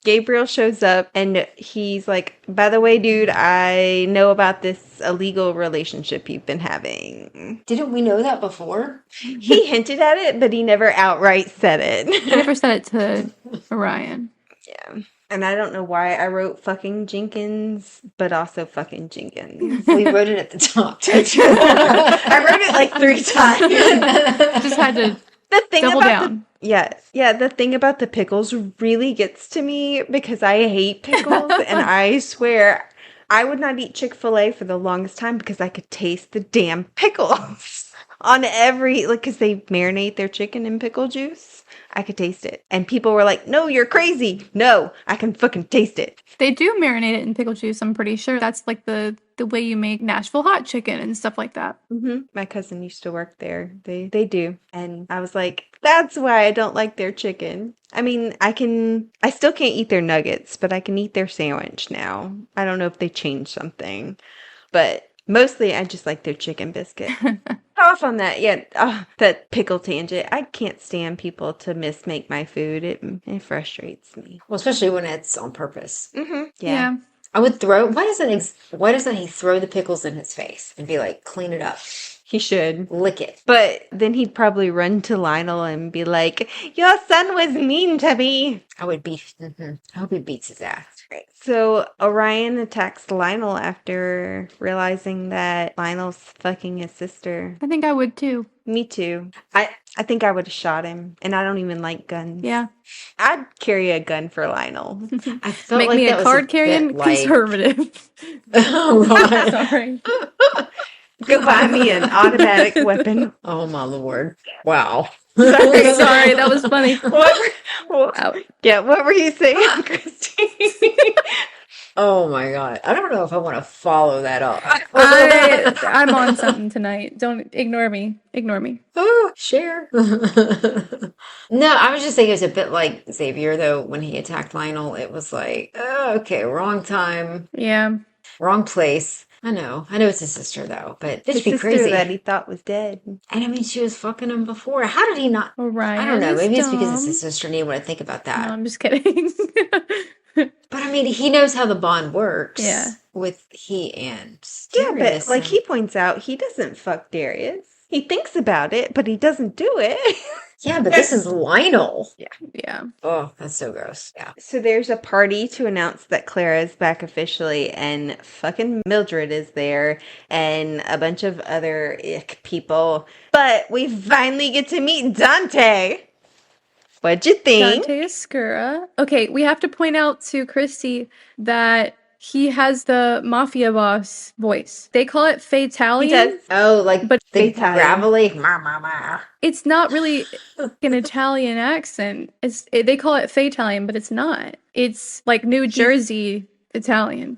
Gabriel shows up and he's like, by the way, dude, I know about this illegal relationship you've been having. Didn't we know that before? He hinted at it, but he never outright said it. I never said it to Orion. Yeah. And I don't know why I wrote fucking Jenkins, but also fucking Jenkins. We wrote it at the top. I wrote it like 3 times. Just had to the thing double about down. The thing about the pickles really gets to me because I hate pickles and I swear I would not eat Chick-fil-A for the longest time because I could taste the damn pickles on because they marinate their chicken in pickle juice. I could taste it. And people were like, no, you're crazy. No, I can fucking taste it. They do marinate it in pickle juice, I'm pretty sure. That's like the way you make Nashville hot chicken and stuff like that. Mm-hmm. My cousin used to work there. They do. And I was like, that's why I don't like their chicken. I mean, I still can't eat their nuggets, but I can eat their sandwich now. I don't know if they changed something, but mostly I just like their chicken biscuit. Off on that, that pickle tangent. I can't stand people to mismake my food. It frustrates me. Well, especially when it's on purpose. Mm-hmm. Yeah. I would throw. Why doesn't he throw the pickles in his face and be like, clean it up? He should. Lick it. But then he'd probably run to Lionel and be like, your son was mean to me. I hope he beats his ass. Right. So Orion attacks Lionel after realizing that Lionel's fucking his sister. I think I would too. Me too. I think I would have shot him, and I don't even like guns. Yeah. I'd carry a gun for Lionel. I felt Make like me that a was card-carrying bit like... conservative. Oh, right. Sorry. Go buy me an automatic weapon. Oh, my Lord. Wow. Sorry, that was funny. What were you saying, Christy? Oh my God. I don't know if I want to follow that up. I'm on something tonight. Don't ignore me. Ignore me. Oh, share. No, I was just saying it was a bit like Xavier, though, when he attacked Lionel. It was like, oh, okay, wrong time, Yeah. wrong place. I know it's his sister, though, but His it'd be sister crazy. that he thought was dead. And I mean, she was fucking him before. How did he not? Orion I don't know. is Maybe it's because it's dumb. his sister and he wouldn't think about No, that. I'm just kidding. But I mean, he knows how the bond works. Yeah. With he and Yeah, but Darius like and- he points out, he doesn't fuck Darius. He thinks about it, but he doesn't do it. Yeah, but this is Lionel. Yeah. Oh, that's so gross. Yeah. So there's a party to announce that Clara is back officially, and fucking Mildred is there, and a bunch of other ick people. But we finally get to meet Dante. What'd you think? Dante Escura. Okay, we have to point out to Christy that he has the mafia boss voice. They call it He Fatalian. does. Oh, like But the Italian. gravelly. Ma, ma, ma. It's not really an Italian accent. They call it Fatalian, but it's not. It's like New Jersey Italian.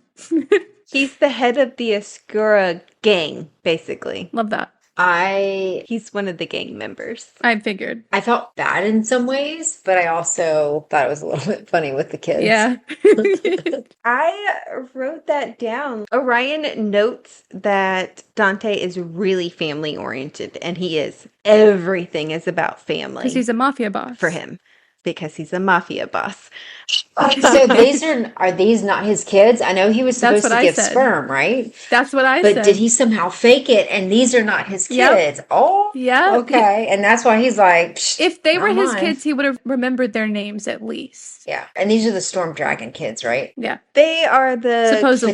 He's the head of the Escura gang, basically. Love that. He's one of the gang members. I figured. I felt bad in some ways, but I also thought it was a little bit funny with the kids. Yeah. I wrote that down. Orion notes that Dante is really family oriented, and he is. Everything is about family. Because he's a mafia boss. For him. Because he's a mafia boss. So these are these not his kids? I know he was That's supposed what to I give said. sperm, right? That's what I But said. did he somehow fake it? And these are not his Yep. kids. Oh, Yeah. okay. And that's why he's like, "Psh, If they were not his mine." kids, he would have remembered their names at least. Yeah. And these are the Storm Dragon kids, right? Yeah. They are the Supposedly.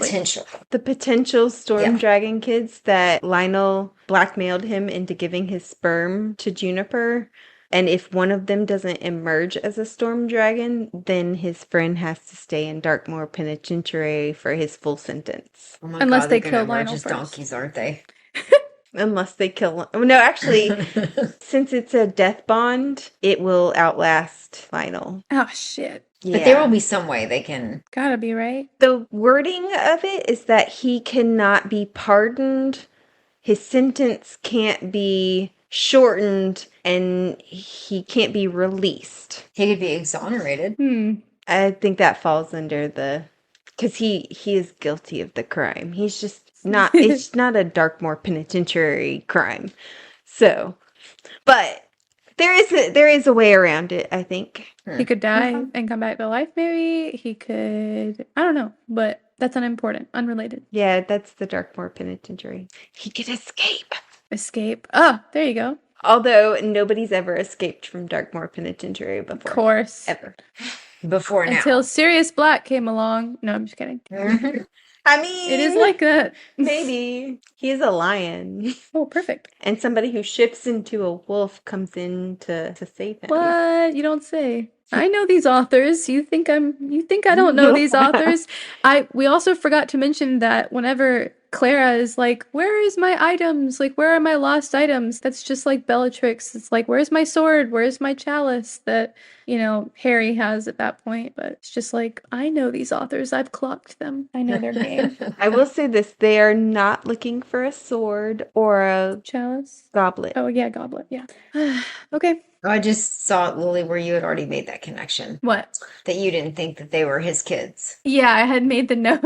potential Storm Yeah. Dragon kids that Lionel blackmailed him into giving his sperm to Juniper. And if one of them doesn't emerge as a Storm Dragon, then his friend has to stay in Darkmoor Penitentiary for his full sentence. Oh my Unless God, they they're gonna kill emerge Lionel as first. donkeys, aren't they? Unless they kill... No, actually, since it's a death bond, it will outlast Lionel. Oh, shit. Yeah. But there will be some way they can. Gotta be, right? The wording of it is that he cannot be pardoned, his sentence can't be shortened, and he can't be released. He could be exonerated. I think that falls under the... Because he is guilty of the crime. He's just not... It's not a Darkmoor Penitentiary crime. So... But... There is a way around it, I think. He could die and come back to life, maybe. He could... I don't know. But that's unimportant. Unrelated. Yeah, that's the Darkmoor Penitentiary. He could escape. Escape. Oh, there you go. Although nobody's ever escaped from Darkmoor Penitentiary before. Of course. Ever. Before now. Until Sirius Black came along. No, I'm just kidding. I mean... It is like that. Maybe. He is a lion. Oh, perfect. And somebody who shifts into a wolf comes in to save him. What? You don't say. I know these authors. You think I don't know these authors? We also forgot to mention that whenever Clara is like, "Where is my items? Like, where are my lost items?" That's just like Bellatrix. It's like, "Where's my sword? Where's my chalice?" That, Harry has at that point. But it's just like, I know these authors. I've clocked them. I know their game. I will say this. They are not looking for a sword or a Chalice. goblet. Oh yeah, goblet. Yeah. Okay. Oh, I just saw it, Lily, where you had already made that connection. What? That you didn't think that they were his kids. Yeah, I had made the note.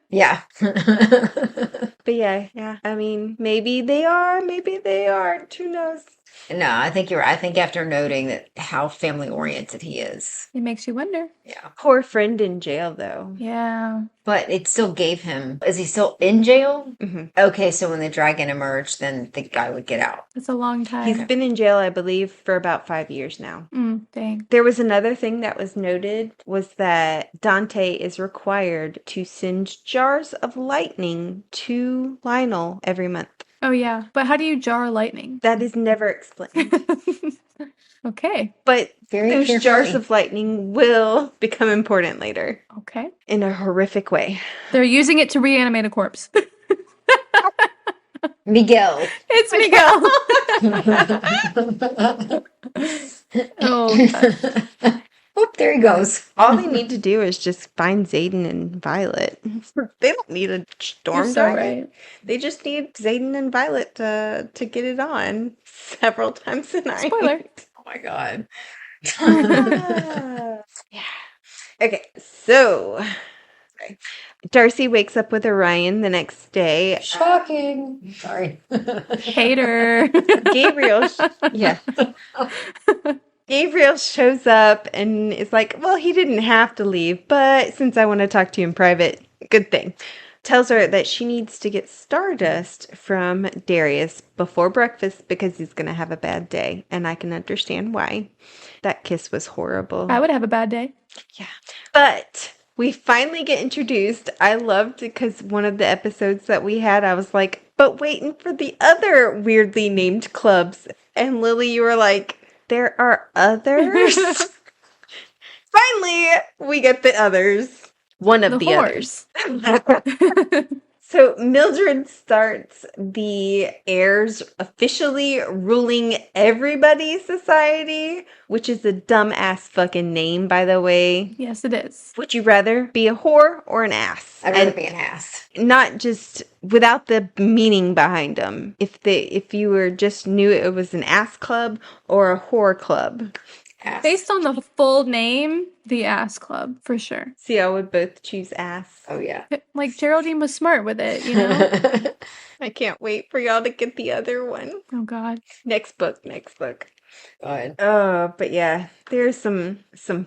Yeah. But yeah. I mean, maybe they are, maybe they aren't. Who knows? No, I think you're right. I think after noting that how family oriented he is. It makes you wonder. Yeah. Poor friend in jail, though. Yeah. But it still gave him. Is he still in jail? Mm-hmm. Okay, so when the dragon emerged, then the guy would get out. It's a long time. He's been in jail, I believe, for about 5 years now. Dang. There was another thing that was noted was that Dante is required to send jars of lightning to Lionel every month. Oh, yeah. But how do you jar lightning? That is never explained. Okay. But Very those carefully. jars of lightning will become important later Okay. in a horrific way. They're using it to reanimate a corpse. Miguel. It's Miguel. Oh, God. Oop, there he goes. All they need to do is just find Xaden and Violet. They don't need a storm You're so dragon. right. They just need Xaden and Violet to get it on several times a night. Spoiler. Oh my God. Yeah. Okay, so Darcy wakes up with Orion the next day. Shocking. Sorry. Hater. Gabriel, yeah. Gabriel shows up and is like, well, he didn't have to leave, but since I want to talk to you in private, good thing. tells her that she needs to get Stardust from Darius before breakfast because he's going to have a bad day. And I can understand why. That kiss was horrible. I would have a bad day. Yeah. But we finally get introduced. I loved because one of the episodes that we had, I was like, but waiting for the other weirdly named clubs. And Lily, you were like, there are others? Finally, we get the others. One of the others. So Mildred starts the heirs officially ruling everybody's society, which is a dumbass fucking name, by the way. Yes, it is. Would you rather be a whore or an ass? I'd rather be an ass. Not just without the meaning behind them. If you were just knew it was an ass club or a whore club. Ass. Based on the full name, the Ass Club, for sure. See, I would both choose ass. Oh, yeah. Like, Geraldine was smart with it, you know? I can't wait for y'all to get the other one. Oh, God. Next book. God. Oh, but yeah, there's some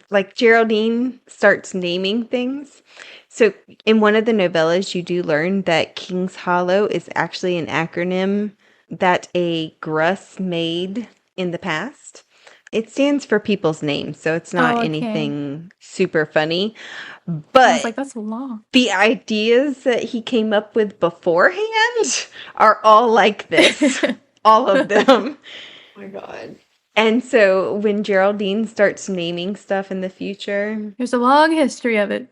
like Geraldine starts naming things. So in one of the novellas, you do learn that King's Hollow is actually an acronym that a Gruss made in the past. It stands for people's names, so it's not anything super funny. But I was like, that's long. The ideas that he came up with beforehand are all like this. All of them. Oh my God. And so when Geraldine starts naming stuff in the future. There's a long history of it.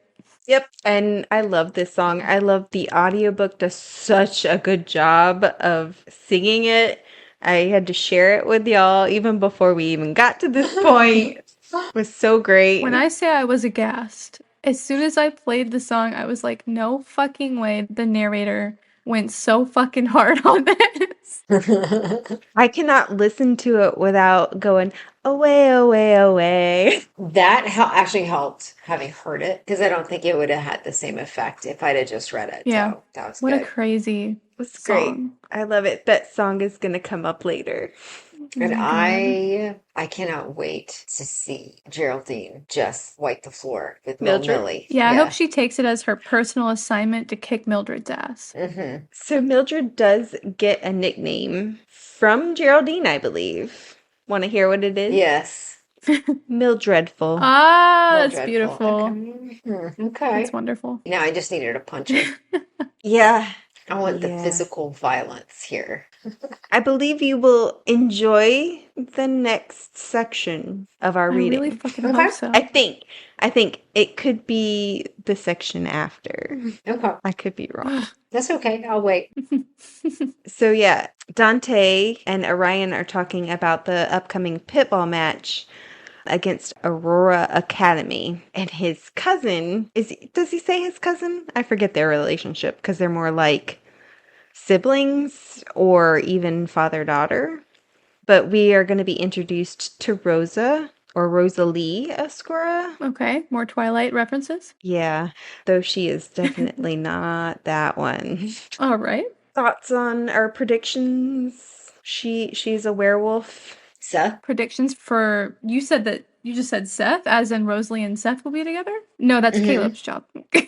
Yep. And I love this song. I love the audiobook does such a good job of singing it. I had to share it with y'all even before we even got to this point. It was so great. When I say I was aghast, as soon as I played the song, I was like, no fucking way the narrator went so fucking hard on this. I cannot listen to it without going, away, away, away. That actually helped having heard it, because I don't think it would have had the same effect if I'd have just read it. Yeah. So that was What good. a crazy It's song. great. I love it. That song is going to come up later. And Oh I cannot wait to see Geraldine just wipe the floor with Mildred? Millie. Yeah, I hope she takes it as her personal assignment to kick Mildred's ass. Mm-hmm. So Mildred does get a nickname from Geraldine, I believe. Want to hear what it is? Yes. Mildredful. Ah, Real that's dreadful. beautiful. Okay. That's wonderful. Now I just needed to punch her. Yeah. I want the Yeah. physical violence here. I believe you will enjoy the next section of our I reading. really fucking Okay. hope so. I think it could be the section after. Okay. I could be wrong. That's okay. I'll wait. So yeah, Dante and Orion are talking about the upcoming pitball match against Aurora Academy. And his cousin, does he say his cousin? I forget their relationship because they're more like siblings or even father-daughter. But we are going to be introduced to Rosa or Rosalie Escura. Okay, more Twilight references. Yeah, though she is definitely not that one. All right. Thoughts on our predictions? She's a werewolf. Seth? Predictions for you just said Seth, as in Rosalie and Seth will be together? No, that's Caleb's job. I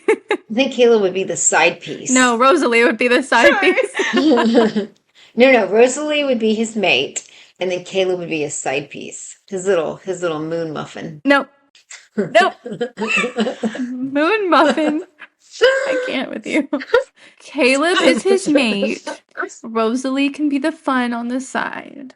think Caleb would be the side piece. No, Rosalie would be the side piece. No, Rosalie would be his mate, and then Caleb would be his side piece. His little moon muffin. Nope. Moon muffin. I can't with you. Caleb is his mate. Rosalie can be the fun on the side.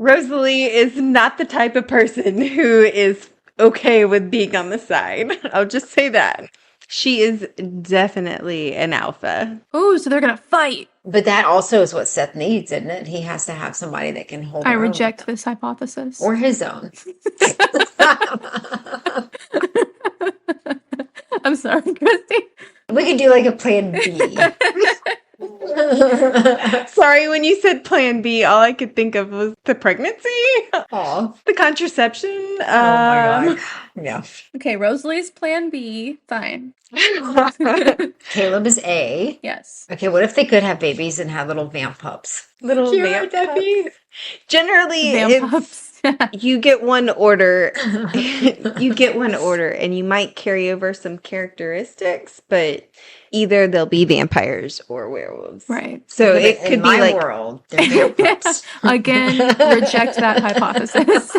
Rosalie is not the type of person who is okay with being on the side. I'll just say that. She is definitely an alpha. Oh, so they're gonna fight. But that also is what Seth needs, isn't it? He has to have somebody that can hold I her own. reject this hypothesis. Or his own. I'm sorry, Christy. We could do like a plan B. Sorry, when you said plan B, all I could think of was the pregnancy, Aw. the contraception. Oh my God. Yeah. Okay, Rosalie's plan B. Fine. Caleb is A. Yes. Okay, what if they could have babies and have little vamp pups? Little Cute, vamp Debbie. pups. Generally, Vamp pups. You get one order. You get one order, and you might carry over some characteristics, but either they'll be vampires or werewolves. Right. So Yeah, it but could in be my like world, they're vampires. Again, reject that hypothesis.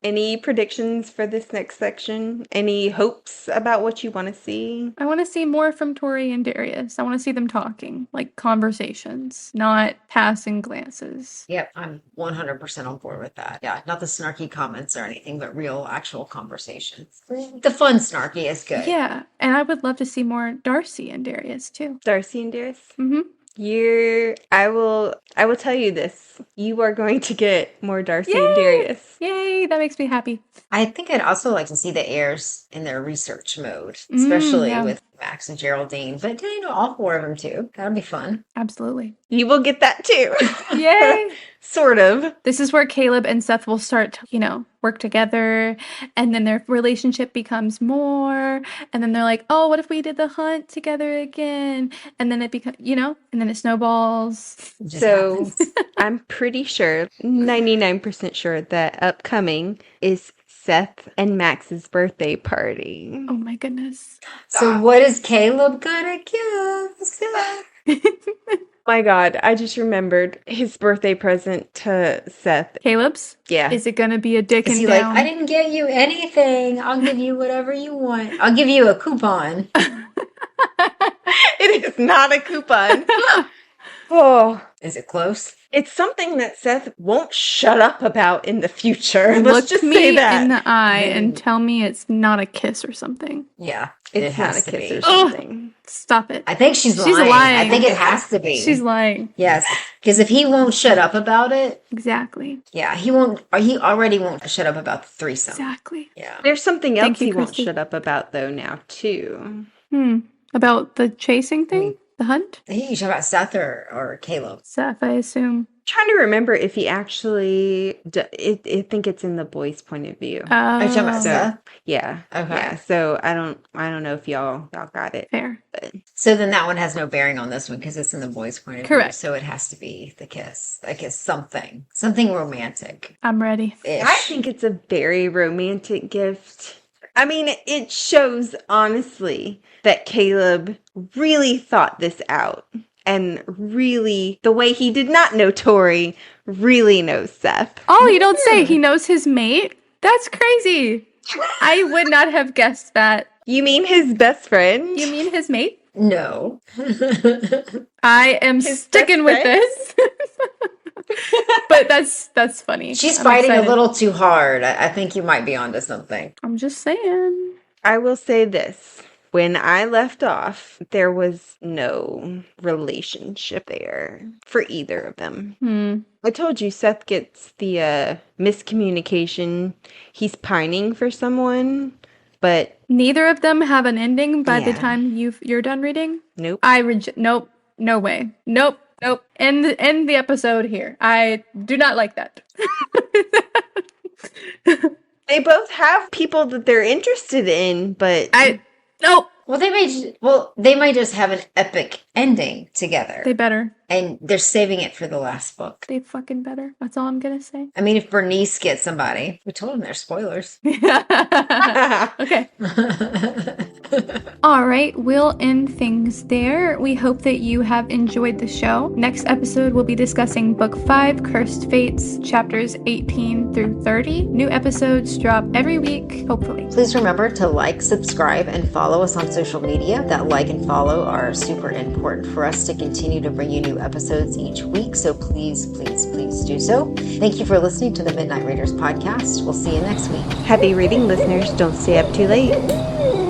Any predictions for this next section? Any hopes about what you want to see? I want to see more from Tory and Darius. I want to see them talking, like conversations, not passing glances. Yep, I'm 100% on board with that. Yeah, not the snarky comments or anything, but real, actual conversations. The fun snarky is good. Yeah, and I would love to see more Darcy and Darius too. Darcy and Darius? Mm-hmm. I will tell you this. You are going to get more Darcy and Darius. Yay, that makes me happy. I think I'd also like to see the heirs in their research mode, especially yeah. with Max and Geraldine, but all four of them too. That'd be fun. Absolutely. You will get that too. Yay! Sort of. This is where Caleb and Seth will start to, work together, and then their relationship becomes more, and then they're like, oh, what if we did the hunt together again? And then it becomes, and then it snowballs. It just So happens. I'm pretty sure, 99% sure that upcoming is Seth and Max's birthday party. Oh my goodness. So what is Caleb gonna give Seth? My God, I just remembered his birthday present to Seth. Caleb's? Yeah. Is it gonna be a dick Is and he down? like, I didn't get you anything. I'll give you whatever you want. I'll give you a coupon. It is not a coupon. Oh, Is it close? it's something that Seth won't shut up about in the future. Let's Look just me say that. in the eye and tell me it's not a kiss or something. Yeah, it It's not has a to kiss be. or something. Stop it. I think she's She's lying. I lying. think it has to be. She's lying. Yes, because if he won't shut up about it, Exactly. yeah, he won't. Or he already won't shut up about the threesome. Exactly. Yeah. There's something Thank else you, he won't Christy. shut up about, though, now, too. About the chasing thing? The hunt? I think you talking about Seth or Caleb. Seth, I assume. Trying to remember if he actually. I think it's in the boy's point of view. Are you talking about Oh, Seth? Yeah. Okay. Yeah. So I don't know if y'all got it. fair. So then that one has no bearing on this one because it's in the boy's point of view. Correct. So it has to be the kiss. Like it's something romantic. I'm ready. I think it's a very romantic gift. I mean, it shows honestly that Caleb really thought this out. And really, the way he did not know Tory, really knows Seth. Oh, you don't say he knows his mate? That's crazy. I would not have guessed that. You mean his best friend? You mean his mate? No. I am His sticking best with friend? this. But that's funny. She's I'm fighting excited. a little too hard. I think you might be onto something. I'm just saying. I will say this. When I left off, there was no relationship there for either of them. I told you Seth gets the miscommunication. He's pining for someone, but Neither of them have an ending by the Yeah. time you're done reading. nope. Nope. No way. Nope. End the episode here. I do not like that. They both have people that they're interested in, but Nope. Well, they might just have an epic ending together, They better. and they're saving it for the last book. They fucking better. That's all I'm gonna say. I mean, if Bernice gets somebody, we told them they're spoilers. Okay. All right, we'll end things there. We hope that you have enjoyed the show. Next episode, we'll be discussing Book 5, Cursed Fates, chapters 18 through 30. New episodes drop every week, hopefully. Please remember to like, subscribe, and follow us on social media. That like and follow are super important for us to continue to bring you new episodes each week. So please do so. Thank you for listening to the Midnight Raiders podcast. We'll see you next week. happy reading, listeners. Don't stay up too late.